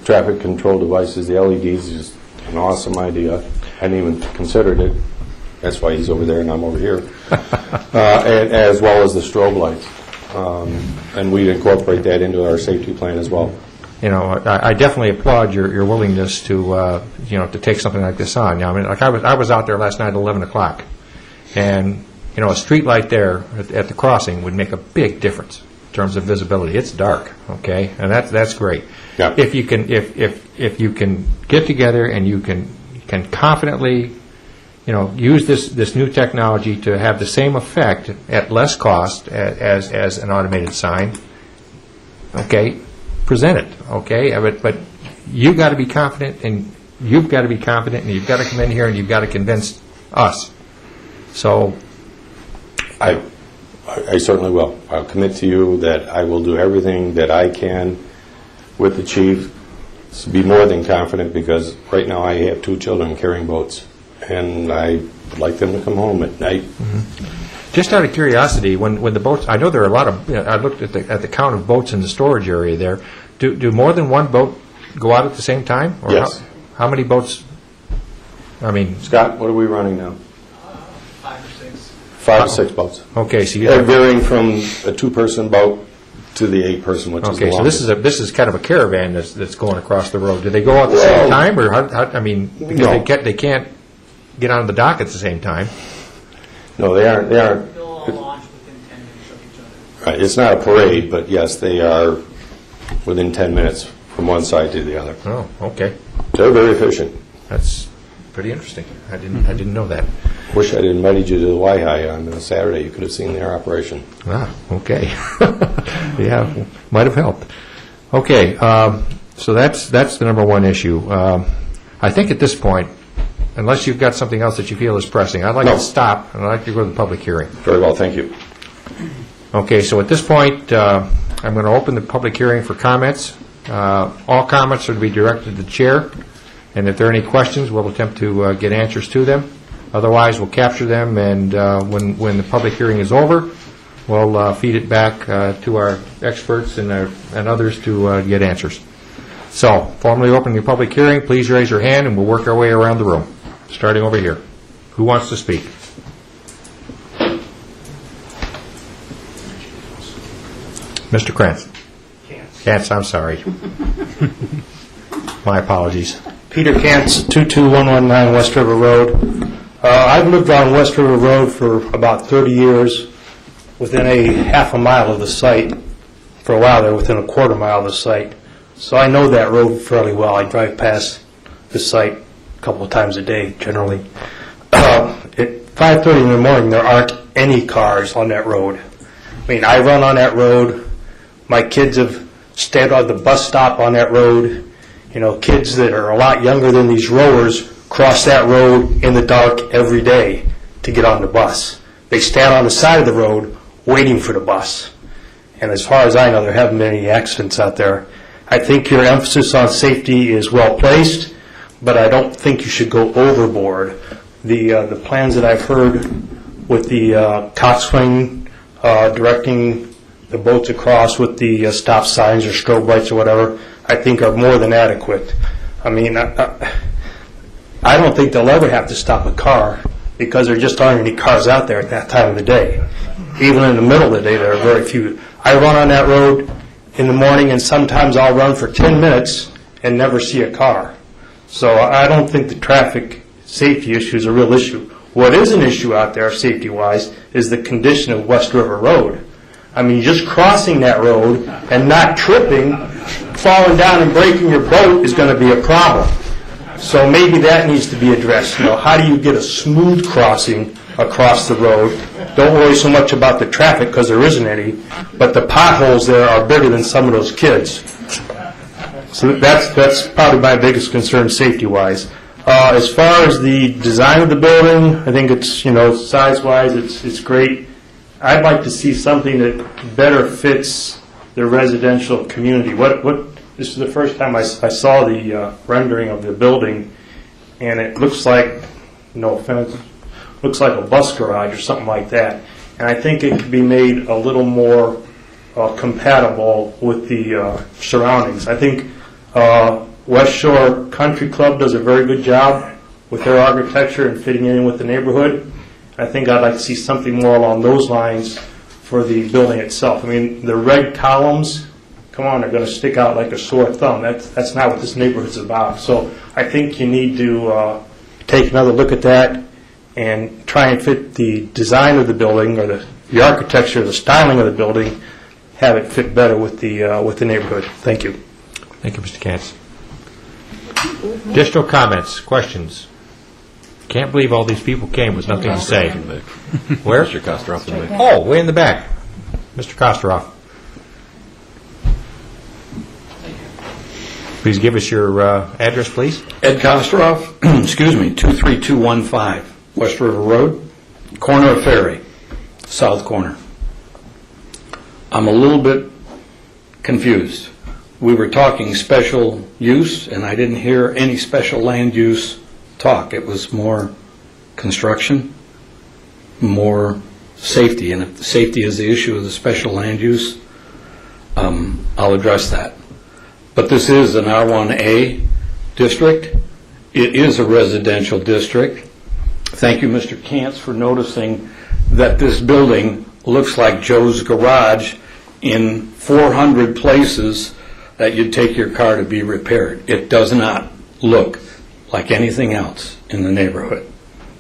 traffic control devices, the LEDs is just an awesome idea. I hadn't even considered it. That's why he's over there and I'm over here. And as well as the strobe lights. And we'd incorporate that into our safety plan as well. I definitely applaud your willingness to to take something like this on. I mean, like I was out there last night at 11 o'clock, and a street light there at the crossing would make a big difference in terms of visibility. It's dark, okay, and that's great. Yeah. If you can if you can get together and you can confidently use this new technology to have the same effect at less cost as an automated sign, okay, present it, okay? But you've got to be confident, and you've got to come in here and you've got to convince us. So I certainly will. I'll commit to you that I will do everything that I can with the chief to be more than confident, because right now I have 2 children carrying boats, and I would like them to come home at night. Mm-hmm. Just out of curiosity, when the boats, I know there are a lot of, I looked at the count of boats in the storage area there. Do more than one boat go out at the same time? Or Yes. How many boats? I mean, Scott, what are we running now? 5 or 6. 5 or 6 boats. Okay, so They're varying from a 2-person boat to the 8-person, which is the okay, so longest. this is kind of a caravan that's going across the road. Do they go out at the same time, or I mean, because No. they can't get on the dock at the same time? No, they aren't. They'll all launch within 10 minutes of each other. Right, it's not a parade, but yes, they are within 10 minutes from one side to the other. Oh, okay. They're very efficient. That's pretty interesting. I didn't know that. Wish I'd invited you to the Waihi on Saturday. You could have seen their operation. Ah, okay. Yeah, might have helped. Okay, so that's the number one issue. I think at this point, unless you've got something else that you feel is pressing, I'd like to stop, and I'd like to go to the public hearing. Very well, thank you. Okay, so at this point, I'm going to open the public hearing for comments. All comments are to be directed to the chair, and if there are any questions, we'll attempt to get answers to them. Otherwise, we'll capture them, and when the public hearing is over, we'll feed it back to our experts and others to get answers. So, formally opening the public hearing, please raise your hand and we'll work our way around the room, starting over here. Who wants to speak? Mr. Krantz. Kantz, I'm sorry. My apologies. Peter Kantz, 22119 West River Road. I've lived on West River Road for about 30 years, within a half a mile of the site. For a while there, within a quarter mile of the site. So I know that road fairly well. I drive past the site a couple of times a day, generally. At 5:30 in the morning, there aren't any cars on that road. I mean, I run on that road. My kids have stayed on the bus stop on that road. You know, kids that are a lot younger than these rowers cross that road in the dark every day to get on the bus. They stand on the side of the road waiting for the bus. And as far as I know, there haven't been any accidents out there. I think your emphasis on safety is well placed, but I don't think you should go overboard. The plans that I've heard with the coxswain directing the boats across with the stop signs or strobe lights or whatever, I think are more than adequate. I mean, I don't think they'll ever have to stop a car because there just aren't any cars out there at that time of the day. Even in the middle of the day, there are very few. I run on that road in the morning, and sometimes I'll run for 10 minutes and never see a car. So I don't think the traffic safety issue is a real issue. What is an issue out there, safety-wise, is the condition of West River Road. I mean, just crossing that road and not tripping, falling down and breaking your boat is going to be a problem. So maybe that needs to be addressed. You know, how do you get a smooth crossing across the road? Don't worry so much about the traffic because there isn't any, but the potholes there are bigger than some of those kids. So that's probably my biggest concern safety-wise. As far as the design of the building, I think it's, you know, size-wise, it's great. I'd like to see something that better fits the residential community. This is the first time I saw the rendering of the building, and it looks like, no offense, looks like a bus garage or something like that. And I think it could be made a little more compatible with the surroundings. I think West Shore Country Club does a very good job with their architecture and fitting in with the neighborhood. I think I'd like to see something more along those lines for the building itself. I mean, the red columns, come on, they're going to stick out like a sore thumb. That's not what this neighborhood's about. So I think you need to take another look at that and try and fit the design of the building or the architecture, the styling of the building, have it fit better with the neighborhood. Thank you. Thank you, Mr. Kantz. Additional comments, questions? Can't believe all these people came with nothing to say. Where? Mr. Kosteroff. Oh, way in the back. Mr. Kosteroff. Please give us your address, please. Ed Kosteroff, excuse me, 23215 West River Road, corner of Ferry, south corner. I'm a little bit confused. We were talking special use, and I didn't hear any special land use talk. It was more construction, more safety, and if safety is the issue of the special land use, I'll address that. But this is an R1A district. It is a residential district. Thank you, Mr. Kantz, for noticing that this building looks like Joe's Garage in 400 places that you'd take your car to be repaired. It does not look like anything else in the neighborhood.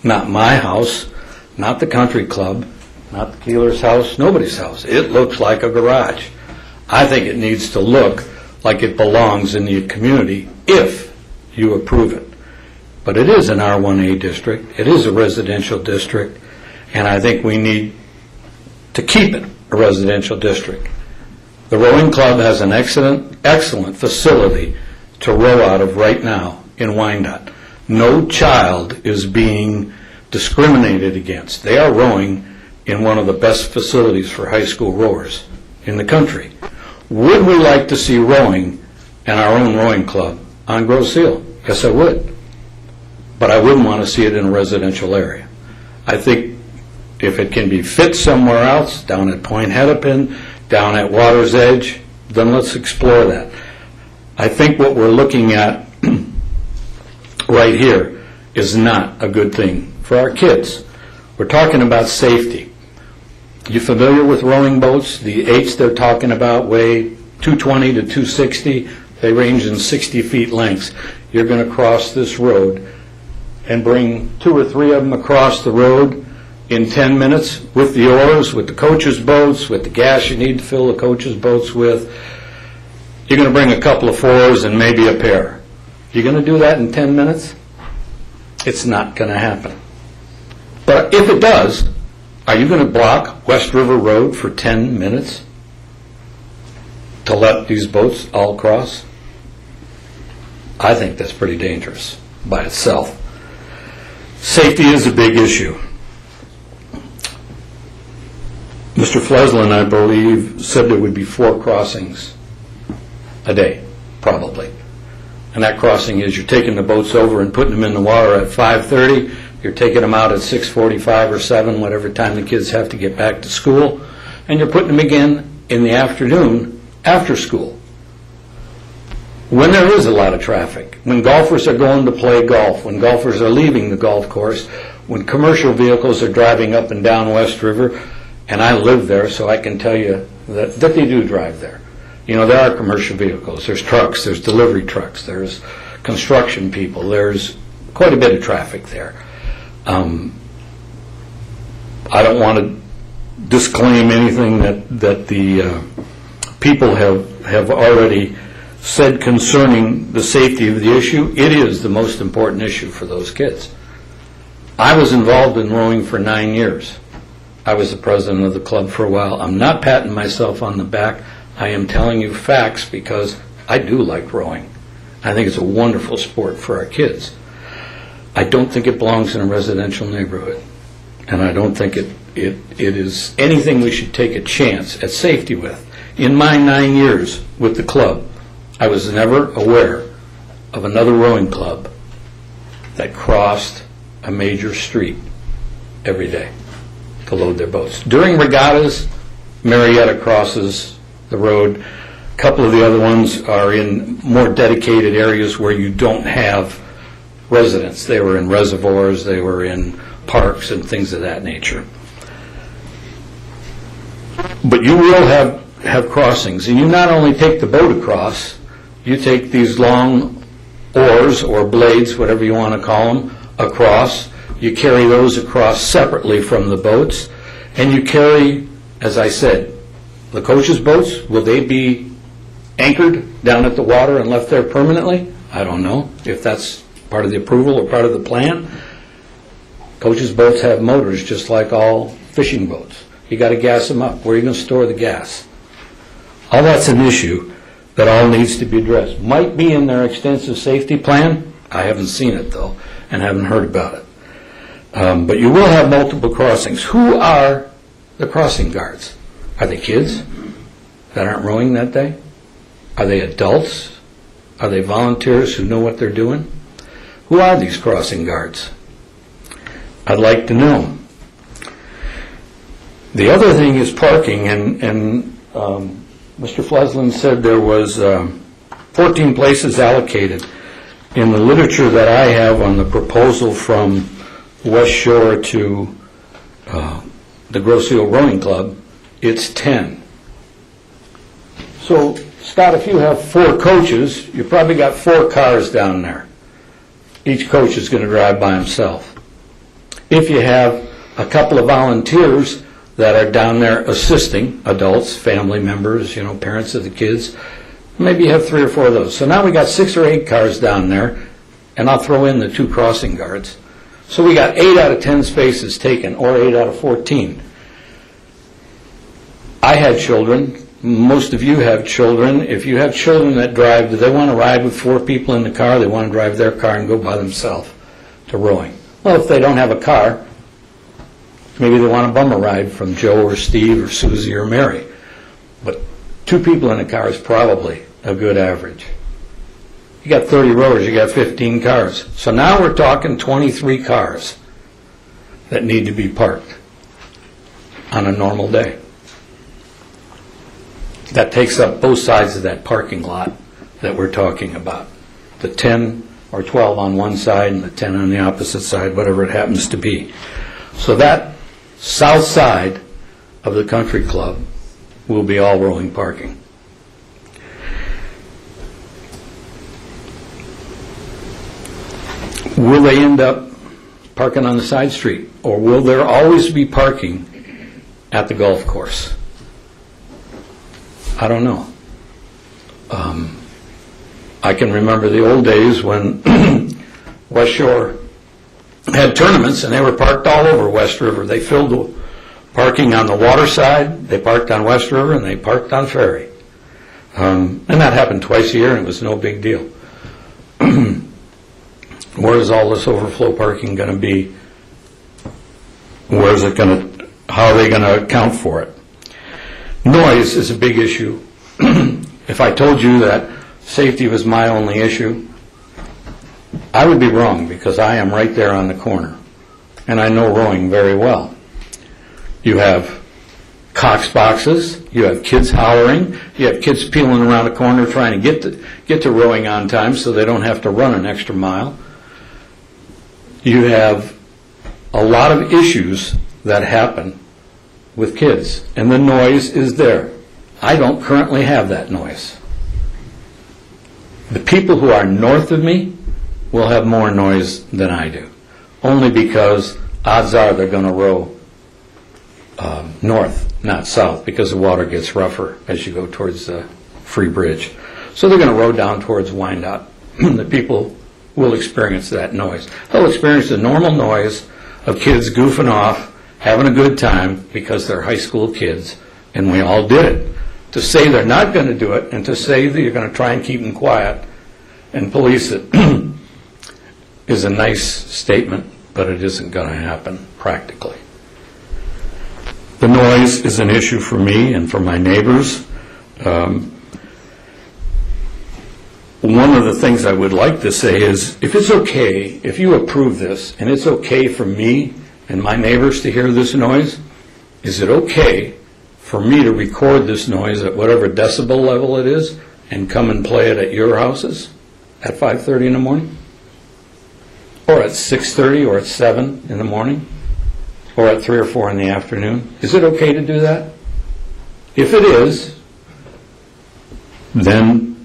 Not my house, not the country club, not the Keeler's house, nobody's house. It looks like a garage. I think it needs to look like it belongs in the community if you approve it. But it is an R1A district. It is a residential district, and I think we need to keep it a residential district. The rowing club has an excellent facility to row out of right now in Wyandotte. No child is being discriminated against. They are rowing in one of the best facilities for high school rowers in the country. Would we like to see rowing in our own rowing club on Grosse Ile? Yes, I would. But I wouldn't want to see it in a residential area. I think If it can be fit somewhere else, down at Point Hennepin, down at Water's Edge, then let's explore that. I think what we're looking at right here is not a good thing for our kids. We're talking about safety. You familiar with rowing boats? The 8s they're talking about weigh 220 to 260. They range in 60 feet lengths. You're going to cross this road and bring 2 or 3 of them across the road in 10 minutes with the oars, with the coaches' boats, with the gas you need to fill the coaches' boats with. You're going to bring a couple of 4s and maybe a pair. You're going to do that in 10 minutes? It's not going to happen. But if it does, are you going to block West River Road for 10 minutes to let these boats all cross? I think that's pretty dangerous by itself. Safety is a big issue. Mr. Fleslin, I believe, said there would be 4 crossings a day, probably. And that crossing is you're taking the boats over and putting them in the water at 5:30, you're taking them out at 6:45 or 7, whatever time the kids have to get back to school, and you're putting them again in the afternoon after school. When there is a lot of traffic, when golfers are going to play golf, when golfers are leaving the golf course, when commercial vehicles are driving up and down West River, and I live there, so I can tell you that they do drive there. You know, there are commercial vehicles, there's trucks, there's delivery trucks, there's construction people, there's quite a bit of traffic there. I don't want to disclaim anything that the people have already said concerning the safety of the issue. It is the most important issue for those kids. I was involved in rowing for 9 years. I was the president of the club for a while. I'm not patting myself on the back. I am telling you facts because I do like rowing. I think it's a wonderful sport for our kids. I don't think it belongs in a residential neighborhood. And I don't think it is anything we should take a chance at safety with. In my 9 years with the club, I was never aware of another rowing club that crossed a major street every day to load their boats. During regattas, Marietta crosses the road. A couple of the other ones are in more dedicated areas where you don't have residents. They were in reservoirs, they were in parks and things of that nature. But you will have crossings, and you not only take the boat across, you take these long oars or blades, whatever you want to call them, across. You carry those across separately from the boats, and you carry, as I said, the coaches' boats. Will they be anchored down at the water and left there permanently? I don't know if that's part of the approval or part of the plan. Coaches' boats have motors just like all fishing boats. You got to gas them up. Where are you going to store the gas? All that's an issue that all needs to be addressed. Might be in their extensive safety plan. I haven't seen it, though, and haven't heard about it. But you will have multiple crossings. Who are the crossing guards? Are they kids that aren't rowing that day? Are they adults? Are they volunteers who know what they're doing? Who are these crossing guards? I'd like to know. The other thing is parking, and Mr. Fleslin said there was 14 places allocated. In the literature that I have on the proposal from West Shore to the Grosse Ile Rowing Club, it's 10. So, Scott, if you have 4 coaches, you probably got 4 cars down there. Each coach is going to drive by himself. If you have a couple of volunteers that are down there assisting, adults, family members, parents of the kids, maybe you have 3 or 4 of those. So now we got 6 or 8 cars down there, and I'll throw in the 2 crossing guards. So we got 8 out of 10 spaces taken, or 8 out of 14. I had children. Most of you have children. If you have children that drive, do they want to ride with 4 people in the car? They want to drive their car and go by themselves to rowing. Well, if they don't have a car, maybe they want a bum a ride from Joe or Steve or Susie or Mary. But 2 people in a car is probably a good average. You got 30 rowers, you got 15 cars. So now we're talking 23 cars that need to be parked. on a normal day. That takes up both sides of that parking lot that we're talking about. The 10 or 12 on one side and the 10 on the opposite side, whatever it happens to be. So that south side of the country club will be all rowing parking. Will they end up parking on the side street, or will there always be parking at the golf course? I don't know. I can remember the old days when West Shore had tournaments and they were parked all over West River. They filled the parking on the water side, they parked on West River, and they parked on Ferry. And that happened twice a year, and it was no big deal. Where is all this overflow parking going to be? Where is it going to? How are they going to account for it? Noise is a big issue. If I told you that safety was my only issue, I would be wrong, because I am right there on the corner, and I know rowing very well. You have Cox boxes, you have kids hollering, you have kids peeling around a corner trying to get to rowing on time so they don't have to run an extra mile. You have a lot of issues that happen with kids, and the noise is there. I don't currently have that noise. The people who are north of me will have more noise than I do, only because odds are they're going to row north, not south, because the water gets rougher as you go towards the Free Bridge. So they're going to row down towards Wyandotte. The people will experience that noise. They'll experience the normal noise of kids goofing off, having a good time, because they're high school kids, and we all did it. To say they're not going to do it, and to say that you're going to try and keep them quiet and police it is a nice statement, but it isn't going to happen practically. The noise is an issue for me and for my neighbors. One of the things I would like to say is, if it's okay, if you approve this, and it's okay for me and my neighbors to hear this noise, is it okay for me to record this noise at whatever decibel level it is and come and play it at your houses at 5:30 in the morning? Or at 6:30 or at 7 in the morning? Or at 3 or 4 in the afternoon? Is it okay to do that? If it is, then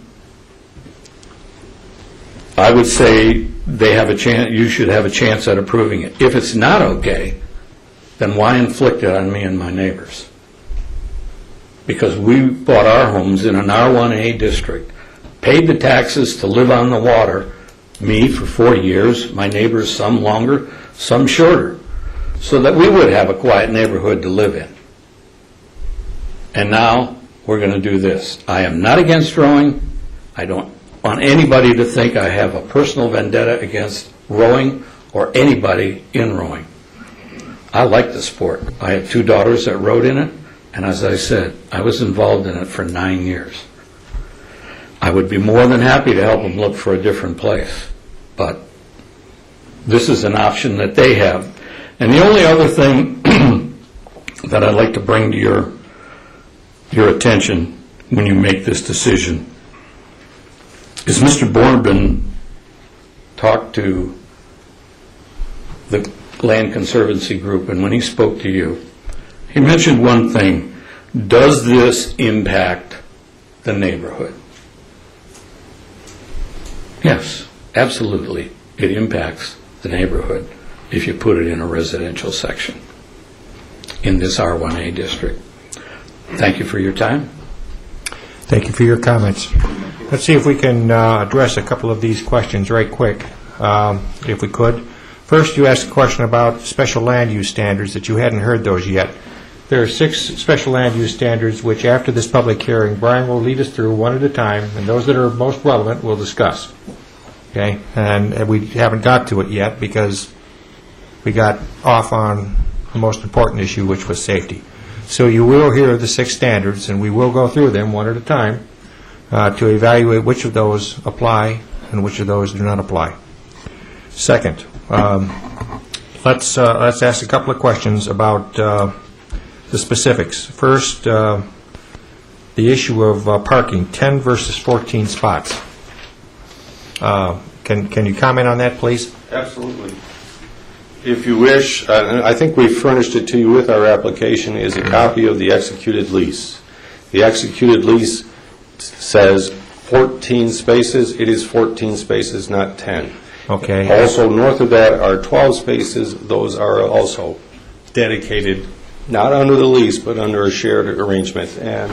I would say they have a chance. You should have a chance at approving it. If it's not okay, then why inflict it on me and my neighbors? Because we bought our homes in an R1A district, paid the taxes to live on the water, me for 40 years, my neighbors some longer, some shorter, so that we would have a quiet neighborhood to live in. And now we're going to do this. I am not against rowing. I don't want anybody to think I have a personal vendetta against rowing or anybody in rowing. I like the sport. I have 2 daughters that rowed in it, and as I said, I was involved in it for 9 years. I would be more than happy to help them look for a different place, but this is an option that they have. And the only other thing that I'd like to bring to your attention when you make this decision is Mr. Borbin talked to the Land Conservancy Group, and when he spoke to you, he mentioned one thing. Does this impact the neighborhood? Yes, absolutely. It impacts the neighborhood if you put it in a residential section in this R1A district. Thank you for your time. Thank you for your comments. Let's see if we can address a couple of these questions right quick, if we could. First, you asked a question about special land use standards, that you hadn't heard those yet. There are 6 special land use standards which, after this public hearing, Brian will lead us through one at a time, and those that are most relevant we'll discuss. Okay? And we haven't got to it yet because we got off on the most important issue, which was safety. So you will hear the 6 standards, and we will go through them one at a time to evaluate which of those apply and which of those do not apply. Second, let's ask a couple of questions about the specifics. First, the issue of parking, 10 versus 14 spots. Can you comment on that, please? Absolutely. If you wish, I think we furnished it to you with our application, is a copy of the executed lease. The executed lease says 14 spaces. It is 14 spaces, not 10. Okay. Also, north of that are 12 spaces. Those are also dedicated, not under the lease, but under a shared arrangement. And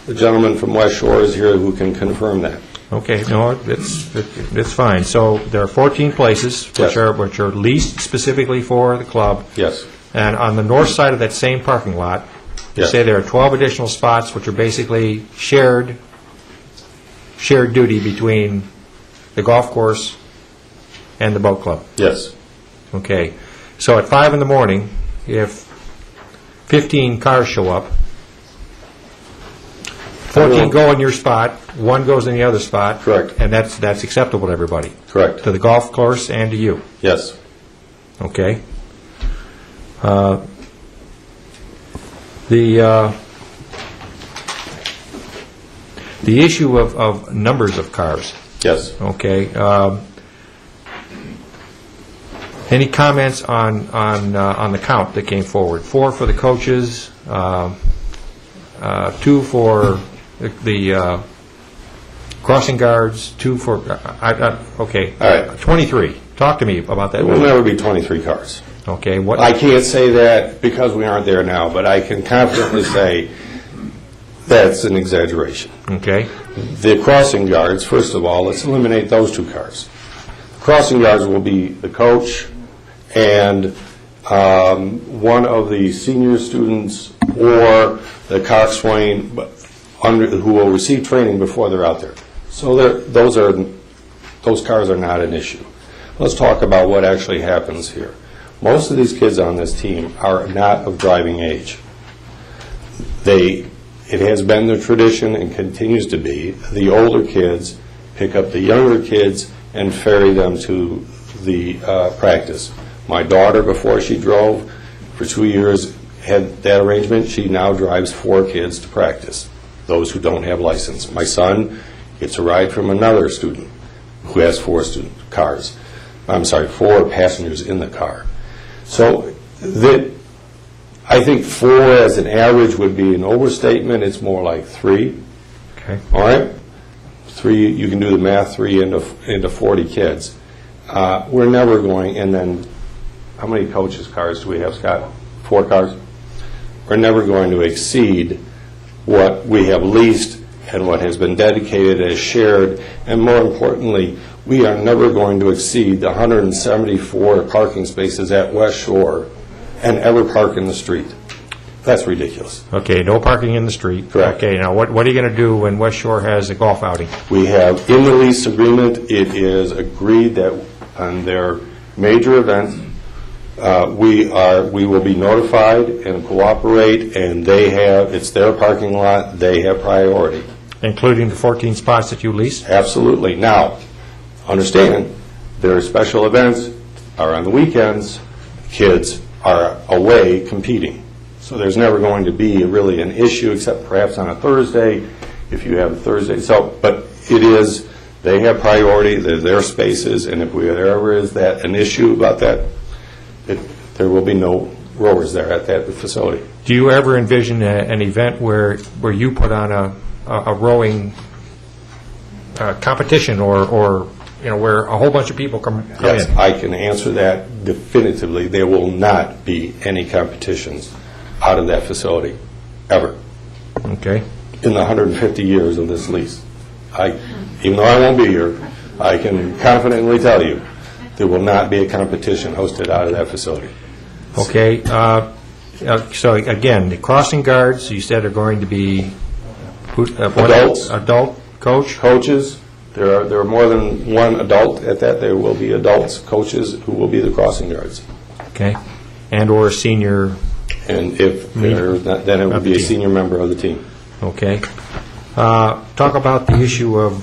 the gentleman from West Shore is here who can confirm that. Okay, no, it's fine. So there are 14 places which are leased specifically for the club. Yes. And on the north side of that same parking lot, you say there are 12 additional spots which are basically shared duty between the golf course and the boat club. Yes. Okay. So at 5 in the morning, if 15 cars show up, 14 go in your spot, 1 goes in the other spot. Correct. And that's acceptable to everybody. Correct. To the golf course and to you. Yes. Okay. The issue of numbers of cars. Yes. Okay. Any comments on the count that came forward? 4 for the coaches, 2 for the crossing guards, 2 for, okay. All right. 23. Talk to me about that. It will never be 23 cars. Okay. What? I can't say that because we aren't there now, but I can confidently say that's an exaggeration. Okay. The crossing guards, first of all, let's eliminate those 2 cars. Crossing guards will be the coach and one of the senior students or the coxswain who will receive training before they're out there. So those cars are not an issue. Let's talk about what actually happens here. Most of these kids on this team are not of driving age. It has been the tradition and continues to be, the older kids pick up the younger kids and ferry them to the practice. My daughter, before she drove, for 2 years had that arrangement. She now drives 4 kids to practice, those who don't have license. My son gets a ride from another student who has 4 passengers in the car. So I think 4 as an average would be an overstatement. It's more like 3. Okay. All right? 3, you can do the math, 3 into 40 kids. We're never going, and then how many coaches' cars do we have, Scott? 4 cars? We're never going to exceed what we have leased and what has been dedicated as shared, and more importantly, we are never going to exceed the 174 parking spaces at West Shore and ever park in the street. That's ridiculous. Okay, no parking in the street. Correct. Okay, now what are you going to do when West Shore has a golf outing? We have, in the lease agreement, it is agreed that on their major events, we will be notified and cooperate, and it's their parking lot, they have priority. Including the 14 spots that you lease? Absolutely. Now, understand, their special events are on the weekends, kids are away competing. So there's never going to be really an issue, except perhaps on a Thursday, if you have a Thursday. But they have priority, they're their spaces, and if there ever is an issue about that, there will be no rowers there at that facility. Do you ever envision an event where you put on a rowing competition or where a whole bunch of people come Yes, in? I can answer that definitively. There will not be any competitions out of that facility, ever. Okay. In the 150 years of this lease. Even though I won't be here, I can confidently tell you there will not be a competition hosted out of that facility. Okay. So again, the crossing guards, you said, are going to be Adults. Adult coach? Coaches. There are more than one adult at that. There will be adults, coaches, who will be the crossing guards. Okay. And/or a senior. And if they're not, then it would be a senior member of the team. Okay. Talk about the issue of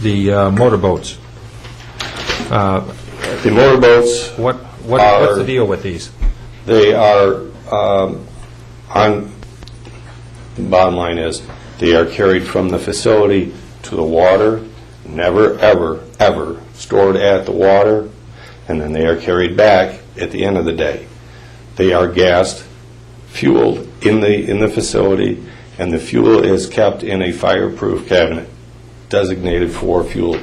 the motorboats. The motorboats. What's the deal with these? They are The bottom line is, they are carried from the facility to the water, never, ever, ever stored at the water, and then they are carried back at the end of the day. They are gassed, fueled in the facility, and the fuel is kept in a fireproof cabinet designated for fuel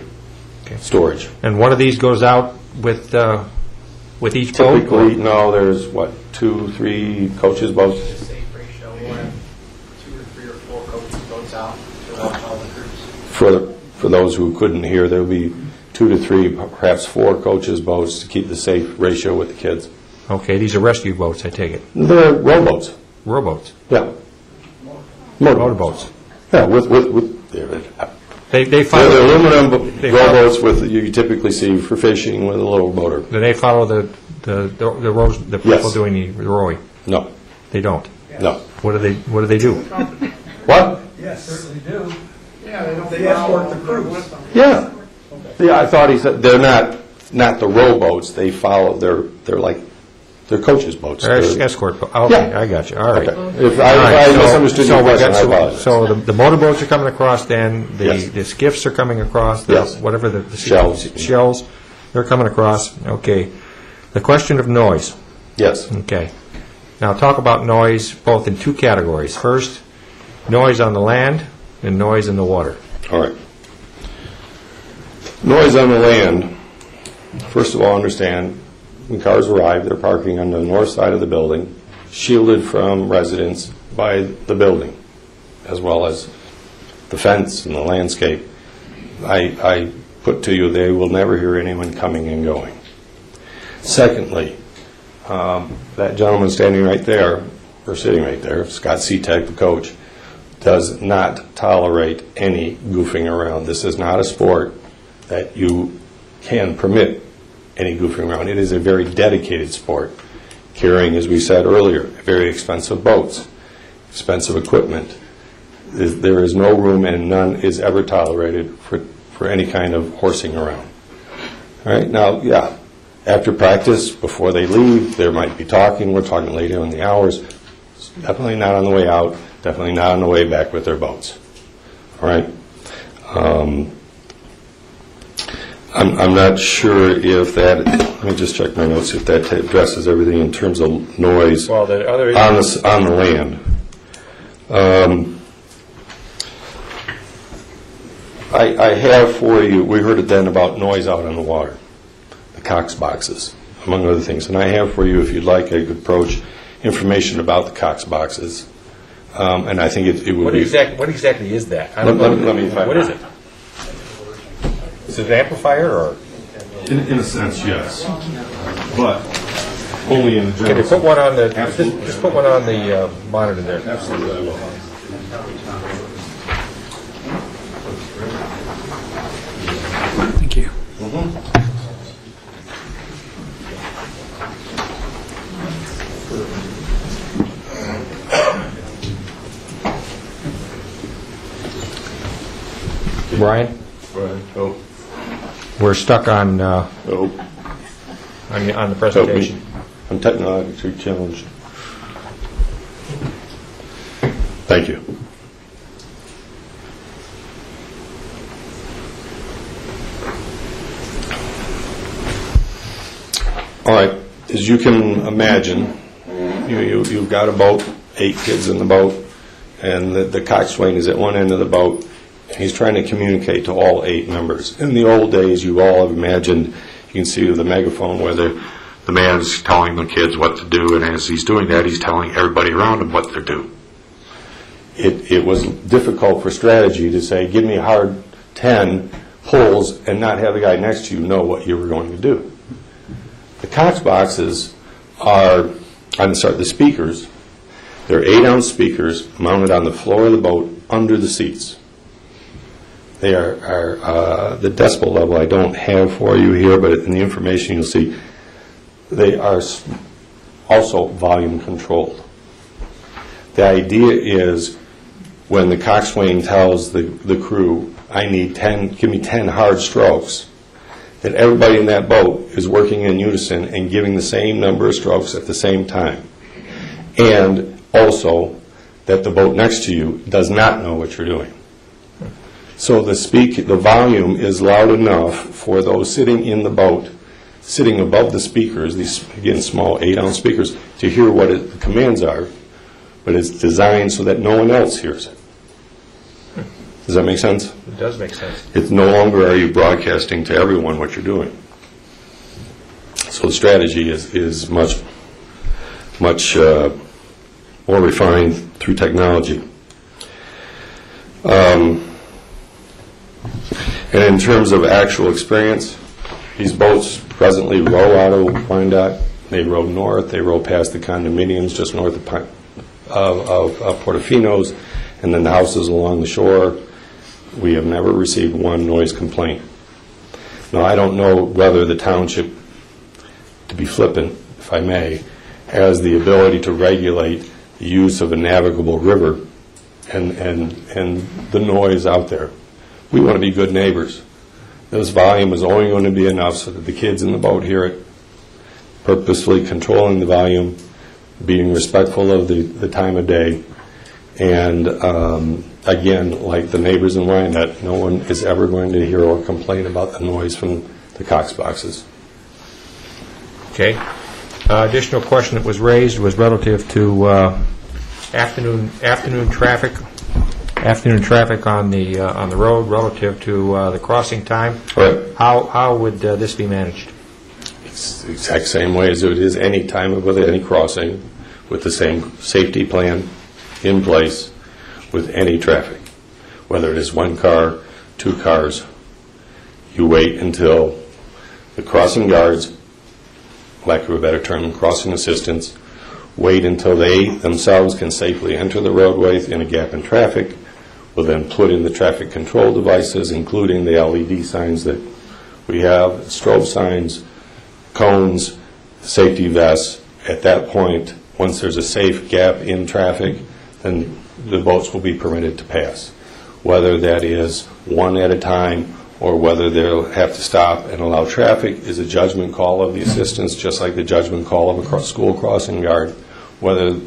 storage. And one of these goes out with each boat? Typically, no, there's, 2, 3 coaches' boats? The safe ratio, we have 2 or 3 or 4 coaches boats out throughout all the crews. For those who couldn't hear, there will be 2 to 3, perhaps 4 coaches' boats to keep the safe ratio with the kids. Okay, these are rescue boats, I take it? They're rowboats. Rowboats? Yeah. Motorboats? Yeah, They follow... They're aluminum rowboats you typically see for fishing with a little motor. Do they follow the people Yes. doing the rowing? No. They don't? No. What do they do? What? Yes, certainly do. Yeah, they escort the crews. Yeah. Yeah, I thought he said, they're not the rowboats, they follow, they're coaches' boats. They're escort boats. Okay, Yeah. I got you, all right. Okay. If I misunderstood your question, I apologize. So the motorboats are coming across then, Yes. the skiffs are coming across, Yes. whatever the Shells. they're coming across, okay. The question of noise. Yes. Okay. Now, talk about noise both in 2 categories. First, noise on the land and noise in the water. All right. Noise on the land, first of all, understand, when cars arrive, they're parking on the north side of the building, shielded from residents by the building, as well as the fence and the landscape. I put to you, they will never hear anyone coming and going. Secondly, that gentleman standing right there, or sitting right there, Scott Seatech, the coach, does not tolerate any goofing around. This is not a sport that you can permit any goofing around. It is a very dedicated sport, carrying, as we said earlier, very expensive boats, expensive equipment. There is no room and none is ever tolerated for any kind of horsing around. All right, now, yeah, after practice, before they leave, there might be talking. We're talking later in the hours. Definitely not on the way out, definitely not on the way back with their boats. All right? I'm not sure if that, let me just check my notes, if that addresses everything in terms of noise Well, the other on the land. I have for you, we heard it then about noise out on the water, the Cox boxes, among other things. And I have for you, if you'd like, I could approach information about the Cox boxes. And I think it would be... What exactly is that? Let me find What is it? Is it an amplifier or? In a sense, yes. But only in the Can you general... put one on the, just put one on the monitor there. Absolutely. Thank you. Brian? Oh. We're stuck on Oh. the presentation. I'm technologically challenged. Thank you. All right, as you can imagine, you've got a boat, 8 kids in the boat, and the coxswain is at one end of the boat, and he's trying to communicate to all 8 members. In the old days, you all have imagined, you can see the megaphone where the man's telling the kids what to do, and as he's doing that, he's telling everybody around him what to do. It was difficult for strategy to say, give me a hard 10 pulls, and not have the guy next to you know what you were going to do. The Cox boxes are, the speakers, they're 8-ounce speakers mounted on the floor of the boat under the seats. They are the decibel level I don't have for you here, but in the information you'll see, they are also volume controlled. The idea is when the coxswain tells the crew, give me 10 hard strokes, that everybody in that boat is working in unison and giving the same number of strokes at the same time. and also that the boat next to you does not know what you're doing. So the volume is loud enough for those sitting in the boat, sitting above the speakers, these, again, small 8-ounce speakers, to hear what the commands are, but it's designed so that no one else hears it. Does that make sense? It does make sense. It's no longer are you broadcasting to everyone what you're doing. So the strategy is much more refined through technology. And in terms of actual experience, these boats presently row out of Wyandotte. They row north. They row past the condominiums just north of Portofino's, and then the houses along the shore. We have never received one noise complaint. Now, I don't know whether the township, to be flippant, if I may, has the ability to regulate the use of a navigable river and the noise out there. We want to be good neighbors. This volume is only going to be enough so that the kids in the boat hear it, purposefully controlling the volume, being respectful of the time of day, and again, like the neighbors in Wyandotte, no one is ever going to hear or complain about the noise from the Cox boxes. Okay. Additional question that was raised was relative to afternoon traffic on the road relative to the crossing time. Right. How would this be managed? It's the exact same way as it is any time with any crossing, with the same safety plan in place with any traffic. Whether it is one car, two cars, you wait until the crossing guards, lack of a better term, crossing assistants, wait until they themselves can safely enter the roadway in a gap in traffic, will then put in the traffic control devices, including the LED signs that we have, strobe signs, cones, safety vests. At that point, once there's a safe gap in traffic, then the boats will be permitted to pass. Whether that is one at a time or whether they'll have to stop and allow traffic is a judgment call of the assistants, just like the judgment call of a school crossing guard, whether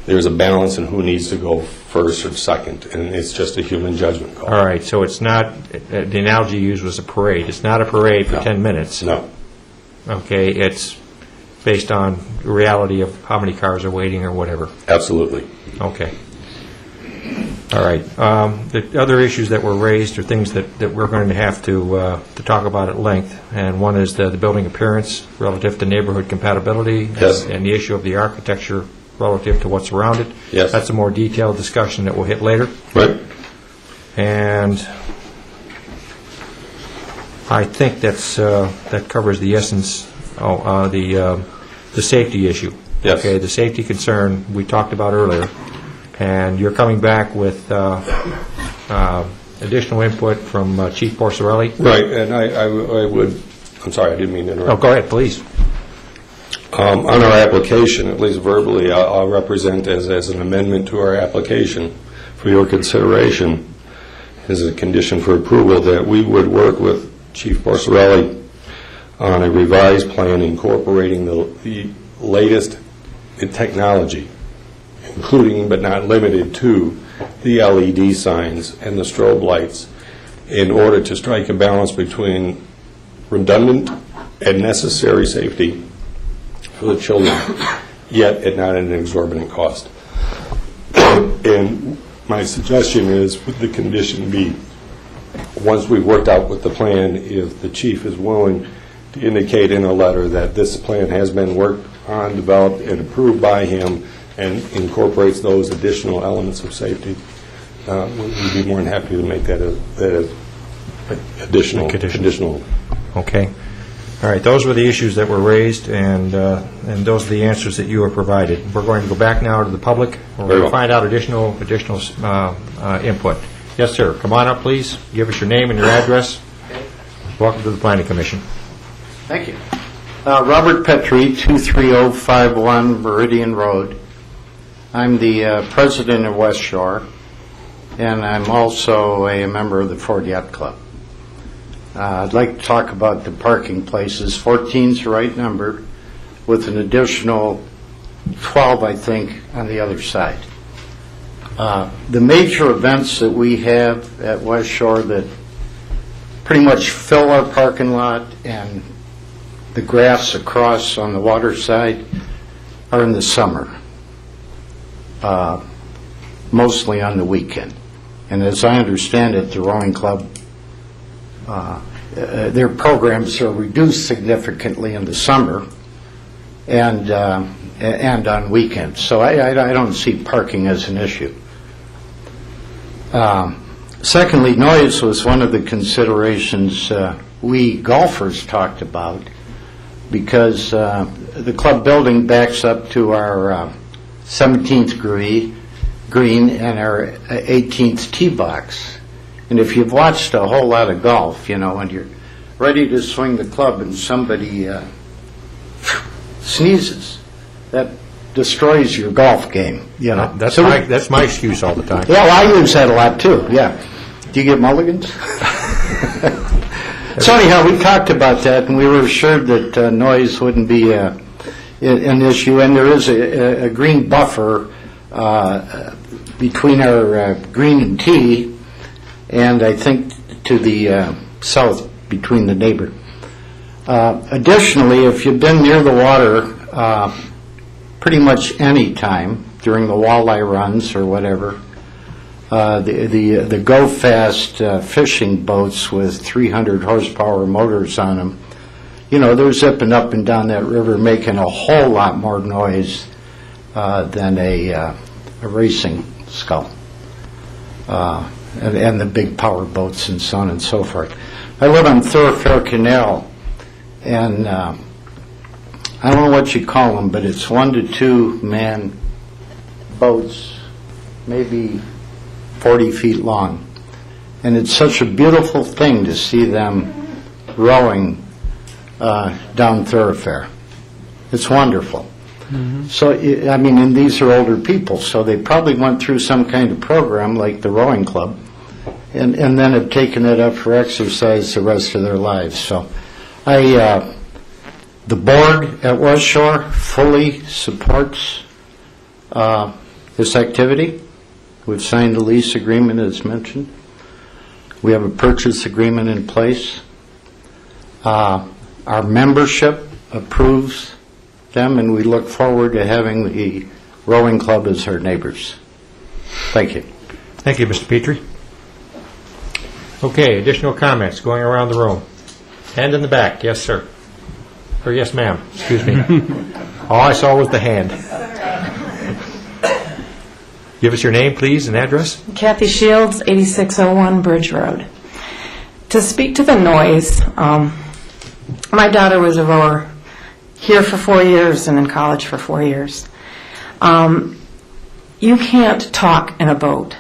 there's a balance in who needs to go first or second, and it's just a human judgment call. All right, so it's not, the analogy used was a parade. It's not a parade for 10 minutes. No. Okay, it's based on the reality of how many cars are waiting or whatever. Absolutely. Okay. All right. The other issues that were raised are things that we're going to have to talk about at length, and one is the building appearance relative to neighborhood compatibility. Yes. And the issue of the architecture relative to what's around it. Yes. That's a more detailed discussion that we'll hit later. Right. And I think that covers the essence, the safety issue. Yes. Okay, the safety concern we talked about earlier. And you're coming back with additional input from Chief Porcelli. Right, and I would, I'm sorry, I didn't mean to interrupt. Oh, go ahead, please. On our application, at least verbally, I'll represent as an amendment to our application for your consideration as a condition for approval that we would work with Chief Porcelli on a revised plan incorporating the latest in technology, including but not limited to the LED signs and the strobe lights, in order to strike a balance between redundant and necessary safety for the children, yet at not at an exorbitant cost. And my suggestion is, would the condition be, once we've worked out with the plan, if the chief is willing to indicate in a letter that this plan has been worked on, developed, and approved by him, and incorporates those additional elements of safety, we'd be more than happy to make that additional conditional. Okay. All right, those were the issues that were raised, and those are the answers that you were provided. We're going to go back now to the public. We're going to find out additional input. Yes, sir. Come on up, please. Give us your name and your address. Welcome to the Planning Commission. Thank you. Robert Petrie, 23051 Meridian Road. I'm the president of West Shore, and I'm also a member of the Ford Yacht Club. I'd like to talk about the parking places. 14 is the right number, with an additional 12, I think, on the other side. The major events that we have at West Shore that pretty much fill our parking lot and the grass across on the water side are in the summer, mostly on the weekend. And as I understand it, the rowing club, their programs are reduced significantly in the summer and on weekends. So I don't see parking as an issue. Secondly, noise was one of the considerations we golfers talked about, because the club building backs up to our 17th green and our 18th tee box. And if you've watched a whole lot of golf, when you're ready to swing the club and somebody sneezes, that destroys your golf game. That's my excuse all the time. Yeah, well, I use that a lot too. Yeah. Do you get mulligans? So anyhow, we talked about that, and we were assured that noise wouldn't be an issue. And there is a green buffer between our green and tee, and I think to the south between the neighbor. Additionally, if you've been near the water pretty much any time during the walleye runs or whatever, the Go Fast fishing boats with 300 horsepower motors on them, they're zipping up and down that river making a whole lot more noise than a racing scull. And the big power boats and so on and so forth. I live on Thoroughfare Canal, and I don't know what you call them, but it's 1 to 2 man boats, maybe 40 feet long. And it's such a beautiful thing to see them rowing down Thoroughfare. It's wonderful. So, and these are older people, so they probably went through some kind of program like the rowing club, and then have taken it up for exercise the rest of their lives. So the board at West Shore fully supports this activity. We've signed a lease agreement, as mentioned. We have a purchase agreement in place. Our membership approves them, and we look forward to having the rowing club as our neighbors. Thank you. Thank you, Mr. Petrie. Okay, additional comments going around the room. Hand in the back. Yes, sir. Or yes, ma'am. Excuse me. All I saw was the hand. Give us your name, please, and address. Kathy Shields, 8601 Bridge Road. To speak to the noise, my daughter was a rower here for 4 years and in college for 4 years. You can't talk in a boat.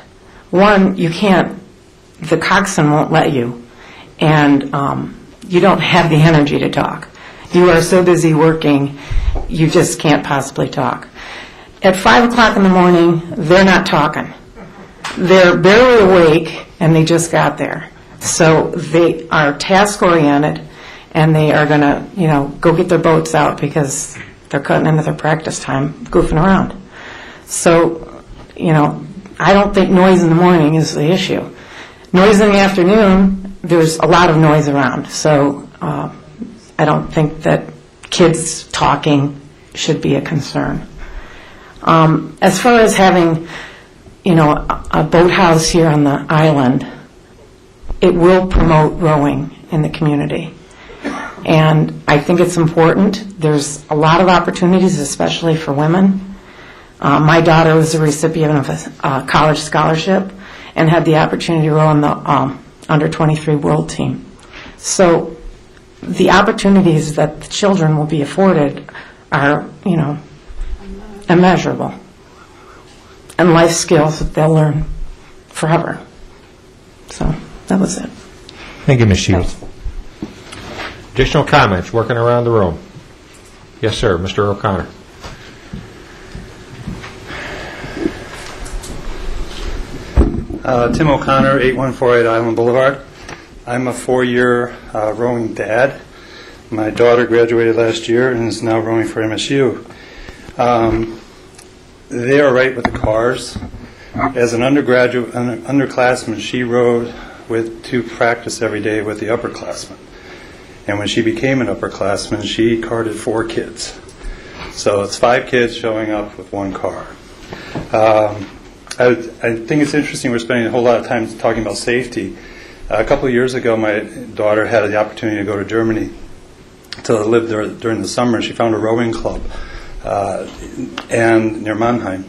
One, you can't, the coxswain won't let you, and you don't have the energy to talk. You are so busy working, you just can't possibly talk. At 5 o'clock in the morning, they're not talking. They're barely awake, and they just got there. So they are task-oriented, and they are going to, go get their boats out because they're cutting into their practice time, goofing around. So, I don't think noise in the morning is the issue. Noise in the afternoon, there's a lot of noise around. So I don't think that kids talking should be a concern. As far as having, a boathouse here on the island, it will promote rowing in the community. And I think it's important. There's a lot of opportunities, especially for women. My daughter was a recipient of a college scholarship and had the opportunity to row on the under-23 world team. So the opportunities that the children will be afforded are, immeasurable. And life skills that they'll learn forever. So that was it. Thank you, Ms. Shields. Additional comments working around the room. Yes, sir. Mr. O'Connor. Tim O'Connor, 8148 Island Boulevard. I'm a 4-year rowing dad. My daughter graduated last year and is now rowing for MSU. They are right with the cars. As an underclassman, she rode to practice every day with the upperclassmen. And when she became an upperclassman, she carted 4 kids. So it's 5 kids showing up with 1 car. I think it's interesting we're spending a whole lot of time talking about safety. A couple of years ago, my daughter had the opportunity to go to Germany to live there during the summer, and she found a rowing club and near Mannheim.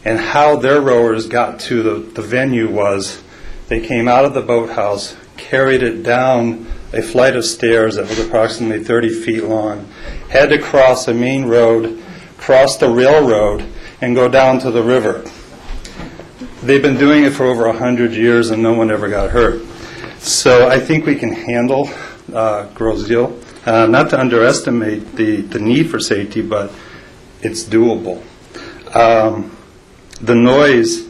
And how their rowers got to the venue was they came out of the boathouse, carried it down a flight of stairs that was approximately 30 feet long, had to cross a main road, cross the railroad, and go down to the river. They've been doing it for over 100 years, and no one ever got hurt. So I think we can handle Grosse Ile. Not to underestimate the need for safety, but it's doable. The noise,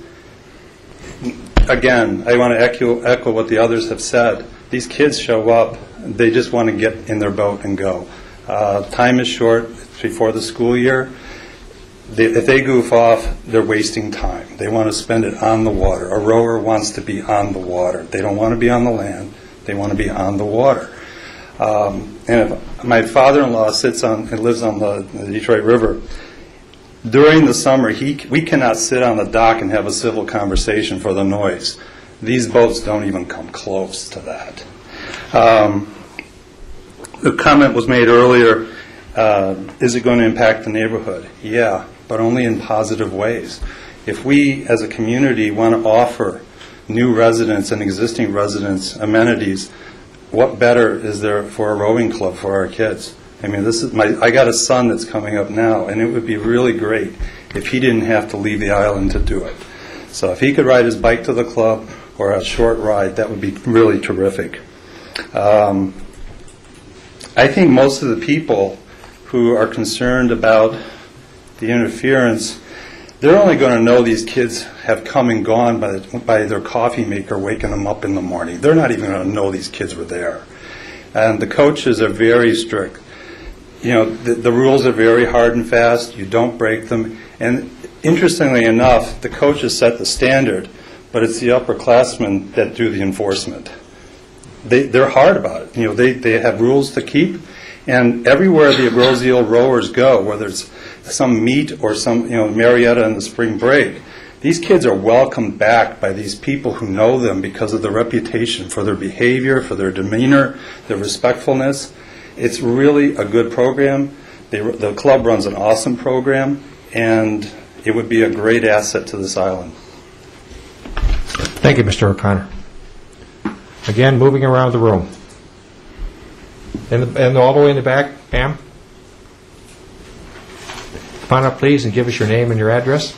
again, I want to echo what the others have said. These kids show up, they just want to get in their boat and go. Time is short, it's before the school year. If they goof off, they're wasting time. They want to spend it on the water. A rower wants to be on the water. They don't want to be on the land, they want to be on the water. And if my father-in-law lives on the Detroit River. During the summer, we cannot sit on the dock and have a civil conversation for the noise. These boats don't even come close to that. The comment was made earlier, is it going to impact the neighborhood? Yeah, but only in positive ways. If we, as a community, want to offer new residents and existing residents amenities, what better is there for a rowing club for our kids? I mean, I got a son that's coming up now, and it would be really great if he didn't have to leave the island to do it. So if he could ride his bike to the club or a short ride, that would be really terrific. I think most of the people who are concerned about the interference, they're only going to know these kids have come and gone by their coffee maker waking them up in the morning. They're not even going to know these kids were there. And the coaches are very strict. You know, the rules are very hard and fast. You don't break them. And interestingly enough, the coaches set the standard, but it's the upperclassmen that do the enforcement. They're hard about it. You know, they have rules to keep. And everywhere the Grosse Ile rowers go, whether it's some meet or some, Marietta in the spring break, these kids are welcomed back by these people who know them because of their reputation for their behavior, for their demeanor, their respectfulness. It's really a good program. The club runs an awesome program, and it would be a great asset to this island. Thank you, Mr. O'Connor. Again, moving around the room. And all the way in the back, Pam? Come on up, please, and give us your name and your address.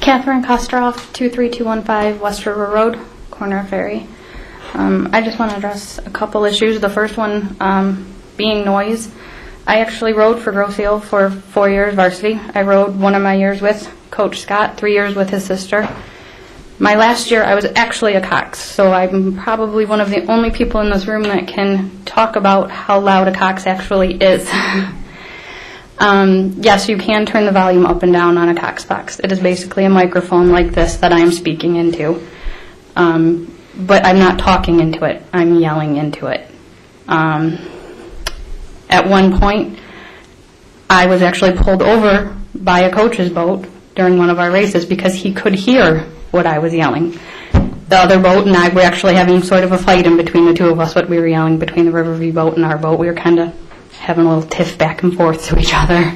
Catherine Kostroff, 23215 West River Road, corner of Ferry. I just want to address a couple issues. The first one being noise. I actually rode for Grosse Ile for 4 years varsity. I rode one of my years with Coach Scott, 3 years with his sister. My last year I was actually a Cox, so I'm probably one of the only people in this room that can talk about how loud a Cox actually is. Yes, you can turn the volume up and down on a Cox box. It is basically a microphone like this that I am speaking into. But I'm not talking into it. I'm yelling into it. At one point, I was actually pulled over by a coach's boat during one of our races because he could hear what I was yelling. The other boat and I were actually having sort of a fight in between the two of us, what we were yelling between the Riverview boat and our boat. We were kind of having a little tiff back and forth to each other.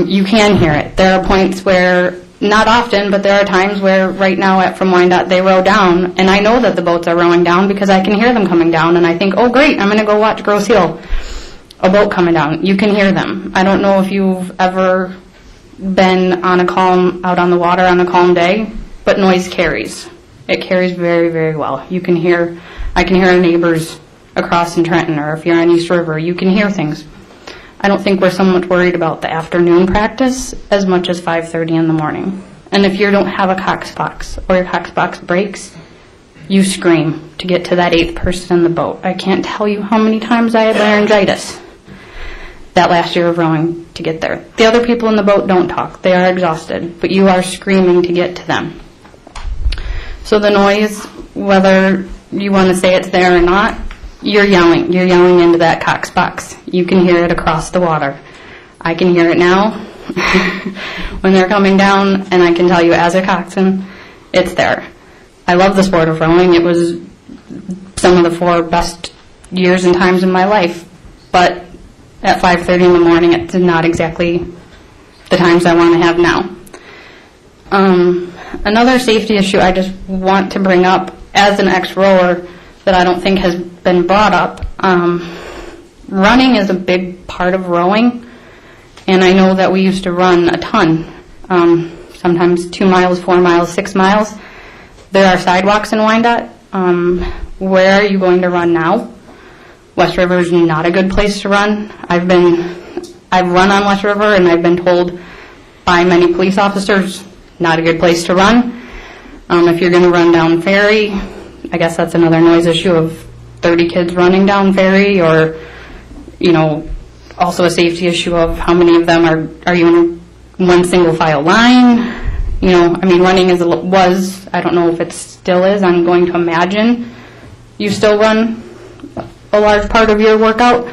You can hear it. There are points where, not often, but there are times where right now from Wyandotte they row down, and I know that the boats are rowing down because I can hear them coming down, and I think, oh great, I'm going to go watch Grosse Ile. A boat coming down. You can hear them. I don't know if you've ever been on a calm, out on the water on a calm day, but noise carries. It carries very, very well. I can hear our neighbors across in Trenton, or if you're on East River, you can hear things. I don't think we're so much worried about the afternoon practice as much as 5:30 in the morning. And if you don't have a Cox box or your Cox box breaks, you scream to get to that 8th person in the boat. I can't tell you how many times I had laryngitis. that last year of rowing to get there. The other people in the boat don't talk. They are exhausted, but you are screaming to get to them. So the noise, whether you want to say it's there or not, you're yelling. You're yelling into that Cox box. You can hear it across the water. I can hear it now when they're coming down, and I can tell you as a coxswain, it's there. I love the sport of rowing. It was some of the 4 best years and times in my life, but at 5:30 in the morning, it's not exactly the times I want to have now. Another safety issue I just want to bring up as an ex-rower that I don't think has been brought up. Running is a big part of rowing, and I know that we used to run a ton, sometimes 2 miles, 4 miles, 6 miles. There are sidewalks in Wyandotte. Where are you going to run now? West River is not a good place to run. I've run on West River, and I've been told by many police officers, not a good place to run. If you're going to run down Ferry, I guess that's another noise issue of 30 kids running down Ferry, or, also a safety issue of how many of them are you in one single file line? Running was, I don't know if it still is, I'm going to imagine you still run a large part of your workout.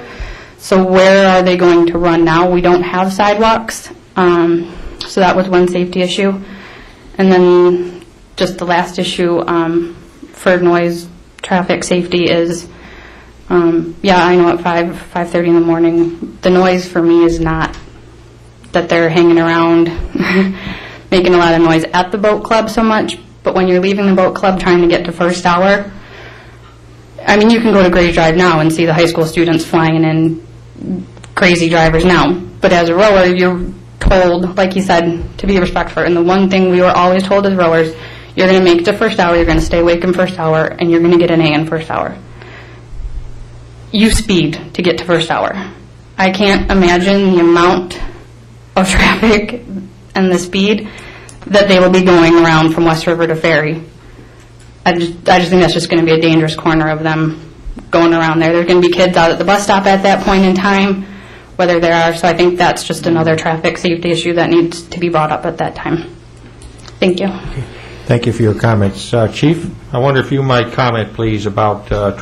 So where are they going to run now? We don't have sidewalks. So that was one safety issue. And then just the last issue for noise traffic safety is, I know at 5:30 in the morning, the noise for me is not that they're hanging around making a lot of noise at the boat club so much, but when you're leaving the boat club trying to get to first hour, you can go to Grays Drive now and see the high school students flying in crazy drivers now. But as a rower, you're told, like you said, to be respectful. And the one thing we were always told as rowers, you're going to make it to first hour, you're going to stay awake in first hour, and you're going to get an A in first hour. You speed to get to first hour. I can't imagine the amount of traffic and the speed that they will be going around from West River to Ferry. I just think that's just going to be a dangerous corner of them going around there. There's going to be kids out at the bus stop at that point in time, whether there are. So I think that's just another traffic safety issue that needs to be brought up at that time. Thank you. Thank you for your comments. Chief, I wonder if you might comment, please, about the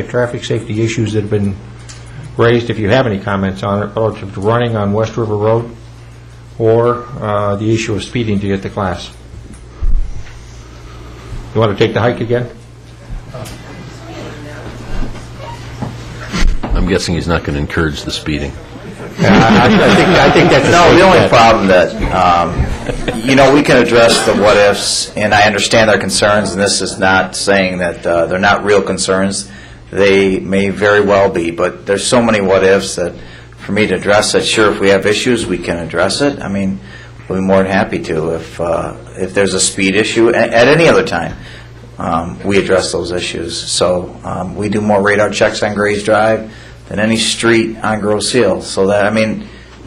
traffic safety issues that have been raised, if you have any comments on it, relative to running on West River Road, or the issue of speeding to get to class. You want to take the hike again? I'm guessing he's not going to encourage the speeding. I think that's the only problem that, we can address the what-ifs, and I understand their concerns, and this is not saying that they're not real concerns. They may very well be, but there's so many what-ifs that for me to address it, sure, if we have issues, we can address it. We'll be more than happy to. If there's a speed issue, at any other time, we address those issues. So we do more radar checks on Grays Drive than any street on Grosse Hill. So that,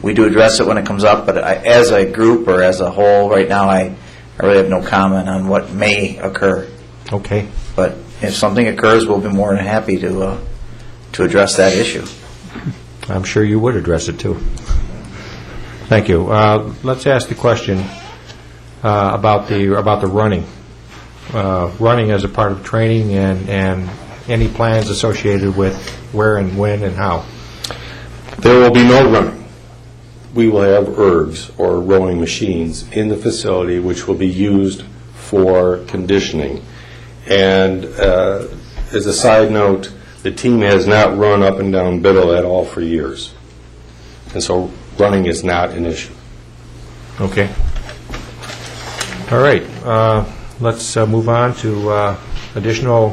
we do address it when it comes up, but as a group or as a whole, right now, I really have no comment on what may occur. Okay. But if something occurs, we'll be more than happy to address that issue. I'm sure you would address it, too. Thank you. Let's ask the question about the running. Running as a part of training and any plans associated with where and when and how. There will be no running. We will have ergs, or rowing machines, in the facility which will be used for conditioning. And as a side note, the team has not run up and down Biddle at all for years. And so running is not an issue. Okay. All right. Let's move on to additional